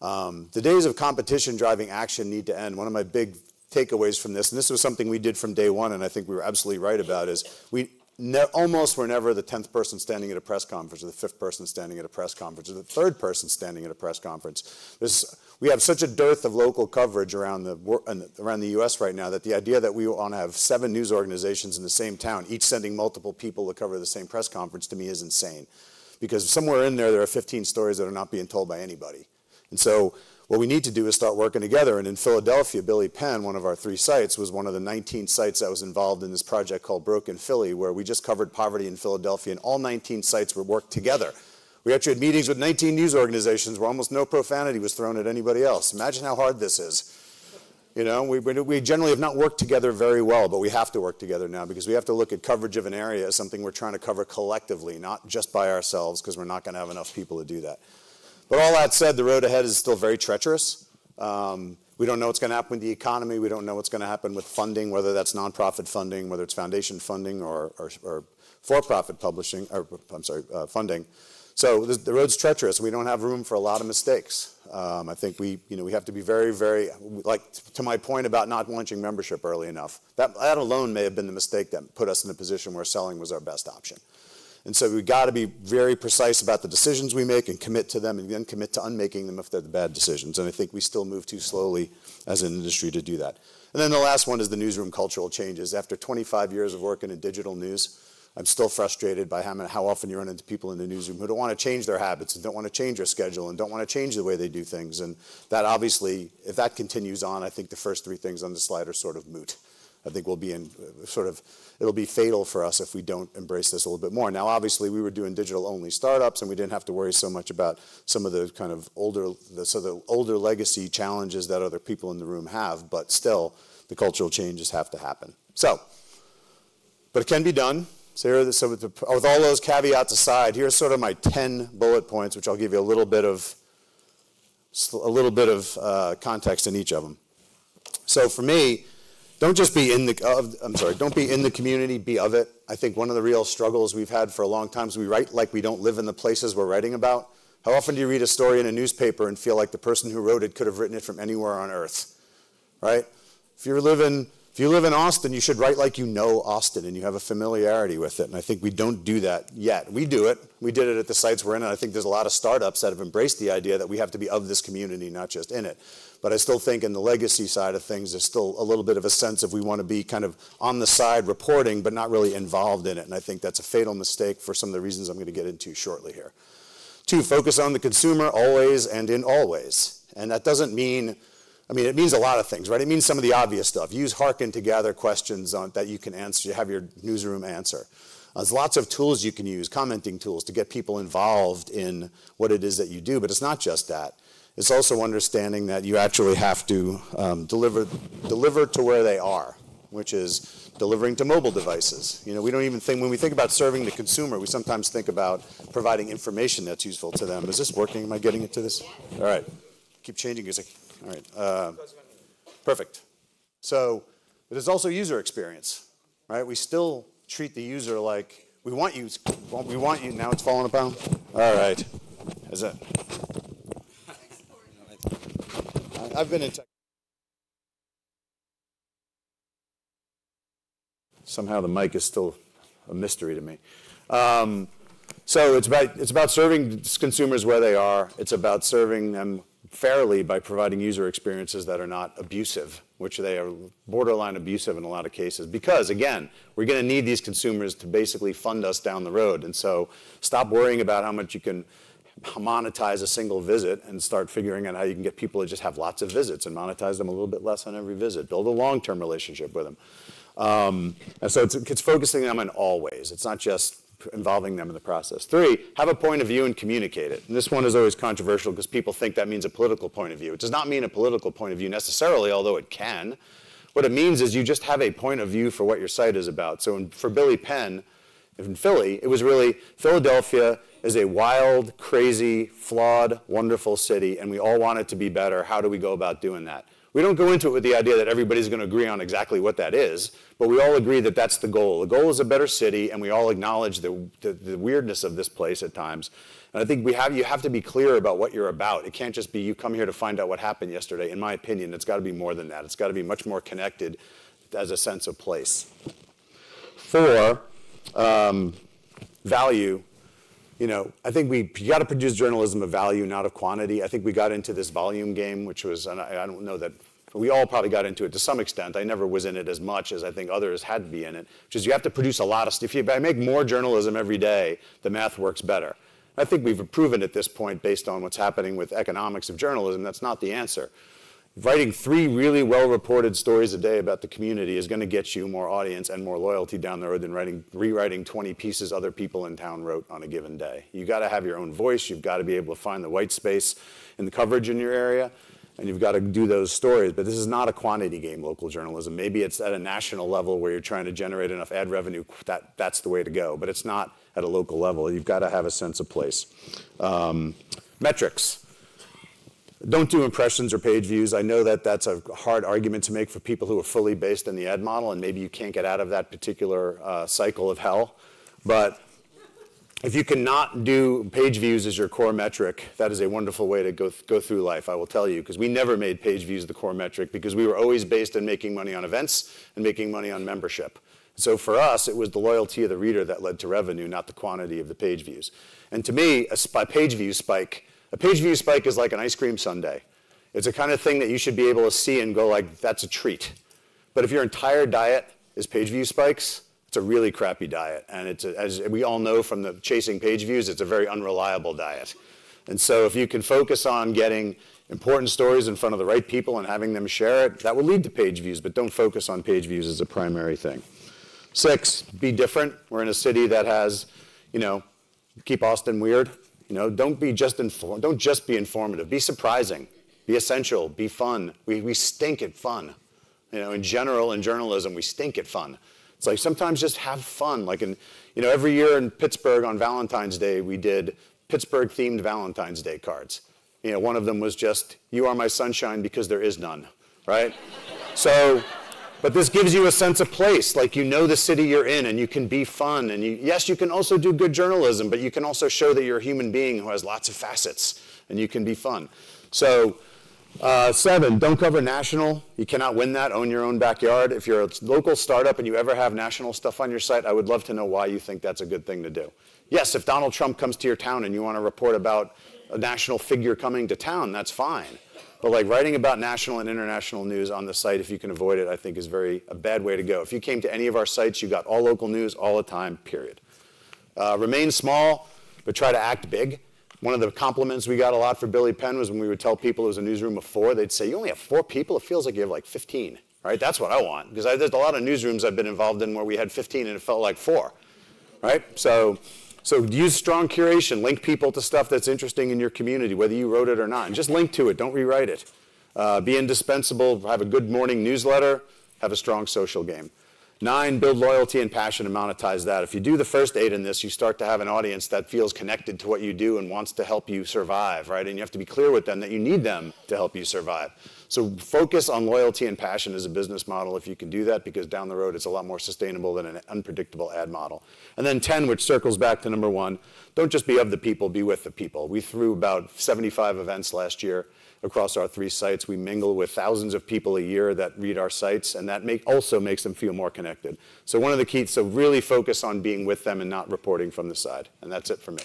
The days of competition driving action need to end. One of my big takeaways from this, and this was something we did from day one, and I think we were absolutely right about, is we almost were never the 10th person standing at a press conference, or the 5th person standing at a press conference, or the 3rd person standing at a press conference. We have such a dearth of local coverage around the U.S. right now that the idea that we want to have 7 news organizations in the same town, each sending multiple people to cover the same press conference, to me is insane. Because somewhere in there are 15 stories that are not being told by anybody. And so what we need to do is start working together. And in Philadelphia, Billy Penn, one of our 3 sites, was one of the 19 sites that was involved in this project called Broken Philly, where we just covered poverty in Philadelphia, and all 19 sites were worked together. We actually had meetings with 19 news organizations where almost no profanity was thrown at anybody else. Imagine how hard this is. You know, we generally have not worked together very well, but we have to work together now because we have to look at coverage of an area as something we're trying to cover collectively, not just by ourselves, because we're not going to have enough people to do that. But all that said, the road ahead is still very treacherous. We don't know what's going to happen with the economy. We don't know what's going to happen with funding, whether that's nonprofit funding, whether it's foundation funding, or for-profit publishing, or funding. So the road's treacherous. We don't have room for a lot of mistakes. I think we have to be very, very, like to my point about not launching membership early enough. That alone may have been the mistake that put us in a position where selling was our best option. And so we've got to be very precise about the decisions we make and commit to them, and then commit to unmaking them if they're the bad decisions. And I think we still move too slowly as an industry to do that. And then the last one is the newsroom cultural changes. After 25 years of working in digital news, I'm still frustrated by how often you run into people in the newsroom who don't want to change their habits and don't want to change their schedule and don't want to change the way they do things. And that obviously, if that continues on, I think the first 3 things on the slide are sort of moot. I think we'll be in it'll be fatal for us if we don't embrace this a little bit more. Now, obviously, we were doing digital-only startups, and we didn't have to worry so much about some of the kind of older legacy challenges that other people in the room have, but still, the cultural changes have to happen. So, but it can be done. So with all those caveats aside, here's sort of my 10 bullet points, which I'll give you a little bit of context in each of them. So for me, don't just be in the, don't be in the community, be of it. I think one of the real struggles we've had for a long time is we write like we don't live in the places we're writing about. How often do you read a story in a newspaper and feel like the person who wrote it could have written it from anywhere on earth, right? If you live in Austin, you should write like you know Austin and you have a familiarity with it. And I think we don't do that yet. We do it. We did it at the sites we're in, and I think there's a lot of startups that have embraced the idea that we have to be of this community, not just in it. But I still think in the legacy side of things, there's still a little bit of a sense of we want to be kind of on the side reporting, but not really involved in it. And I think that's a fatal mistake for some of the reasons I'm going to get into shortly here. 2, focus on the consumer always and in all ways. And that doesn't mean, it means a lot of things, right? It means some of the obvious stuff. Use Harken to gather questions that you can answer, you have your newsroom answer. There's lots of tools you can use, commenting tools, to get people involved in what it is that you do, but it's not just that. It's also understanding that you actually have to deliver to where they are, which is delivering to mobile devices. We don't even think, when we think about serving the consumer, we sometimes think about providing information that's useful to them. Is this working? Am I getting into this? All right. Keep changing. All right. Perfect. So, but there's also user experience, right? We still treat the user like we want you. Now it's falling apart. All right. Is that? I've been in tech. Somehow the mic is still a mystery to me. So it's about serving consumers where they are. It's about serving them fairly by providing user experiences that are not abusive, which they are borderline abusive in a lot of cases. Because, again, we're going to need these consumers to basically fund us down the road. And so stop worrying about how much you can monetize a single visit and start figuring out how you can get people to just have lots of visits and monetize them a little bit less on every visit. Build a long-term relationship with them. And so it's focusing them in all ways. It's not just involving them in the process. 3, have a point of view and communicate it. And this one is always controversial because people think that means a political point of view. It does not mean a political point of view necessarily, although it can. What it means is you just have a point of view for what your site is about. So for Billy Penn in Philly, it was really Philadelphia is a wild, crazy, flawed, wonderful city, and we all want it to be better. How do we go about doing that? We don't go into it with the idea that everybody's going to agree on exactly what that is, but we all agree that that's the goal. The goal is a better city, and we all acknowledge the weirdness of this place at times. And I think you have to be clear about what you're about. It can't just be you come here to find out what happened yesterday. In my opinion, it's got to be more than that. It's got to be much more connected as a sense of place. 4, value. You know, I think you got to produce journalism of value, not of quantity. I think we got into this volume game, which was, and I don't know that, we all probably got into it to some extent. I never was in it as much as I think others had to be in it, which is you have to produce a lot of stuff. If I make more journalism every day, the math works better. I think we've proven at this point, based on what's happening with economics of journalism, that's not the answer. Writing 3 really well-reported stories a day about the community is going to get you more audience and more loyalty down the road than rewriting 20 pieces other people in town wrote on a given day. You've got to have your own voice. You've got to be able to find the white space in the coverage in your area, and you've got to do those stories. But this is not a quantity game, local journalism. Maybe it's at a national level where you're trying to generate enough ad revenue. That's the way to go. But it's not at a local level. You've got to have a sense of place. Metrics. Don't do impressions or page views. I know that that's a hard argument to make for people who are fully based in the ad model, and maybe you can't get out of that particular cycle of hell. But if you cannot do page views as your core metric, that is a wonderful way to go through life, I will tell you, because we never made page views the core metric because we were always based in making money on events and making money on membership. So for us, it was the loyalty of the reader that led to revenue, not the quantity of the page views. And to me, a page view spike is like an ice cream sundae. It's a kind of thing that you should be able to see and go like, that's a treat. But if your entire diet is page view spikes, it's a really crappy diet. And it's as we all know from the chasing page views, it's a very unreliable diet. And so if you can focus on getting important stories in front of the right people and having them share it, that will lead to page views, but don't focus on page views as a primary thing. 6, be different. We're in a city that has, keep Austin weird. Don't just be informative. Be surprising. Be essential. Be fun. We stink at fun. In general, in journalism, we stink at fun. It's like sometimes just have fun. Like every year in Pittsburgh on Valentine's Day, we did Pittsburgh-themed Valentine's Day cards. One of them was just, "You are my sunshine because there is none," right? But this gives you a sense of place, like the city you're in, and you can be fun. And yes, you can also do good journalism, but you can also show that you're a human being who has lots of facets, and you can be fun. So 7, don't cover national. You cannot win that. Own your own backyard. If you're a local startup and you ever have national stuff on your site, I would love to know why you think that's a good thing to do. Yes, if Donald Trump comes to your town and you want to report about a national figure coming to town, that's fine. But like writing about national and international news on the site, if you can avoid it, I think is a bad way to go. If you came to any of our sites, you got all local news all the time, period. Remain small, but try to act big. One of the compliments we got a lot for Billy Penn was when we would tell people it was a newsroom of 4, they'd say, "You only have 4 people? It feels like you have like 15, right? That's what I want. Because there's a lot of newsrooms I've been involved in where we had 15 and it felt like 4, right? So use strong curation. Link people to stuff that's interesting in your community, whether you wrote it or not. And just link to it. Don't rewrite it. Be indispensable. Have a good morning newsletter. Have a strong social game. 9, build loyalty and passion and monetize that. If you do the first 8 in this, you start to have an audience that feels connected to what you do and wants to help you survive, right? And you have to be clear with them that you need them to help you survive. So focus on loyalty and passion as a business model if you can do that, because down the road it's a lot more sustainable than an unpredictable ad model. And then 10, which circles back to number 1, don't just be of the people, be with the people. We threw about 75 events last year across our 3 sites. We mingle with thousands of people a year that read our sites, and that also makes them feel more connected. So one of the keys, so really focus on being with them and not reporting from the side. And that's it for me.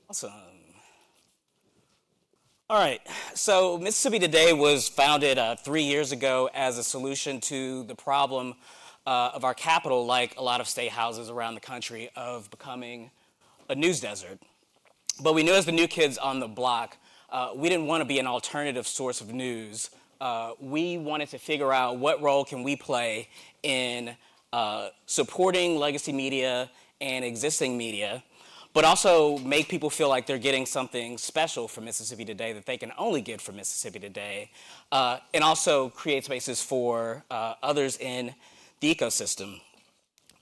Awesome. All right, so Mississippi Today was founded 3 years ago as a solution to the problem of our capital, like a lot of state houses around the country, of becoming a news desert. But we knew as the new kids on the block, we didn't want to be an alternative source of news. We wanted to figure out what role can we play in supporting legacy media and existing media, but also make people feel like they're getting something special from Mississippi Today that they can only get from Mississippi Today, and also create spaces for others in the ecosystem.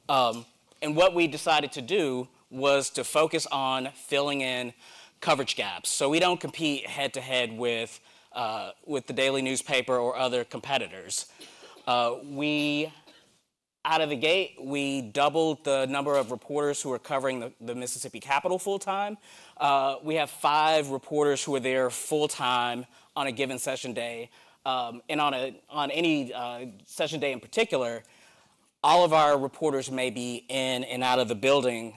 And what we decided to do was to focus on filling in coverage gaps. So we don't compete head-to-head with the daily newspaper or other competitors. Out of the gate, we doubled the number of reporters who are covering the Mississippi Capitol full-time. We have 5 reporters who are there full-time on a given session day. And on any session day in particular, all of our reporters may be in and out of the building,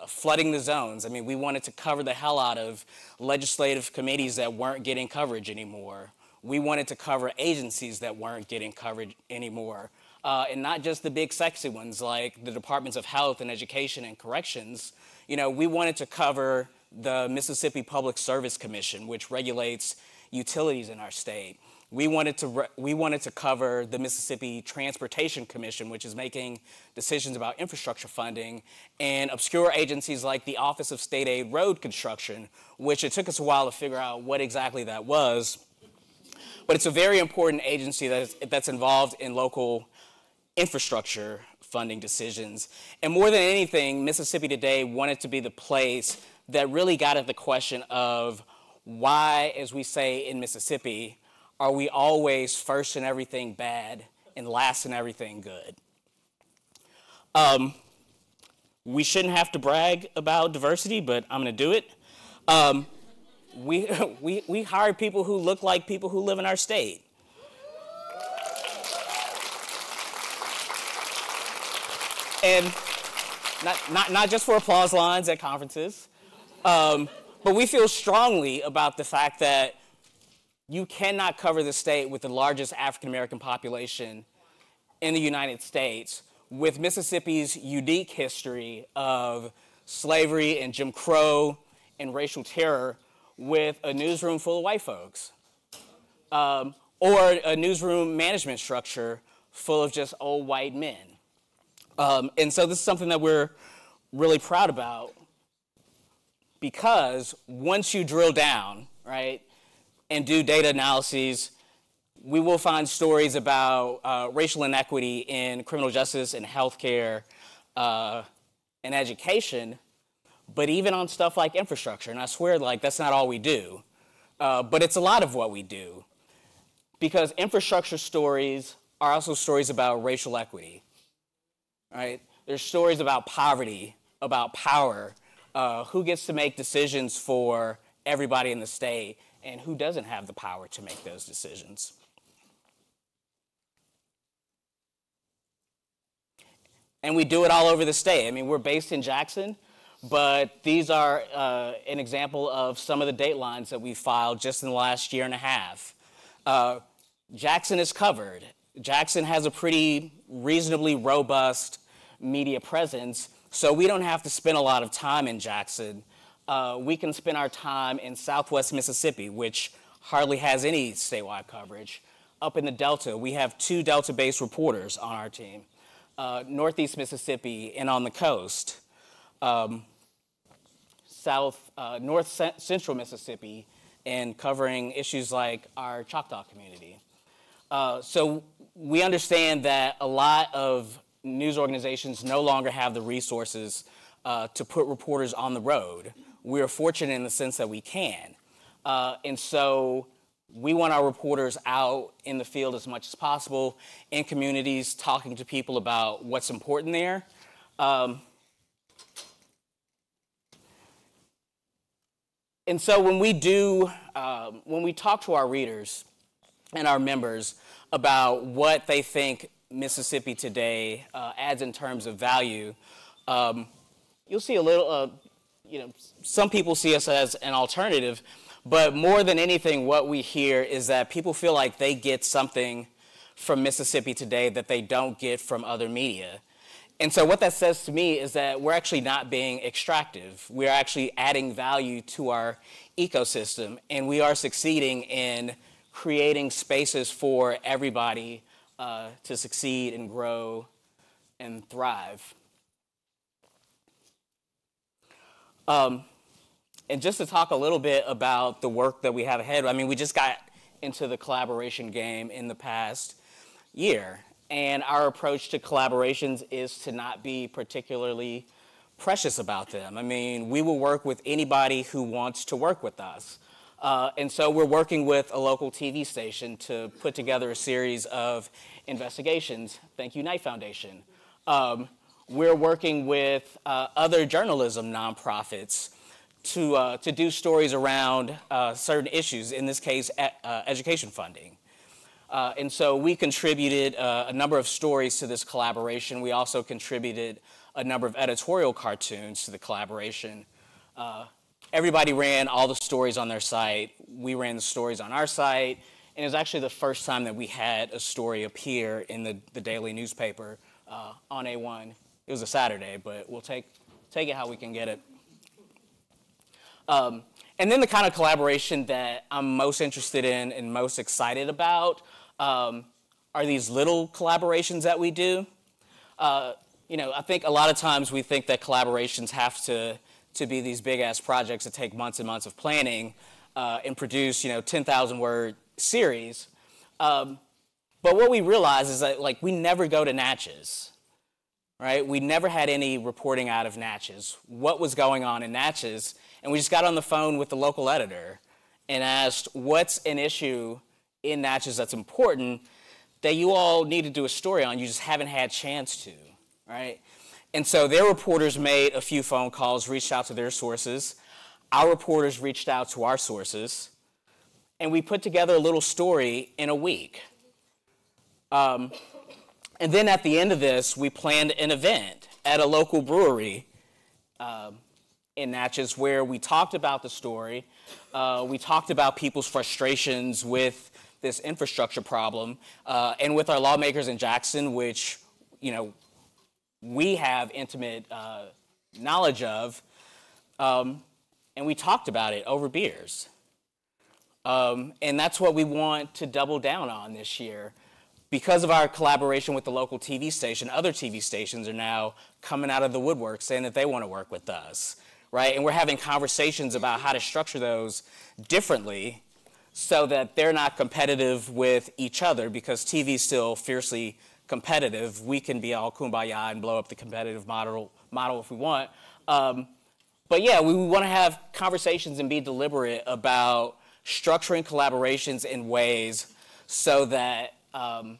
flooding the zones. I mean, we wanted to cover the hell out of legislative committees that weren't getting coverage anymore. We wanted to cover agencies that weren't getting coverage anymore. And not just the big sexy ones like the Departments of Health and Education and Corrections. You know, we wanted to cover the Mississippi Public Service Commission, which regulates utilities in our state. We wanted to cover the Mississippi Transportation Commission, which is making decisions about infrastructure funding, and obscure agencies like the Office of State Aid Road Construction, which it took us a while to figure out what exactly that was. But it's a very important agency that's involved in local infrastructure funding decisions. And more than anything, Mississippi Today wanted to be the place that really got at the question of why, as we say in Mississippi, are we always first in everything bad and last in everything good? We shouldn't have to brag about diversity, but I'm going to do it. We hire people who look like people who live in our state. And not just for applause lines at conferences, but we feel strongly about the fact that you cannot cover the state with the largest African-American population in the United States with Mississippi's unique history of slavery and Jim Crow and racial terror with a newsroom full of white folks, or a newsroom management structure full of just old white men. And so this is something that we're really proud about, because once you drill down, right, and do data analyses, we will find stories about racial inequity in criminal justice and healthcare and education, but even on stuff like infrastructure. And I swear, like, that's not all we do, but it's a lot of what we do, because infrastructure stories are also stories about racial equity, right? There's stories about poverty, about power, who gets to make decisions for everybody in the state, and who doesn't have the power to make those decisions. And we do it all over the state. I mean, we're based in Jackson, but these are an example of some of the datelines that we filed just in the last year and a half. Jackson is covered. Jackson has a pretty reasonably robust media presence, so we don't have to spend a lot of time in Jackson. We can spend our time in Southwest Mississippi, which hardly has any statewide coverage. Up in the Delta, we have 2 Delta-based reporters on our team. Northeast Mississippi and on the coast. North Central Mississippi, and covering issues like our Choctaw community. So we understand that a lot of news organizations no longer have the resources to put reporters on the road. We are fortunate in the sense that we can. And so we want our reporters out in the field as much as possible, in communities, talking to people about what's important there. And so when we talk to our readers and our members about what they think Mississippi Today adds in terms of value, you'll see a little, some people see us as an alternative, but more than anything, what we hear is that people feel like they get something from Mississippi Today that they don't get from other media. And so what that says to me is that we're actually not being extractive. We're actually adding value to our ecosystem, and we are succeeding in creating spaces for everybody to succeed and grow and thrive. And just to talk a little bit about the work that we have ahead, I mean, we just got into the collaboration game in the past year. And our approach to collaborations is to not be particularly precious about them. I mean, we will work with anybody who wants to work with us. And so we're working with a local TV station to put together a series of investigations. Thank you, Knight Foundation. We're working with other journalism nonprofits to do stories around certain issues, in this case, education funding. And so we contributed a number of stories to this collaboration. We also contributed a number of editorial cartoons to the collaboration. Everybody ran all the stories on their site. We ran the stories on our site. And it was actually the first time that we had a story appear in the daily newspaper on A1. It was a Saturday, but we'll take it how we can get it. And then the kind of collaboration that I'm most interested in and most excited about are these little collaborations that we do. You know, I think a lot of times we think that collaborations have to be these big-ass projects that take months and months of planning and produce, 10,000-word series. But what we realize is that, like, we never go to Natchez, right? We never had any reporting out of Natchez, what was going on in Natchez, and we just got on the phone with the local editor and asked, what's an issue in Natchez that's important that you all need to do a story on, you just haven't had a chance to, right? And so their reporters made a few phone calls, reached out to their sources. Our reporters reached out to our sources, and we put together a little story in a week. And then at the end of this, we planned an event at a local brewery in Natchez where we talked about the story. We talked about people's frustrations with this infrastructure problem and with our lawmakers in Jackson, which, we have intimate knowledge of, and we talked about it over beers. And that's what we want to double down on this year. Because of our collaboration with the local TV station, other TV stations are now coming out of the woodwork saying that they want to work with us, right? And we're having conversations about how to structure those differently so that they're not competitive with each other, because TV is still fiercely competitive. We can be all kumbaya and blow up the competitive model if we want. But yeah, we want to have conversations and be deliberate about structuring collaborations in ways so that all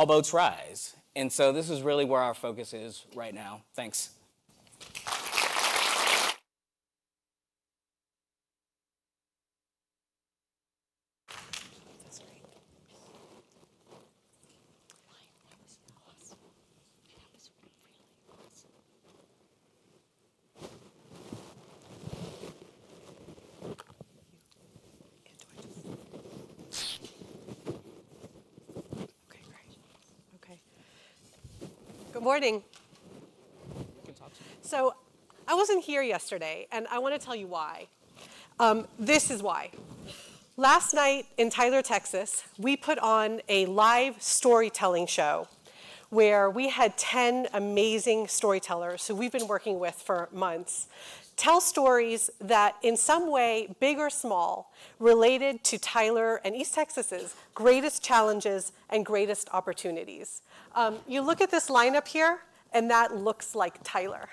boats rise. And so this is really where our focus is right now. Thanks. Good morning. So I wasn't here yesterday, and I want to tell you why. This is why. Last night in Tyler, Texas, we put on a live storytelling show where we had 10 amazing storytellers who we've been working with for months tell stories that in some way, big or small, related to Tyler and East Texas's greatest challenges and greatest opportunities. You look at this lineup here, and that looks like Tyler.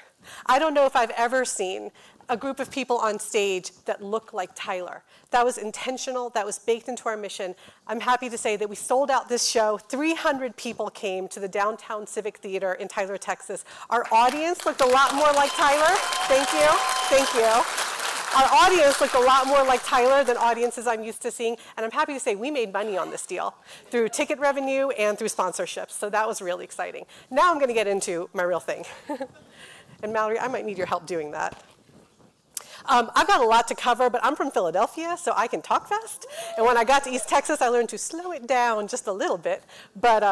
I don't know if I've ever seen a group of people on stage that look like Tyler. That was intentional, that was baked into our mission. I'm happy to say that we sold out this show. 300 people came to the Downtown Civic Theater in Tyler, Texas. Our audience looked a lot more like Tyler. Thank you, thank you. Our audience looked a lot more like Tyler than audiences I'm used to seeing, and I'm happy to say we made money on this deal through ticket revenue and through sponsorships, so that was really exciting. Now I'm gonna get into my real thing. And Mallory, I might need your help doing that. I've got a lot to cover, but I'm from Philadelphia, so I can talk fast. And when I got to East Texas, I learned to slow it down just a little bit. But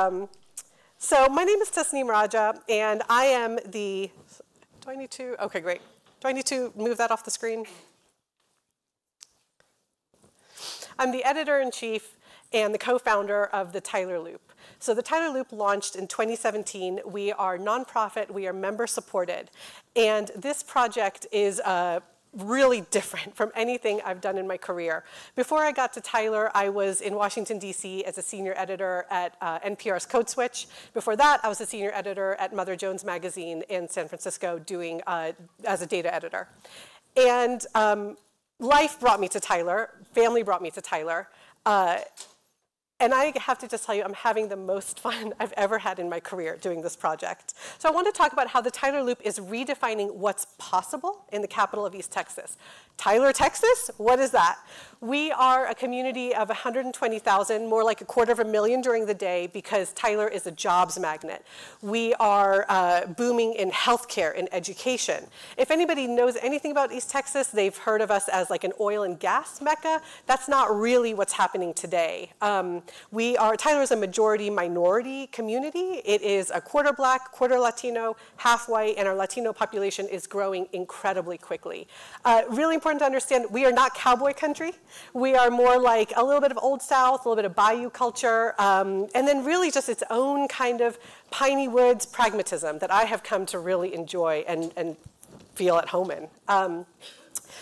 so my name is Tasneem Raja, and I am the, do I need to, okay, great. Do I need to move that off the screen? I'm the editor-in-chief and the co-founder of the Tyler Loop. So the Tyler Loop launched in 2017. We are nonprofit, we are member supported. And this project is really different from anything I've done in my career. Before I got to Tyler, I was in Washington, D.C. as a senior editor at NPR's Code Switch. Before that, I was a senior editor at Mother Jones Magazine in San Francisco doing as a data editor. And life brought me to Tyler, family brought me to Tyler. And I have to just tell you, I'm having the most fun I've ever had in my career doing this project. So I want to talk about how the Tyler Loop is redefining what's possible in the capital of East Texas. Tyler, Texas? What is that? We are a community of 120,000, more like 250,000 during the day, because Tyler is a jobs magnet. We are booming in healthcare and education. If anybody knows anything about East Texas, they've heard of us as like an oil and gas mecca. That's not really what's happening today. Tyler is a majority minority community. It is a quarter Black, quarter Latino, half white, and our Latino population is growing incredibly quickly. Really important to understand, we are not cowboy country. We are more like a little bit of Old South, a little bit of Bayou culture, and then really just its own kind of piney woods pragmatism that I have come to really enjoy and feel at home in.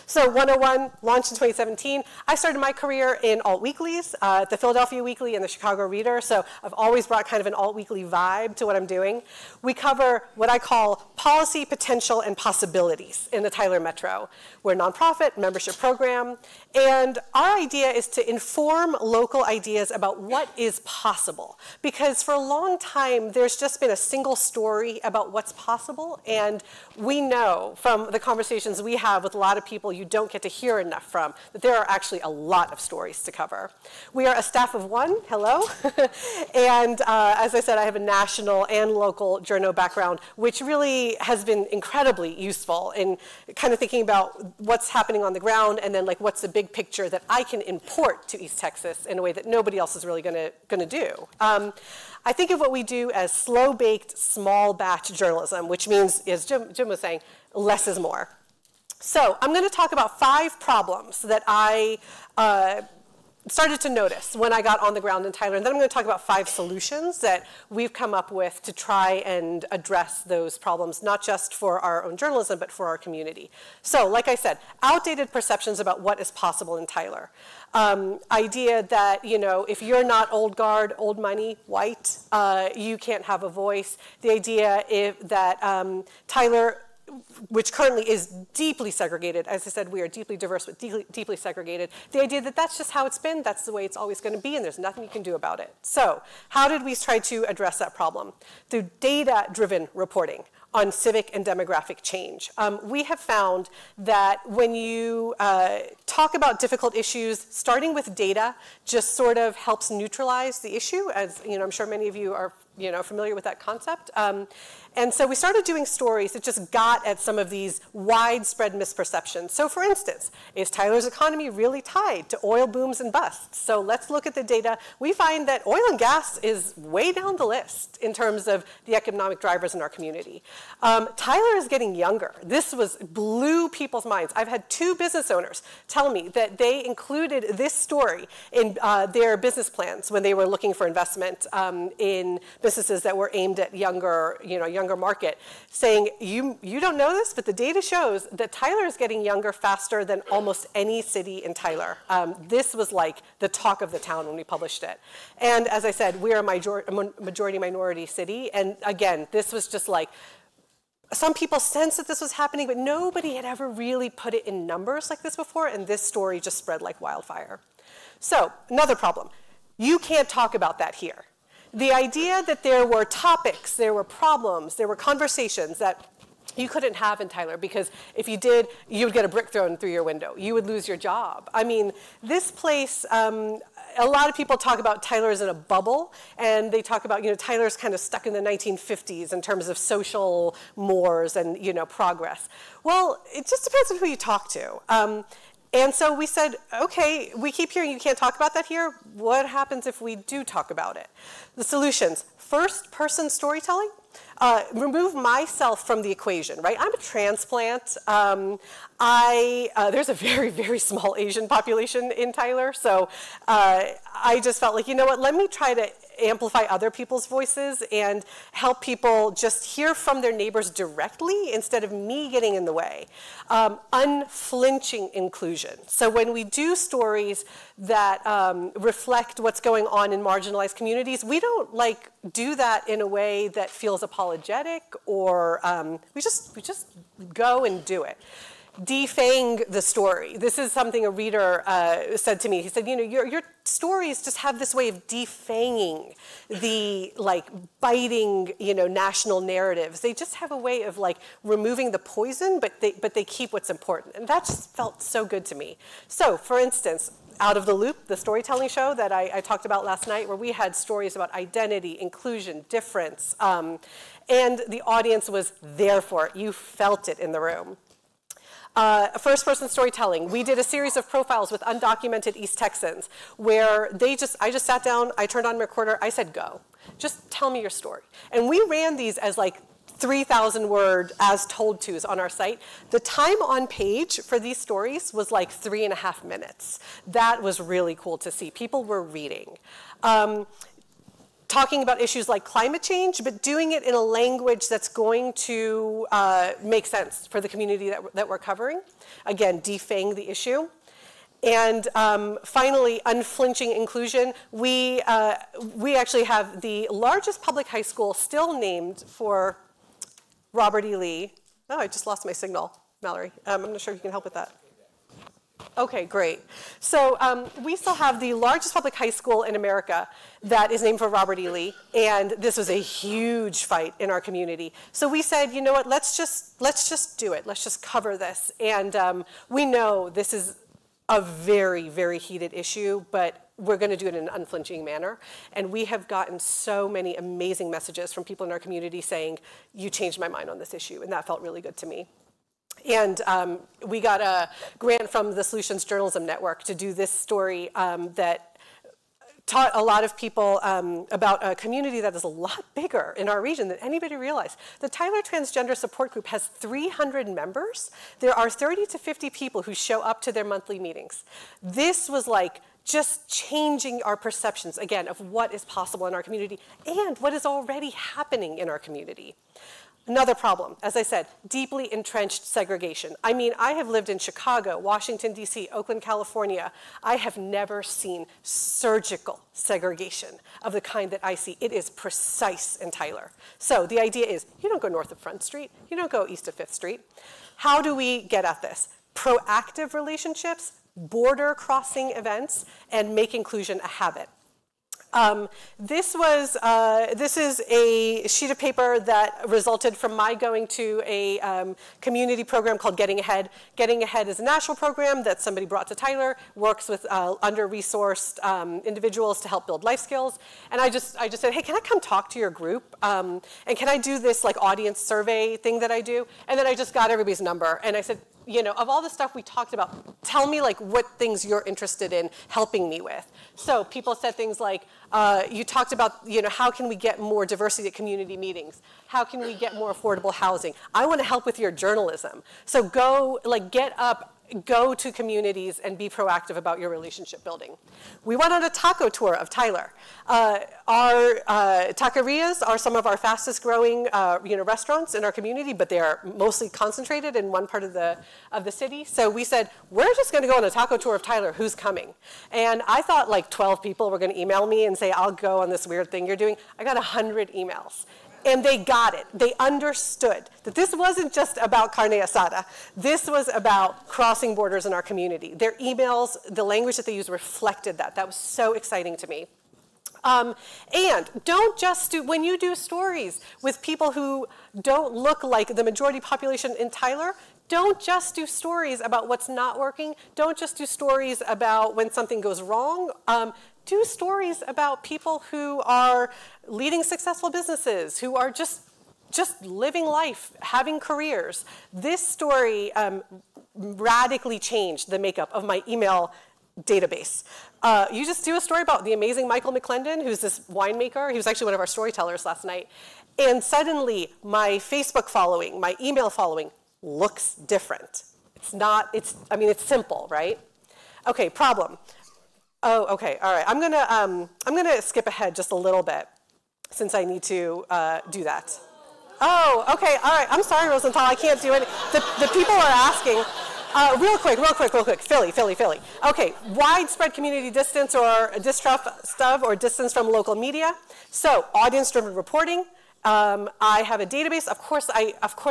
So 101 launched in 2017. I started my career in alt weeklies, the Philadelphia Weekly and the Chicago Reader, so I've always brought kind of an alt weekly vibe to what I'm doing. We cover what I call policy, potential, and possibilities in the Tyler Metro. We're a nonprofit membership program, and our idea is to inform local ideas about what is possible. Because for a long time, there's just been a single story about what's possible, and we know from the conversations we have with a lot of people you don't get to hear enough from, that there are actually a lot of stories to cover. We are a staff of one, hello, and as I said, I have a national and local journo background, which really has been incredibly useful in kind of thinking about what's happening on the ground and then like what's the big picture that I can import to East Texas in a way that nobody else is really gonna do. I think of what we do as slow-baked, small-batch journalism, which means, as Jim was saying, less is more. So I'm going to talk about 5 problems that I started to notice when I got on the ground in Tyler, and then I'm going to talk about 5 solutions that we've come up with to try and address those problems, not just for our own journalism, but for our community. So, like I said, outdated perceptions about what is possible in Tyler. Idea that, you know, if you're not old guard, old money, white, you can't have a voice. The idea that Tyler, which currently is deeply segregated. As I said, we are deeply diverse, but deeply segregated. The idea that that's just how it's been, that's the way it's always going to be, and there's nothing you can do about it. So how did we try to address that problem? Through data-driven reporting on civic and demographic change. We have found that when you talk about difficult issues, starting with data just sort of helps neutralize the issue, as you know, I'm sure many of you are familiar with that concept. And so we started doing stories that just got at some of these widespread misperceptions. So for instance, is Tyler's economy really tied to oil booms and busts? So let's look at the data. We find that oil and gas is way down the list in terms of the economic drivers in our community. Tyler is getting younger. This blew people's minds. I've had 2 business owners tell me that they included this story in their business plans when they were looking for investment in businesses that were aimed at younger market, saying, you don't know this, but the data shows that Tyler is getting younger faster than almost any city in Tyler. This was like the talk of the town when we published it. And as I said, we're a majority minority city, and again, this was just like, some people sensed that this was happening, but nobody had ever really put it in numbers like this before, and this story just spread like wildfire. So, another problem. You can't talk about that here. The idea that there were topics, there were problems, there were conversations that you couldn't have in Tyler, because if you did, you would get a brick thrown through your window. You would lose your job. I mean, this place, a lot of people talk about Tyler as in a bubble, and they talk about, Tyler's kind of stuck in the 1950s in terms of social mores and, progress. Well, it just depends on who you talk to. And so we said, okay, we keep hearing you can't talk about that here. What happens if we do talk about it? The solutions: first-person storytelling. Remove myself from the equation, right? I'm a transplant. There's a very, very small Asian population in Tyler, so I just felt like, you know what, let me try to amplify other people's voices and help people just hear from their neighbors directly instead of me getting in the way. Unflinching inclusion. So when we do stories that reflect what's going on in marginalized communities, we don't like do that in a way that feels apologetic or we just go and do it. Defang the story. This is something a reader said to me. He said, you know, your stories just have this way of defanging the like biting, you know, national narratives. They just have a way of like removing the poison, but they keep what's important. And that just felt so good to me. So, for instance, Out of the Loop, the storytelling show that I talked about last night, where we had stories about identity, inclusion, difference, and the audience was there for it. You felt it in the room. First-person storytelling. We did a series of profiles with undocumented East Texans where I just sat down, I turned on my recorder, I said, go. Just tell me your story. And we ran these as like 3,000-word as told tos on our site. The time on page for these stories was like 3.5 minutes. That was really cool to see. People were reading. Talking about issues like climate change, but doing it in a language that's going to make sense for the community that we're covering. Again, defang the issue. And finally, unflinching inclusion. We actually have the largest public high school still named for Robert E. Lee. Oh, I just lost my signal, Mallory. I'm not sure if you can help with that. Okay, great. So we still have the largest public high school in America that is named for Robert E. Lee, and this was a huge fight in our community. So we said, you know what, let's just do it. Let's just cover this. And we know this is a very, very heated issue, but we're going to do it in an unflinching manner. And we have gotten so many amazing messages from people in our community saying, you changed my mind on this issue, and that felt really good to me. And we got a grant from the Solutions Journalism Network to do this story that taught a lot of people about a community that is a lot bigger in our region than anybody realized. The Tyler Transgender Support Group has 300 members. There are 30 to 50 people who show up to their monthly meetings. This was like just changing our perceptions, again, of what is possible in our community and what is already happening in our community. Another problem, as I said, deeply entrenched segregation. I mean, I have lived in Chicago, Washington, D.C., Oakland, California. I have never seen surgical segregation of the kind that I see. It is precise in Tyler. So the idea is, you don't go north of Front Street. You don't go east of 5th Street. How do we get at this? Proactive relationships, border crossing events, and make inclusion a habit. This is a sheet of paper that resulted from my going to a community program called Getting Ahead. Getting Ahead is a national program that somebody brought to Tyler, works with under-resourced individuals to help build life skills. And I just said, hey, can I come talk to your group? And can I do this like audience survey thing that I do? And then I just got everybody's number. And I said, you know, of all the stuff we talked about, tell me like what things you're interested in helping me with. So people said things like, you talked about, you know, how can we get more diversity at community meetings? How can we get more affordable housing? I want to help with your journalism. So go, like, get up, go to communities and be proactive about your relationship building. We went on a taco tour of Tyler. Our taquerias are some of our fastest growing restaurants in our community, but they are mostly concentrated in one part of the city. So we said, we're just going to go on a taco tour of Tyler. Who's coming? And I thought like 12 people were going to email me and say, I'll go on this weird thing you're doing. I got 100 emails. And they got it. They understood that this wasn't just about carne asada. This was about crossing borders in our community. Their emails, the language that they used reflected that. That was so exciting to me. And don't just do, when you do stories with people who don't look like the majority population in Tyler, don't just do stories about what's not working. Don't just do stories about when something goes wrong. Do stories about people who are leading successful businesses, who are just living life, having careers. This story radically changed the makeup of my email database. You just do a story about the amazing Michael McClendon, who's this winemaker. He was actually one of our storytellers last night. And suddenly, my Facebook following, my email following looks different. It's simple, right? Okay, problem. Oh, okay, all right. I'm gonna skip ahead just a little bit since I need to do that. Oh, okay, all right. I'm sorry, Rosenthal, I can't do it. The people are asking. Real quick. Philly. Okay, widespread community distance or distrust of or distance from local media. So, audience-driven reporting. I have a database. Of course,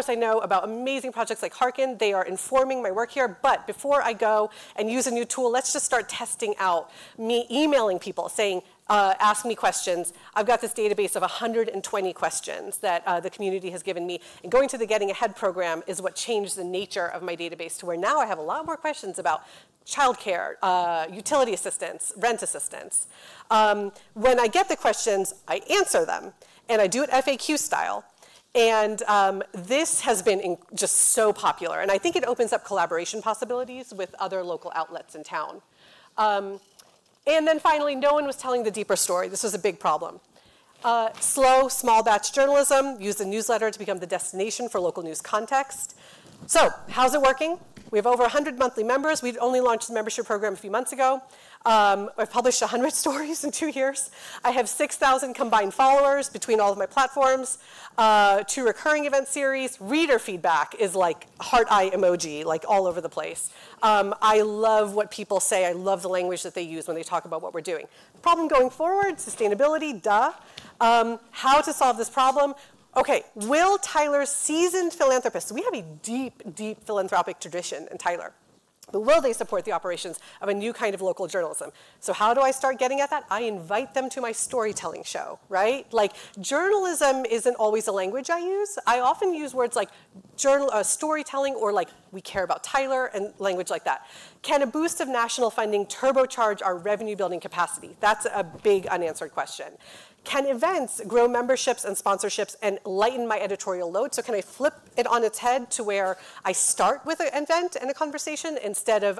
I know about amazing projects like Harkin. They are informing my work here. But before I go and use a new tool, let's just start testing out me emailing people saying, ask me questions. I've got this database of 120 questions that the community has given me. And going to the Getting Ahead program is what changed the nature of my database to where now I have a lot more questions about childcare, utility assistance, rent assistance. When I get the questions, I answer them. And I do it FAQ style. And this has been just so popular. And I think it opens up collaboration possibilities with other local outlets in town. And then finally, no one was telling the deeper story. This was a big problem. Slow, small batch journalism, use the newsletter to become the destination for local news context. So how's it working? We have over 100 monthly members. We only launched the membership program a few months ago. I've published 100 stories in 2 years. I have 6,000 combined followers between all of my platforms, 2 recurring event series. Reader feedback is like heart eye emoji, like all over the place. I love what people say. I love the language that they use when they talk about what we're doing. The problem going forward, sustainability, duh. How to solve this problem? Okay, Will Tyler's seasoned philanthropists. We have a deep, deep philanthropic tradition in Tyler. But will they support the operations of a new kind of local journalism? So how do I start getting at that? I invite them to my storytelling show, right? Like, journalism isn't always a language I use. I often use words like storytelling or like, we care about Tyler, and language like that. Can a boost of national funding turbocharge our revenue building capacity? That's a big unanswered question. Can events grow memberships and sponsorships and lighten my editorial load? So can I flip it on its head to where I start with an event and a conversation instead of,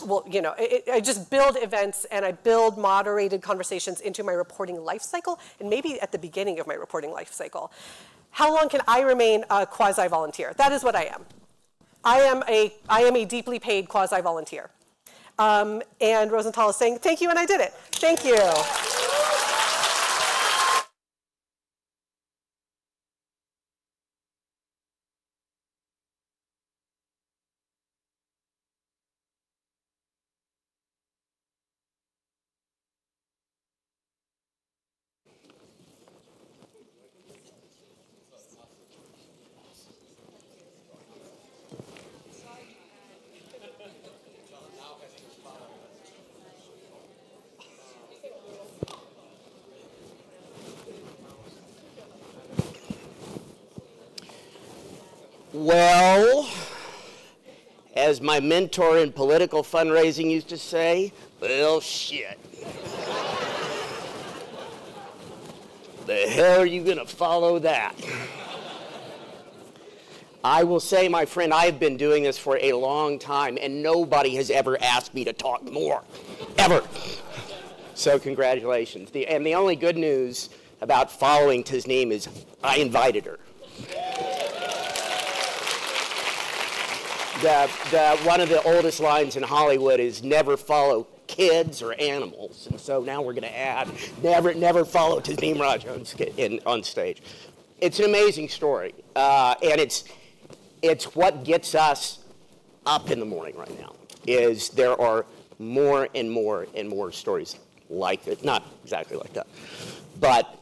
well, you know, I just build events and I build moderated conversations into my reporting life cycle and maybe at the beginning of my reporting life cycle. How long can I remain a quasi-volunteer? That is what I am. I am a deeply paid quasi-volunteer. And Rosenthal is saying, thank you, and I did it. Thank you. Well, as my mentor in political fundraising used to say, well, shit. The hell are you going to follow that? I will say, my friend, I've been doing this for a long time, and nobody has ever asked me to talk more, ever. So congratulations. And the only good news about following Tasneem is I invited her. One of the oldest lines in Hollywood is never follow kids or animals. And so now we're going to add never follow Tasneem Raj on stage. It's an amazing story. And it's what gets us up in the morning right now, is there are more and more and more stories like it. Not exactly like that. But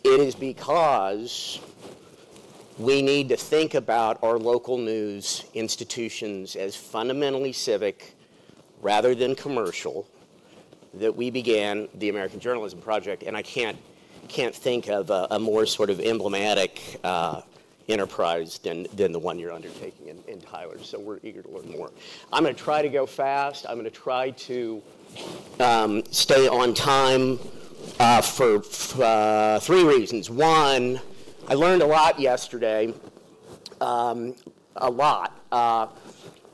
it is because we need to think about our local news institutions as fundamentally civic rather than commercial that we began the American Journalism Project. And I can't think of a more sort of emblematic enterprise than the one you're undertaking in Tyler. So we're eager to learn more. I'm going to try to go fast. I'm going to try to stay on time for 3 reasons. One, I learned a lot yesterday, a lot.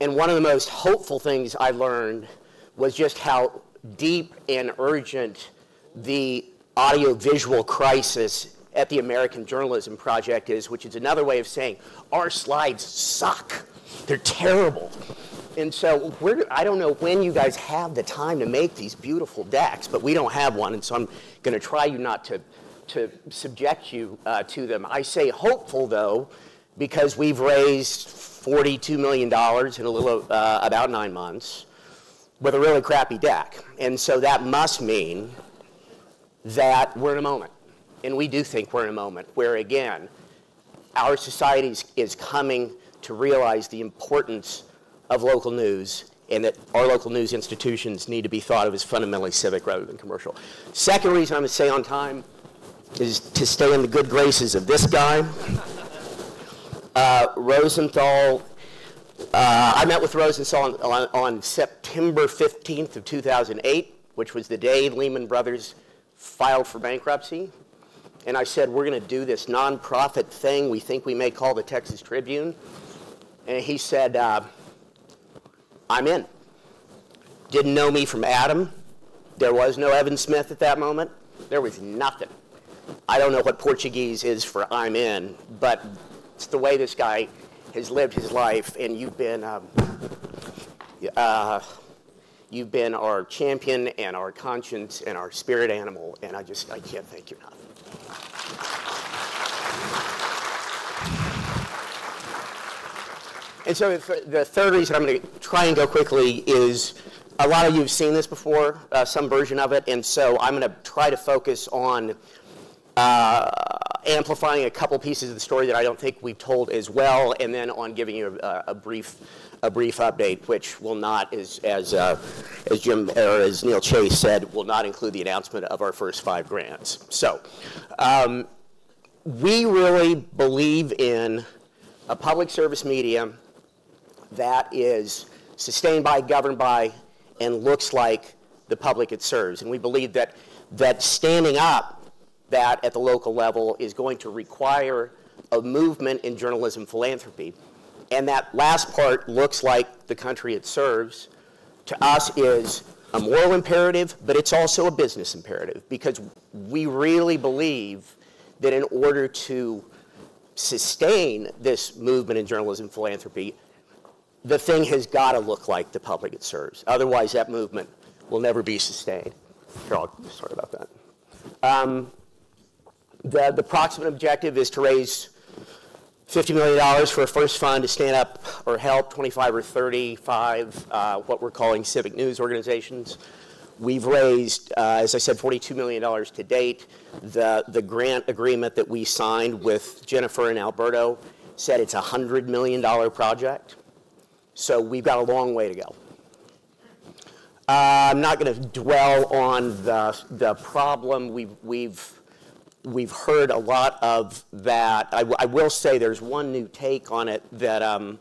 And one of the most hopeful things I learned was just how deep and urgent the audiovisual crisis at the American Journalism Project is, which is another way of saying our slides suck. They're terrible. And so I don't know when you guys have the time to make these beautiful decks, but we don't have one, and so I'm going to try you not to subject you to them. I say hopeful, though, because we've raised $42 million in a little about 9 months with a really crappy deck. And so that must mean that we're in a moment. And we do think we're in a moment where, again, our society is coming to realize the importance of local news and that our local news institutions need to be thought of as fundamentally civic rather than commercial. Second reason I'm going to stay on time is to stay in the good graces of this guy. Rosenthal, I met with Rosenthal on September 15th of 2008, which was the day Lehman Brothers filed for bankruptcy. And I said, we're going to do this nonprofit thing we think we may call the Texas Tribune. And he said, I'm in. Didn't know me from Adam. There was no Evan Smith at that moment. There was nothing. I don't know what Portuguese is for I'm in, but it's the way this guy has lived his life, and you've been our champion and our conscience and our spirit animal, and I can't thank you enough. And so the third reason I'm going to try and go quickly is a lot of you have seen this before, some version of it, and so I'm going to try to focus on amplifying a couple pieces of the story that I don't think we've told as well, and then on giving you a brief update, which will not, as Jim or as Neil Chase said, will not include the announcement of our first 5 grants. So we really believe in a public service media that is sustained by, governed by, and looks like the public it serves. And we believe that standing up that at the local level is going to require a movement in journalism philanthropy. And that last part looks like the country it serves. To us is a moral imperative, but it's also a business imperative, because we really believe that in order to sustain this movement in journalism philanthropy, the thing has got to look like the public it serves. Otherwise, that movement will never be sustained. Sorry about that. The approximate objective is to raise $50 million for a first fund to stand up or help 25 or 35 what we're calling civic news organizations. We've raised, as I said, $42 million to date. The grant agreement that we signed with Jennifer and Alberto said it's a $100 million project. So we've got a long way to go. I'm not going to dwell on the problem. We've heard a lot of that. I will say there's one new take on it that come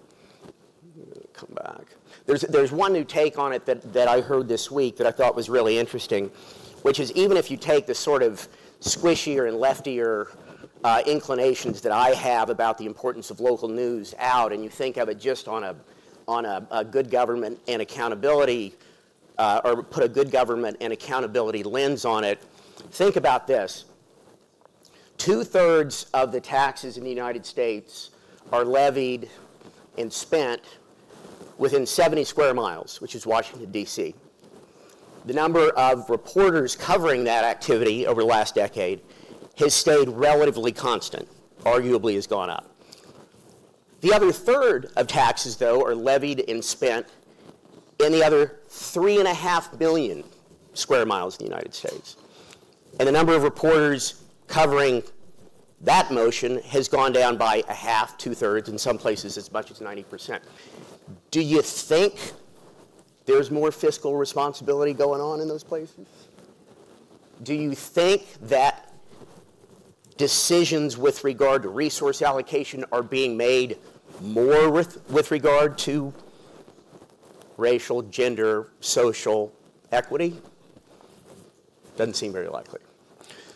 back. There's one new take on it that I heard this week that I thought was really interesting, which is even if you take the sort of squishier and leftier inclinations that I have about the importance of local news out, and you think of it just on a good government and accountability, or put a good government and accountability lens on it, think about this. 2/3 of the taxes in the United States are levied and spent within 70 square miles, which is Washington, D.C. The number of reporters covering that activity over the last decade has stayed relatively constant, arguably has gone up. The other third of taxes, though, are levied and spent in the other 3.5 million square miles in the United States. And the number of reporters covering that motion has gone down by a half, 2/3, in some places as much as 90%. Do you think there's more fiscal responsibility going on in those places? Do you think that decisions with regard to resource allocation are being made more with regard to racial, gender, social equity? Doesn't seem very likely.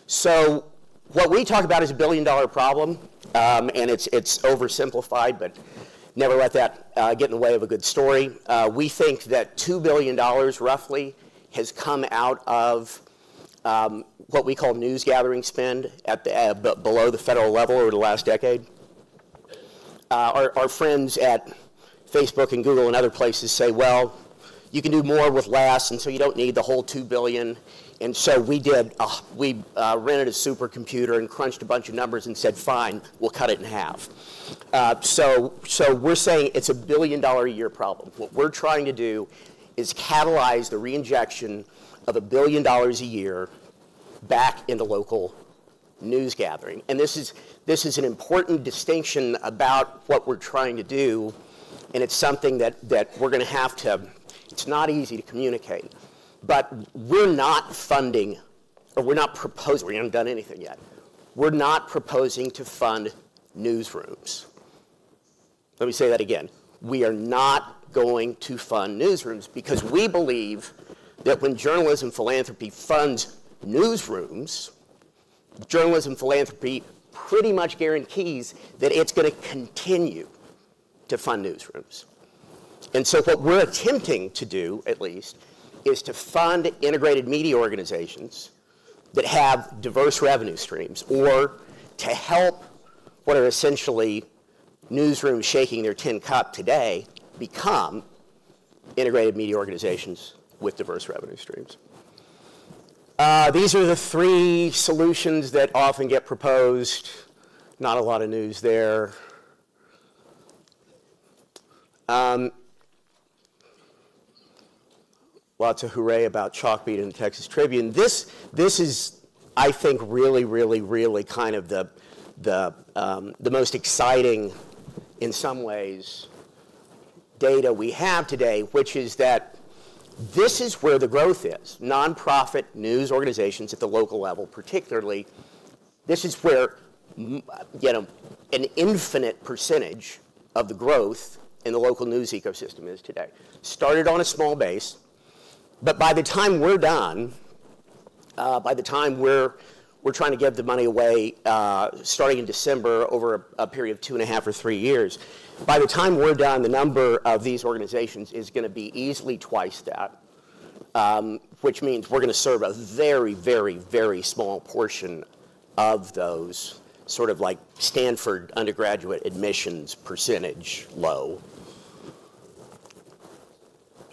So what we talk about is a $1 billion problem, and it's oversimplified, but never let that get in the way of a good story. We think that $2 billion roughly has come out of what we call news gathering spend at below the federal level over the last decade. Our friends at Facebook and Google and other places say, well, you can do more with less, and so you don't need the whole $2 billion. And so we did, we rented a supercomputer and crunched a bunch of numbers and said, fine, we'll cut it in half. So we're saying it's $1 billion a year problem. What we're trying to do is catalyze the reinjection of $1 billion a year back into local news gathering. And this is an important distinction about what we're trying to do, and it's something that we're going to have to, it's not easy to communicate. But we're not funding, or we're not proposing, we haven't done anything yet. We're not proposing to fund newsrooms. Let me say that again. We are not going to fund newsrooms because we believe that when journalism philanthropy funds newsrooms, journalism philanthropy pretty much guarantees that it's going to continue to fund newsrooms. And so what we're attempting to do, at least, is to fund integrated media organizations that have diverse revenue streams, or to help what are essentially newsrooms shaking their tin cup today become integrated media organizations with diverse revenue streams. These are the 3 solutions that often get proposed. Not a lot of news there. Lots of hooray about Chalkbeat in the Texas Tribune. This is, I think, really kind of the most exciting, in some ways, data we have today, which is that this is where the growth is. Nonprofit news organizations at the local level, particularly, this is where, you know, an infinite percentage of the growth in the local news ecosystem is today. Started on a small base. But by the time we're done, by the time we're trying to give the money away starting in December over a period of 2.5 or 3 years, by the time we're done, the number of these organizations is going to be easily twice that, which means we're going to serve a very small portion of those, sort of like Stanford undergraduate admissions percentage low.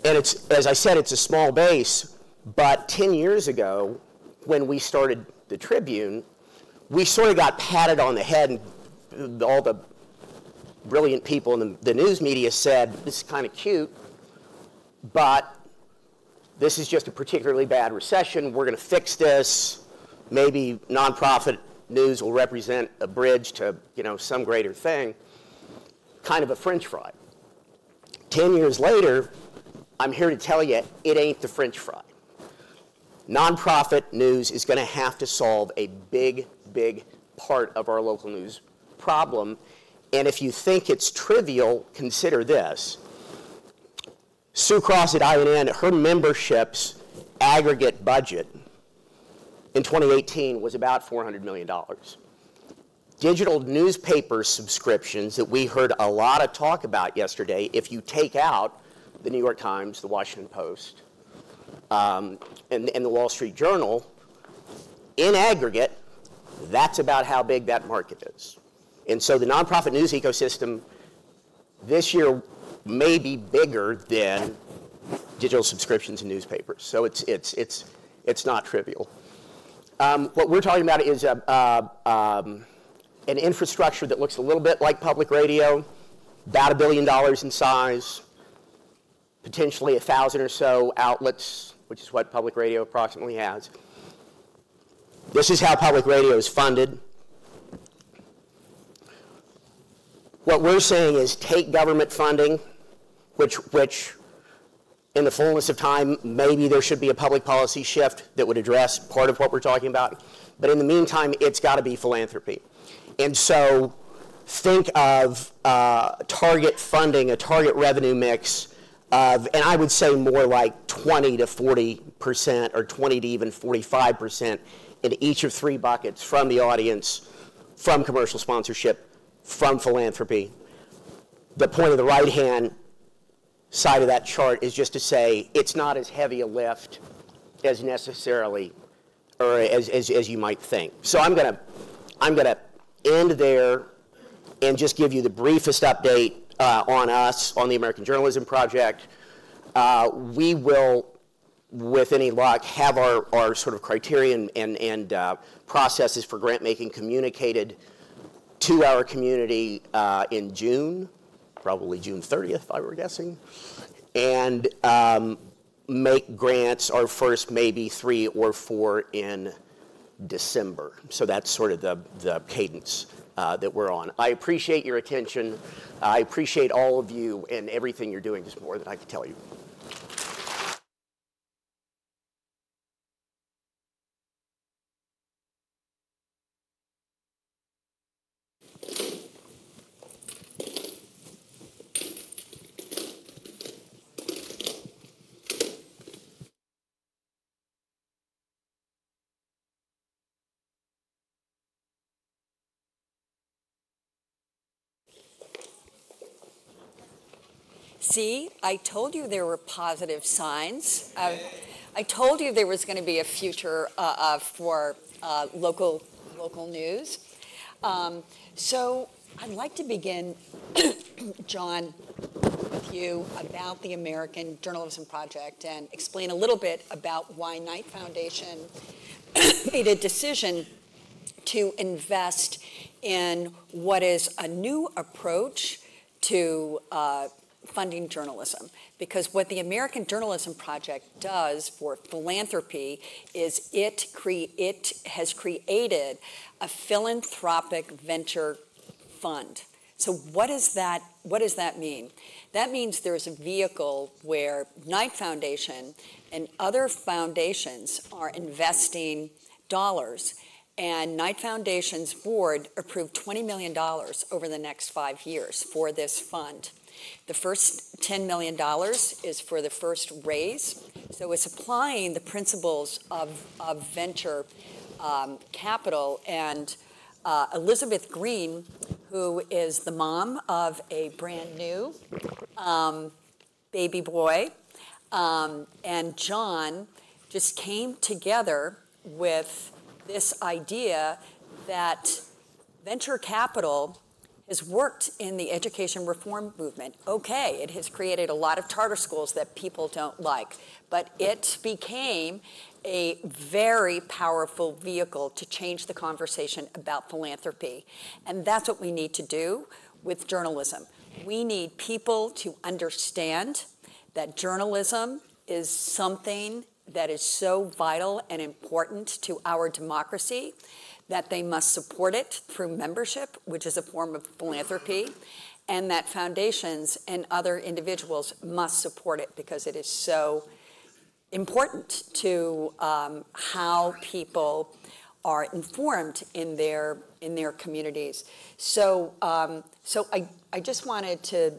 And it's, as I said, it's a small base, but 10 years ago, when we started the Tribune, we sort of got patted on the head, and all the brilliant people in the news media said, this is kind of cute, but this is just a particularly bad recession. We're going to fix this. Maybe nonprofit news will represent a bridge to, you know, some greater thing. Kind of a French fry. 10 years later, I'm here to tell you, it ain't the French fry. Nonprofit news is going to have to solve a big part of our local news problem. And if you think it's trivial, consider this. Sue Cross at INN, her membership's aggregate budget in 2018 was about $400 million. Digital newspaper subscriptions that we heard a lot of talk about yesterday, if you take out the New York Times, the Washington Post, and the Wall Street Journal, in aggregate, that's about how big that market is. And so the nonprofit news ecosystem this year may be bigger than digital subscriptions and newspapers. So it's not trivial. What we're talking about is an infrastructure that looks a little bit like public radio, about $1 billion in size, potentially 1,000 or so outlets, which is what public radio approximately has. This is how public radio is funded. What we're saying is take government funding, which in the fullness of time, maybe there should be a public policy shift that would address part of what we're talking about. But in the meantime, it's got to be philanthropy. And so think of target funding, a target revenue mix of, and I would say more like 20 to 40% or 20 to even 45% in each of 3 buckets: from the audience, from commercial sponsorship, from philanthropy. The point of the right-hand side of that chart is just to say it's not as heavy a lift as necessarily, or as you might think. So I'm gonna end there and just give you the briefest update on us, on the American Journalism Project. We will, with any luck, have our sort of criterion and processes for grant making communicated to our community in June, probably June 30th, if I were guessing, and make grants, our first maybe 3 or 4 in December. So that's sort of the cadence that we're on. I appreciate your attention. I appreciate all of you, and everything you're doing is more than I can tell you. See, I told you there were positive signs. I told you there was going to be a future for local news. So I'd like to begin, John, with you about the American Journalism Project and explain a little bit about why Knight Foundation made a decision to invest in what is a new approach to funding journalism. Because what the American Journalism Project does for philanthropy is it has created a philanthropic venture fund. So what does that mean? That means there's a vehicle where Knight Foundation and other foundations are investing dollars, and Knight Foundation's board approved $20 million over the next 5 years for this fund. The first $10 million is for the first raise. So it's applying the principles of venture capital. And Elizabeth Green, who is the mom of a brand new baby boy, and John just came together with this idea that venture capital has worked in the education reform movement. Okay, it has created a lot of charter schools that people don't like, but it became a very powerful vehicle to change the conversation about philanthropy. And that's what we need to do with journalism. We need people to understand that journalism is something that is so vital and important to our democracy that they must support it through membership, which is a form of philanthropy, and that foundations and other individuals must support it because it is so important to how people are informed in their communities. So, I just wanted to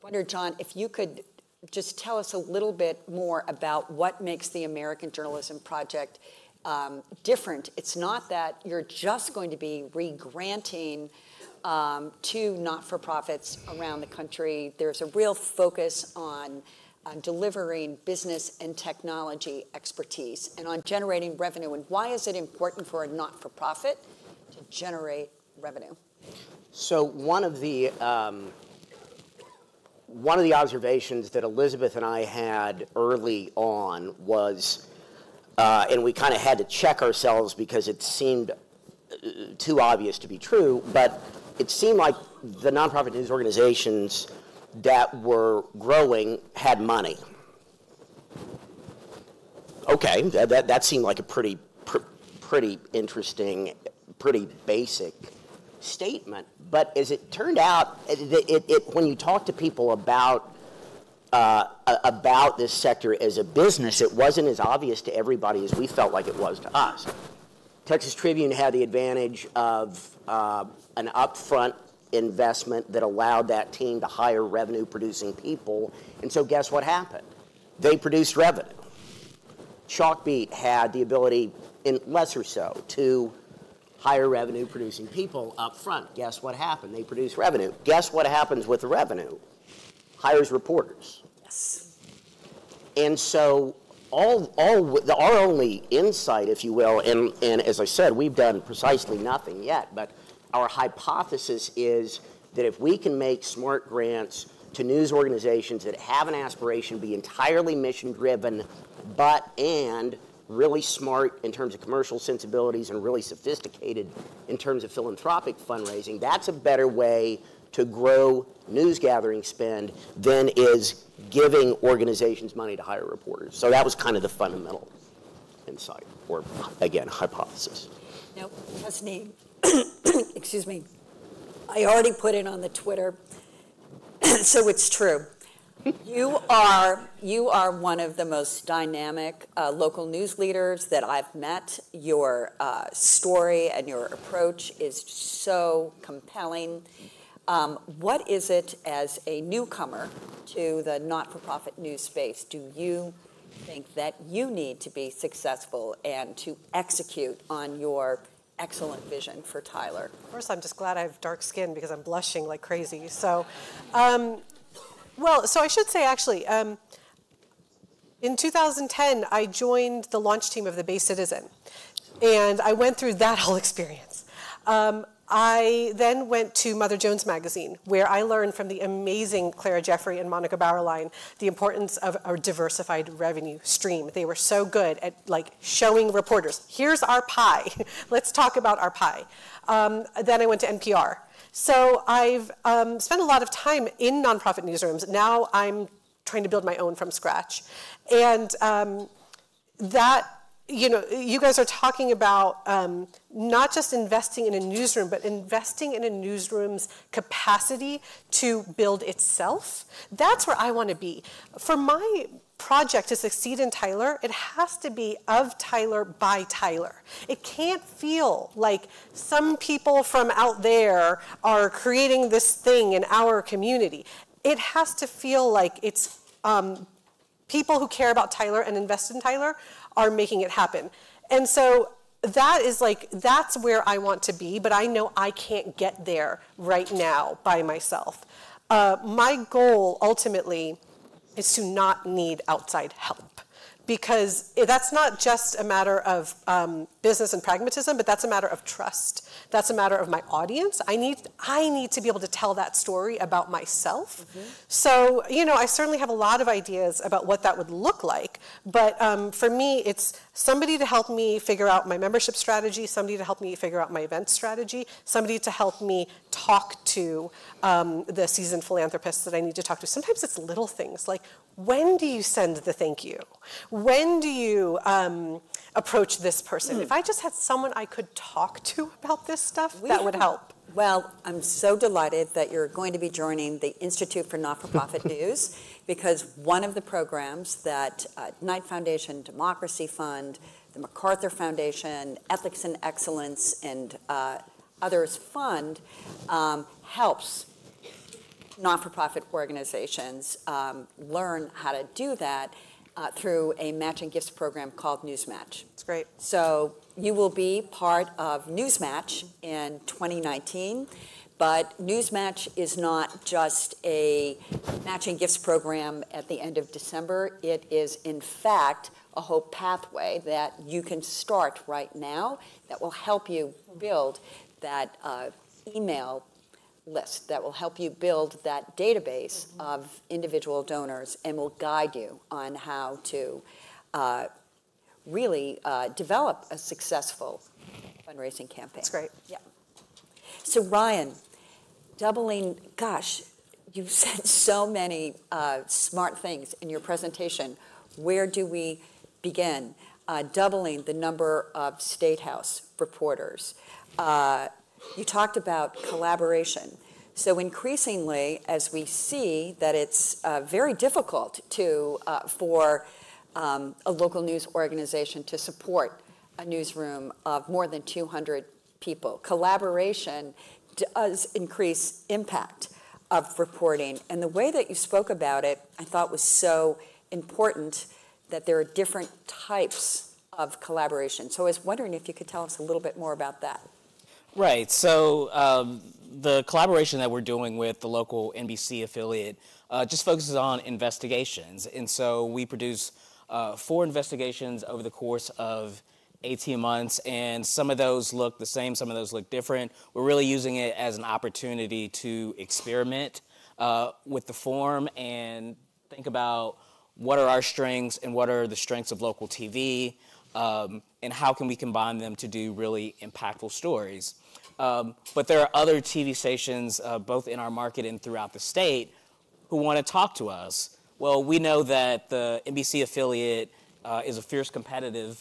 wonder, John, if you could just tell us a little bit more about what makes the American Journalism Project different. It's not that you're just going to be re-granting to not-for-profits around the country. There's a real focus on delivering business and technology expertise and on generating revenue. And why is it important for a not-for-profit to generate revenue? So one of the observations that Elizabeth and I had early on was, and we kind of had to check ourselves because it seemed too obvious to be true, but it seemed like the nonprofit news organizations that were growing had money. Okay, that seemed like a pretty interesting, pretty basic statement. But as it turned out, when you talk to people about this sector as a business, it wasn't as obvious to everybody as we felt like it was to us. Texas Tribune had the advantage of an upfront investment that allowed that team to hire revenue-producing people, and so guess what happened? They produced revenue. Chalkbeat had the ability, in lesser so, to hire revenue-producing people up front. Guess what happened? They produced revenue. Guess what happens with the revenue? Hires reporters. Yes. And so our only insight, if you will, and as I said, we've done precisely nothing yet, but our hypothesis is that if we can make smart grants to news organizations that have an aspiration to be entirely mission-driven, and really smart in terms of commercial sensibilities and really sophisticated in terms of philanthropic fundraising, that's a better way to grow news gathering spend than is giving organizations money to hire reporters. So that was kind of the fundamental insight, or again, hypothesis. Now, Hasneen, excuse me, I already put it on the Twitter, so it's true. You are one of the most dynamic local news leaders that I've met. Your story and your approach is so compelling. What is it, as a newcomer to the not-for-profit news space, do you think that you need to be successful and to execute on your excellent vision for Tyler? First, I'm just glad I have dark skin because I'm blushing like crazy. So, so I should say, actually, in 2010, I joined the launch team of the Bay Citizen, and I went through that whole experience. I then went to Mother Jones Magazine, where I learned from the amazing Clara Jeffrey and Monica Bauerlein the importance of a diversified revenue stream. They were so good at showing reporters, here's our pie. Let's talk about our pie. Then I went to NPR. So I've spent a lot of time in nonprofit newsrooms. Now I'm trying to build my own from scratch. And you guys are talking about not just investing in a newsroom, but investing in a newsroom's capacity to build itself. That's where I want to be. For my project to succeed in Tyler, it has to be of Tyler by Tyler. It can't feel like some people from out there are creating this thing in our community. It has to feel like it's people who care about Tyler and invest in Tyler are making it happen. And so that's where I want to be, but I know I can't get there right now by myself. My goal ultimately is to not need outside help, because that's not just a matter of business and pragmatism, but that's a matter of trust. That's a matter of my audience. I need to be able to tell that story about myself. So, I certainly have a lot of ideas about what that would look like, but for me, it's somebody to help me figure out my membership strategy, somebody to help me figure out my event strategy, somebody to help me talk to the seasoned philanthropists that I need to talk to. Sometimes it's little things like, when do you send the thank you? When do you approach this person? If I just had someone I could talk to about this stuff, that would help. Well, I'm so delighted that you're going to be joining the Institute for Not-for-Profit News, because one of the programs that Knight Foundation, Democracy Fund, the MacArthur Foundation, Ethics and Excellence, and others fund helps not-for-profit organizations learn how to do that through a matching gifts program called Newsmatch. It's great. So you will be part of Newsmatch in 2019, but Newsmatch is not just a matching gifts program at the end of December. It is, in fact, a whole pathway that you can start right now that will help you build that email list, that will help you build that database of individual donors and will guide you on how to really develop a successful fundraising campaign. That's great. Yeah. So Ryan, doubling, gosh, you said so many smart things in your presentation. Where do we begin? Doubling the number of State House reporters. You talked about collaboration. So increasingly, as we see that it's very difficult for a local news organization to support a newsroom of more than 200 people, collaboration does increase impact of reporting. And the way that you spoke about it, I thought was so important, that there are different types of collaboration. So I was wondering if you could tell us a little bit more about that. Right. So the collaboration that we're doing with the local NBC affiliate just focuses on investigations. And so we produce 4 investigations over the course of 18 months, and some of those look the same, some of those look different. We're really using it as an opportunity to experiment with the form and think about what are our strengths and what are the strengths of local TV, and how can we combine them to do really impactful stories. But there are other TV stations, both in our market and throughout the state, who want to talk to us. Well, we know that the NBC affiliate is a fierce competitor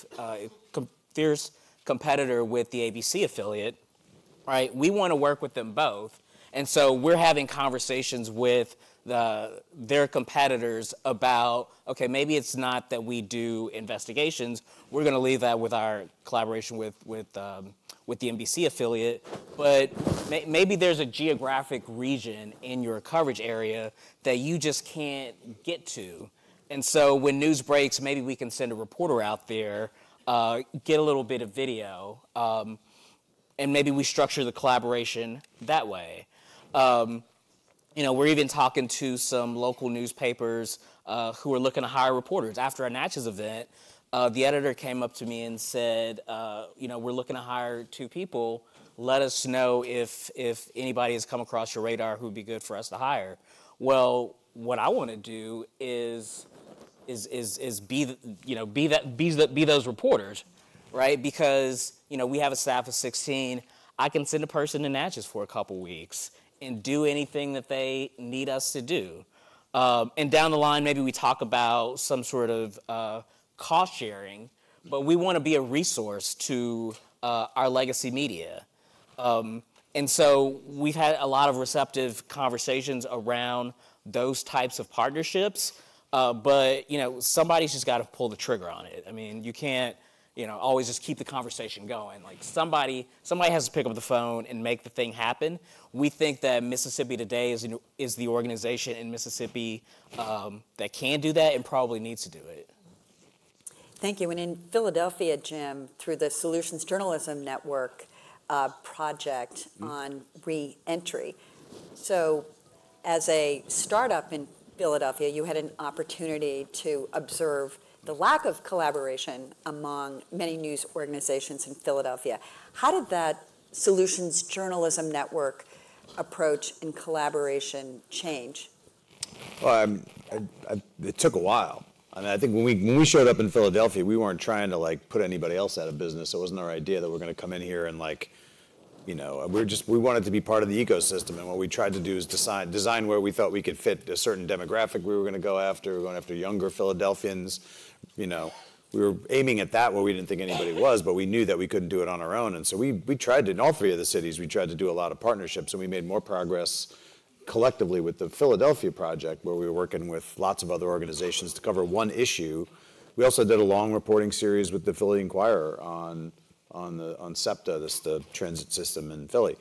with the ABC affiliate, right? We want to work with them both. And so we're having conversations with their competitors about, okay, maybe it's not that we do investigations. We're going to leave that with our collaboration with the NBC affiliate, but maybe there's a geographic region in your coverage area that you just can't get to. And so when news breaks, maybe we can send a reporter out there, get a little bit of video, and maybe we structure the collaboration that way. You know, we're even talking to some local newspapers who are looking to hire reporters. After our Natchez event, the editor came up to me and said, you know, we're looking to hire 2 people. Let us know if anybody has come across your radar who'd be good for us to hire. Well, what I want to do is be those reporters, right? Because, you know, we have a staff of 16. I can send a person to Natchez for a couple weeks and do anything that they need us to do. And down the line, maybe we talk about some sort of cost sharing, but we want to be a resource to our legacy media. And so we've had a lot of receptive conversations around those types of partnerships, but, you know, somebody's just got to pull the trigger on it. I mean, you can't, you know, always just keep the conversation going. Like somebody has to pick up the phone and make the thing happen. We think that Mississippi Today is the organization in Mississippi that can do that and probably needs to do it. Thank you. And in Philadelphia, Jim, through the Solutions Journalism Network project on re-entry. So as a startup in Philadelphia, you had an opportunity to observe the lack of collaboration among many news organizations in Philadelphia. How did that Solutions Journalism Network approach and collaboration change? Well, it took a while. I mean, I think when we showed up in Philadelphia, we weren't trying to like put anybody else out of business. It wasn't our idea that we're going to come in here and like, you know, we wanted to be part of the ecosystem. And what we tried to do is design where we thought we could fit a certain demographic we were going to go after. We were going after younger Philadelphians. You know, we were aiming at that where we didn't think anybody was, but we knew that we couldn't do it on our own. And so we tried to, in all 3 of the cities, we tried to do a lot of partnerships, and we made more progress collectively with the Philadelphia project, where we were working with lots of other organizations to cover one issue. We also did a long reporting series with the Philly Inquirer on SEPTA, the transit system in Philly.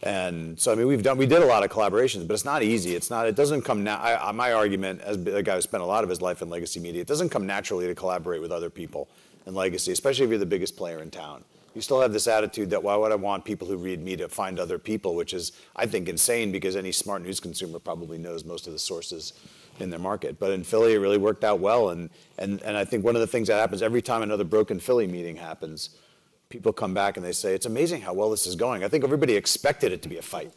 And so, I mean, we did a lot of collaborations, but it's not easy. It doesn't come now. My argument, as a guy who spent a lot of his life in legacy media, it doesn't come naturally to collaborate with other people in legacy, especially if you're the biggest player in town. You still have this attitude that why would I want people who read me to find other people, which is, I think, insane, because any smart news consumer probably knows most of the sources in their market. But in Philly, it really worked out well. And I think one of the things that happens every time another Broken Philly meeting happens, people come back and they say, it's amazing how well this is going. I think everybody expected it to be a fight.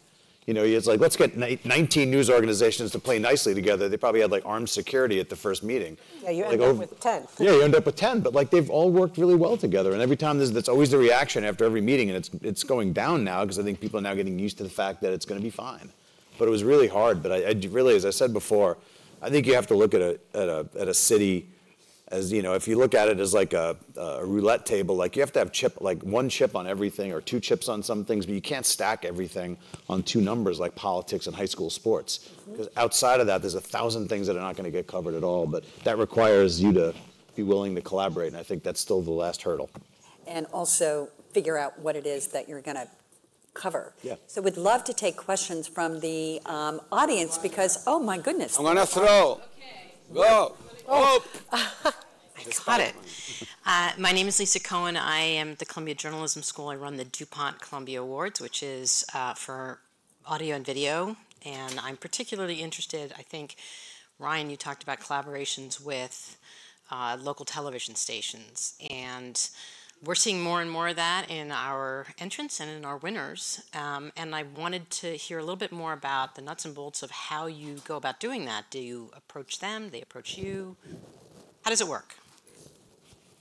You know, it's like, let's get 19 news organizations to play nicely together. They probably had like armed security at the first meeting. Yeah, you end up with 10. Yeah, you end up with 10, but like they've all worked really well together. And every time that's always the reaction after every meeting, and it's going down now because I think people are now getting used to the fact that it's going to be fine. But it was really hard. But I really, as I said before, I think you have to look at a city as, you know, if you look at it as like a roulette table, like you have to have one chip on everything or 2 chips on some things, but you can't stack everything on 2 numbers like politics and high school sports. Because outside of that, there's 1,000 things that are not going to get covered at all. But that requires you to be willing to collaborate, and I think that's still the last hurdle. And also figure out what it is that you're going to cover. Yeah. So we'd love to take questions from the audience because, oh my goodness. I'm going to throw. Go. Oh. I got it. My name is Lisa Cohen. I am at the Columbia Journalism School. I run the DuPont Columbia Awards, which is for audio and video. And I'm particularly interested, I think, Ryan, you talked about collaborations with local television stations. And we're seeing more and more of that in our entrants and in our winners. And I wanted to hear a little bit more about the nuts and bolts of how you go about doing that. Do you approach them? They approach you? How does it work?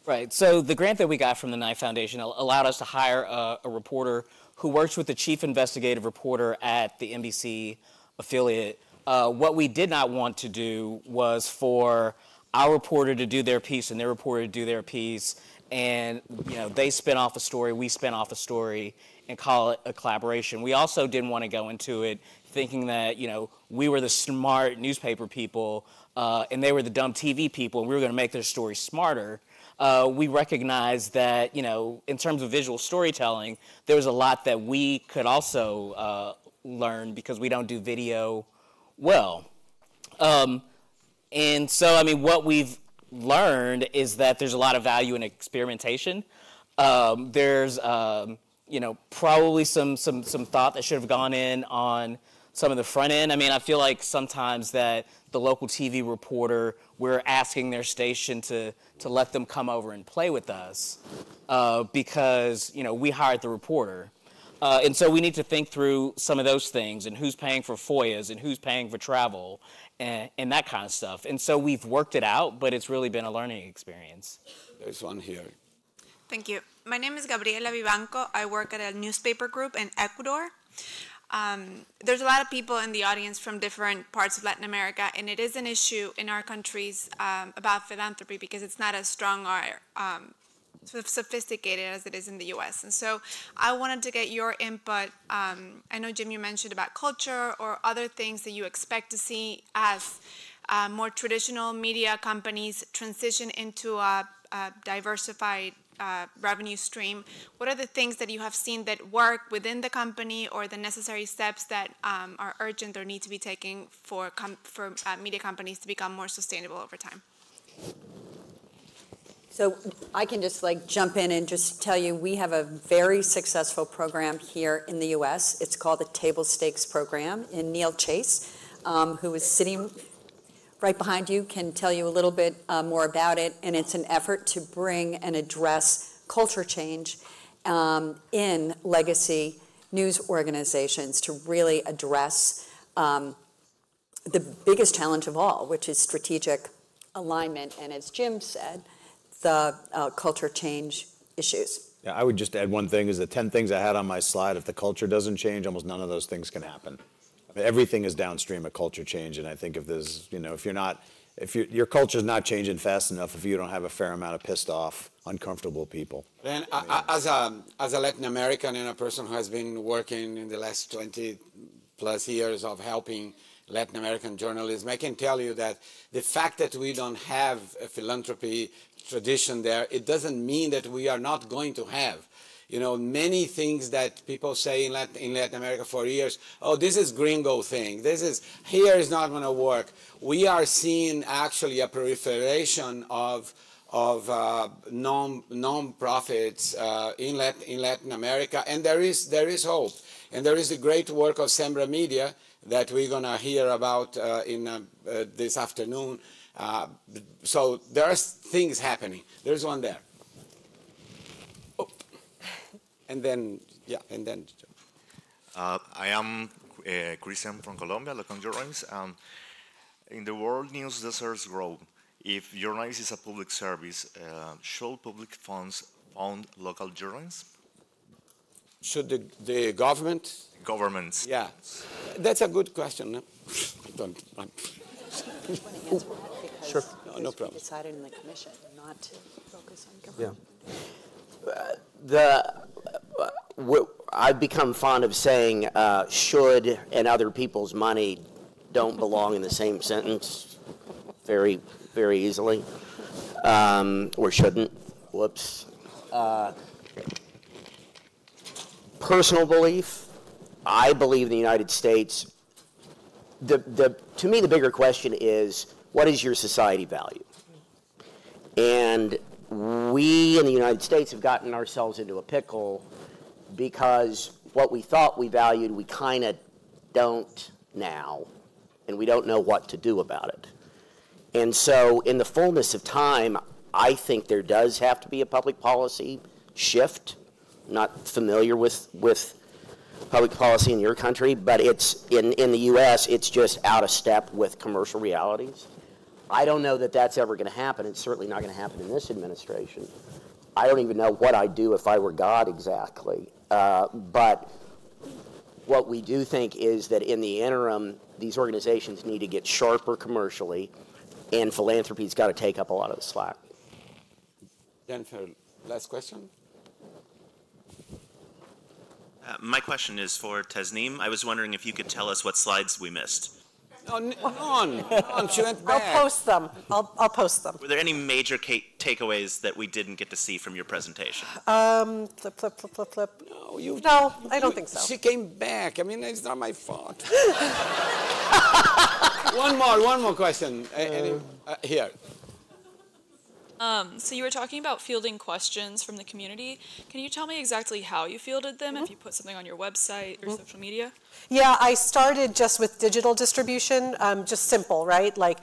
Right. So the grant that we got from the Knight Foundation allowed us to hire a reporter who works with the chief investigative reporter at the NBC affiliate. What we did not want to do was for our reporter to do their piece and their reporter to do their piece, and they spin off a story, we spin off a story, and call it a collaboration. We also didn't want to go into it thinking that we were the smart newspaper people and they were the dumb TV people, and we were going to make their story smarter. We recognized that in terms of visual storytelling, there was a lot that we could also learn because we don't do video well. And so, what we've learned is that there's a lot of value in experimentation. There's, probably some thought that should have gone in on some of the front end. I feel like sometimes that the local TV reporter, we're asking their station to let them come over and play with us because, we hired the reporter. And so we need to think through some of those things and who's paying for FOIAs and who's paying for travel and that kind of stuff. And so we've worked it out, but it's really been a learning experience. There's one here. Thank you. My name is Gabriela Vivanco. I work at a newspaper group in Ecuador. There's a lot of people in the audience from different parts of Latin America, and it is an issue in our countries about philanthropy because it's not as strong or sort of sophisticated as it is in the US. And so I wanted to get your input. I know, Jim, you mentioned about culture or other things that you expect to see as more traditional media companies transition into a diversified revenue stream. What are the things that you have seen that work within the company or the necessary steps that are urgent or need to be taken for media companies to become more sustainable over time? So I can just jump in and just tell you we have a very successful program here in the U.S. It's called the Table Stakes Program, and Neil Chase, who is sitting right behind you, can tell you a little bit more about it. And it's an effort to bring and address culture change in legacy news organizations to really address the biggest challenge of all, which is strategic alignment. And as Jim said, the culture change issues. Yeah, I would just add one thing is the 10 things I had on my slide. If the culture doesn't change, almost none of those things can happen. Everything is downstream of culture change, and I think if there's, if your culture's not changing fast enough, if you don't have a fair amount of pissed off, uncomfortable people. Then, as a Latin American and a person who has been working in the last 20 plus years of helping Latin American journalism, I can tell you that the fact that we don't have a philanthropy tradition there, it doesn't mean that we are not going to have. Many things that people say in Latin America for years, oh, this is gringo thing, here is not going to work. We are seeing actually a proliferation of non-profits in Latin America, and there is hope. And there is the great work of Sembra Media that we're going to hear about this afternoon. So there are things happening. There's one there. Oh. And then. I am Christian from Colombia, local journalist. In the world news deserts grow. If journalism is a public service, should public funds fund local journalists? Should the government? Governments. Yeah, that's a good question. No? Sure. No problem. We decided in the commission not to focus on government. Yeah. I've become fond of saying should and other people's money don't belong in the same sentence very, very easily, or shouldn't. Whoops. Personal belief, I believe in the United States. To me, the bigger question is, what is your society value? And we in the United States have gotten ourselves into a pickle because what we thought we valued, we kind of don't now, and we don't know what to do about it. And so in the fullness of time, I think there does have to be a public policy shift. I'm not familiar with public policy in your country, but it's in the U.S. it's just out of step with commercial realities. I don't know that that's ever going to happen. It's certainly not going to happen in this administration. I don't even know what I'd do if I were God exactly. But what we do think is that in the interim, these organizations need to get sharper commercially, and philanthropy's got to take up a lot of the slack. Jennifer, last question. My question is for Tasneem. I was wondering if you could tell us what slides we missed. Oh, none. She went back. I'll post them. I'll post them. Were there any major takeaways that we didn't get to see from your presentation? Flip. No, I don't think so. She came back. I mean, it's not my fault. one more question. Here. So you were talking about fielding questions from the community. Can you tell me exactly how you fielded them, if you put something on your website or social media? Yeah, I started just with digital distribution, just simple, right? Like,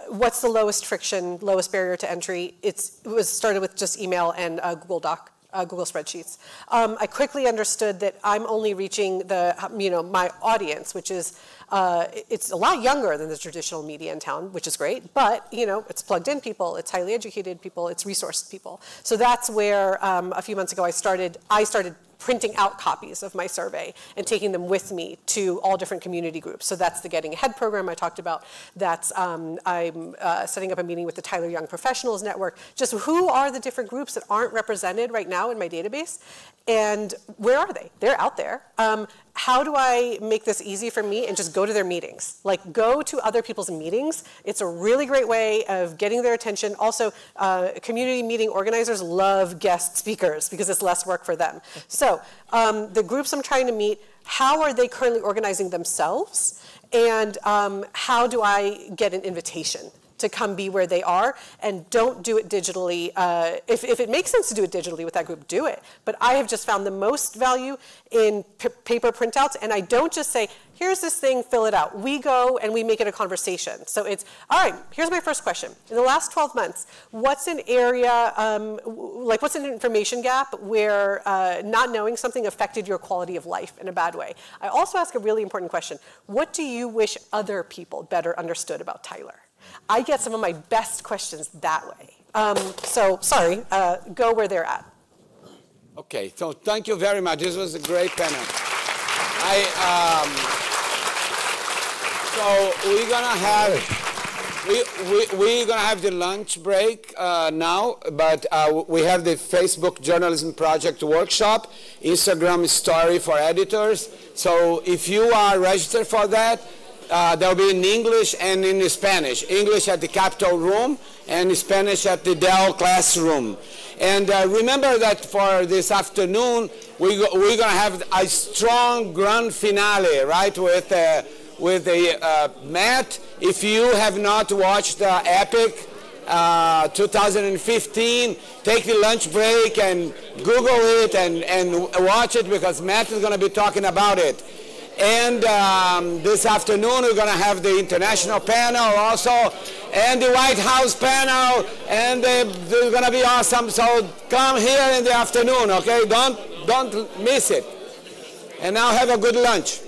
what's the lowest friction, lowest barrier to entry? It was started with just email and Google Doc. Google Spreadsheets. I quickly understood that I'm only reaching my audience, which is it's a lot younger than the traditional media in town, which is great. But it's plugged in people, it's highly educated people, it's resourced people. So that's where a few months ago I started printing out copies of my survey and taking them with me to all different community groups. So that's the Getting Ahead program I talked about. That's I'm setting up a meeting with the Tyler Young Professionals Network. Just who are the different groups that aren't represented right now in my database? And where are they? They're out there. How do I make this easy for me and just go to their meetings? Like, go to other people's meetings. It's a really great way of getting their attention. Also, community meeting organizers love guest speakers because it's less work for them. So the groups I'm trying to meet, how are they currently organizing themselves? And how do I get an invitation to come be where they are? And don't do it digitally. If it makes sense to do it digitally with that group, do it. But I have just found the most value in paper printouts. And I don't just say, here's this thing, fill it out. We go and we make it a conversation. So it's, all right, here's my first question. In the last 12 months, what's an area, what's an information gap where not knowing something affected your quality of life in a bad way? I also ask a really important question. What do you wish other people better understood about Tyler? I get some of my best questions that way. So, sorry, go where they're at. Okay, so thank you very much. This was a great panel. So we're gonna have the lunch break now, but we have the Facebook Journalism Project workshop, Instagram story for editors. So if you are registered for that, there'll be in English and in Spanish. English at the Capitol Room and Spanish at the Dell Classroom. And remember that for this afternoon, we're going to have a strong grand finale, right, with Matt. If you have not watched Epic 2015, take the lunch break and Google it and watch it, because Matt is going to be talking about it. And this afternoon, we're going to have the international panel also, and the White House panel, and they're going to be awesome. So come here in the afternoon, okay? Don't miss it. And now have a good lunch.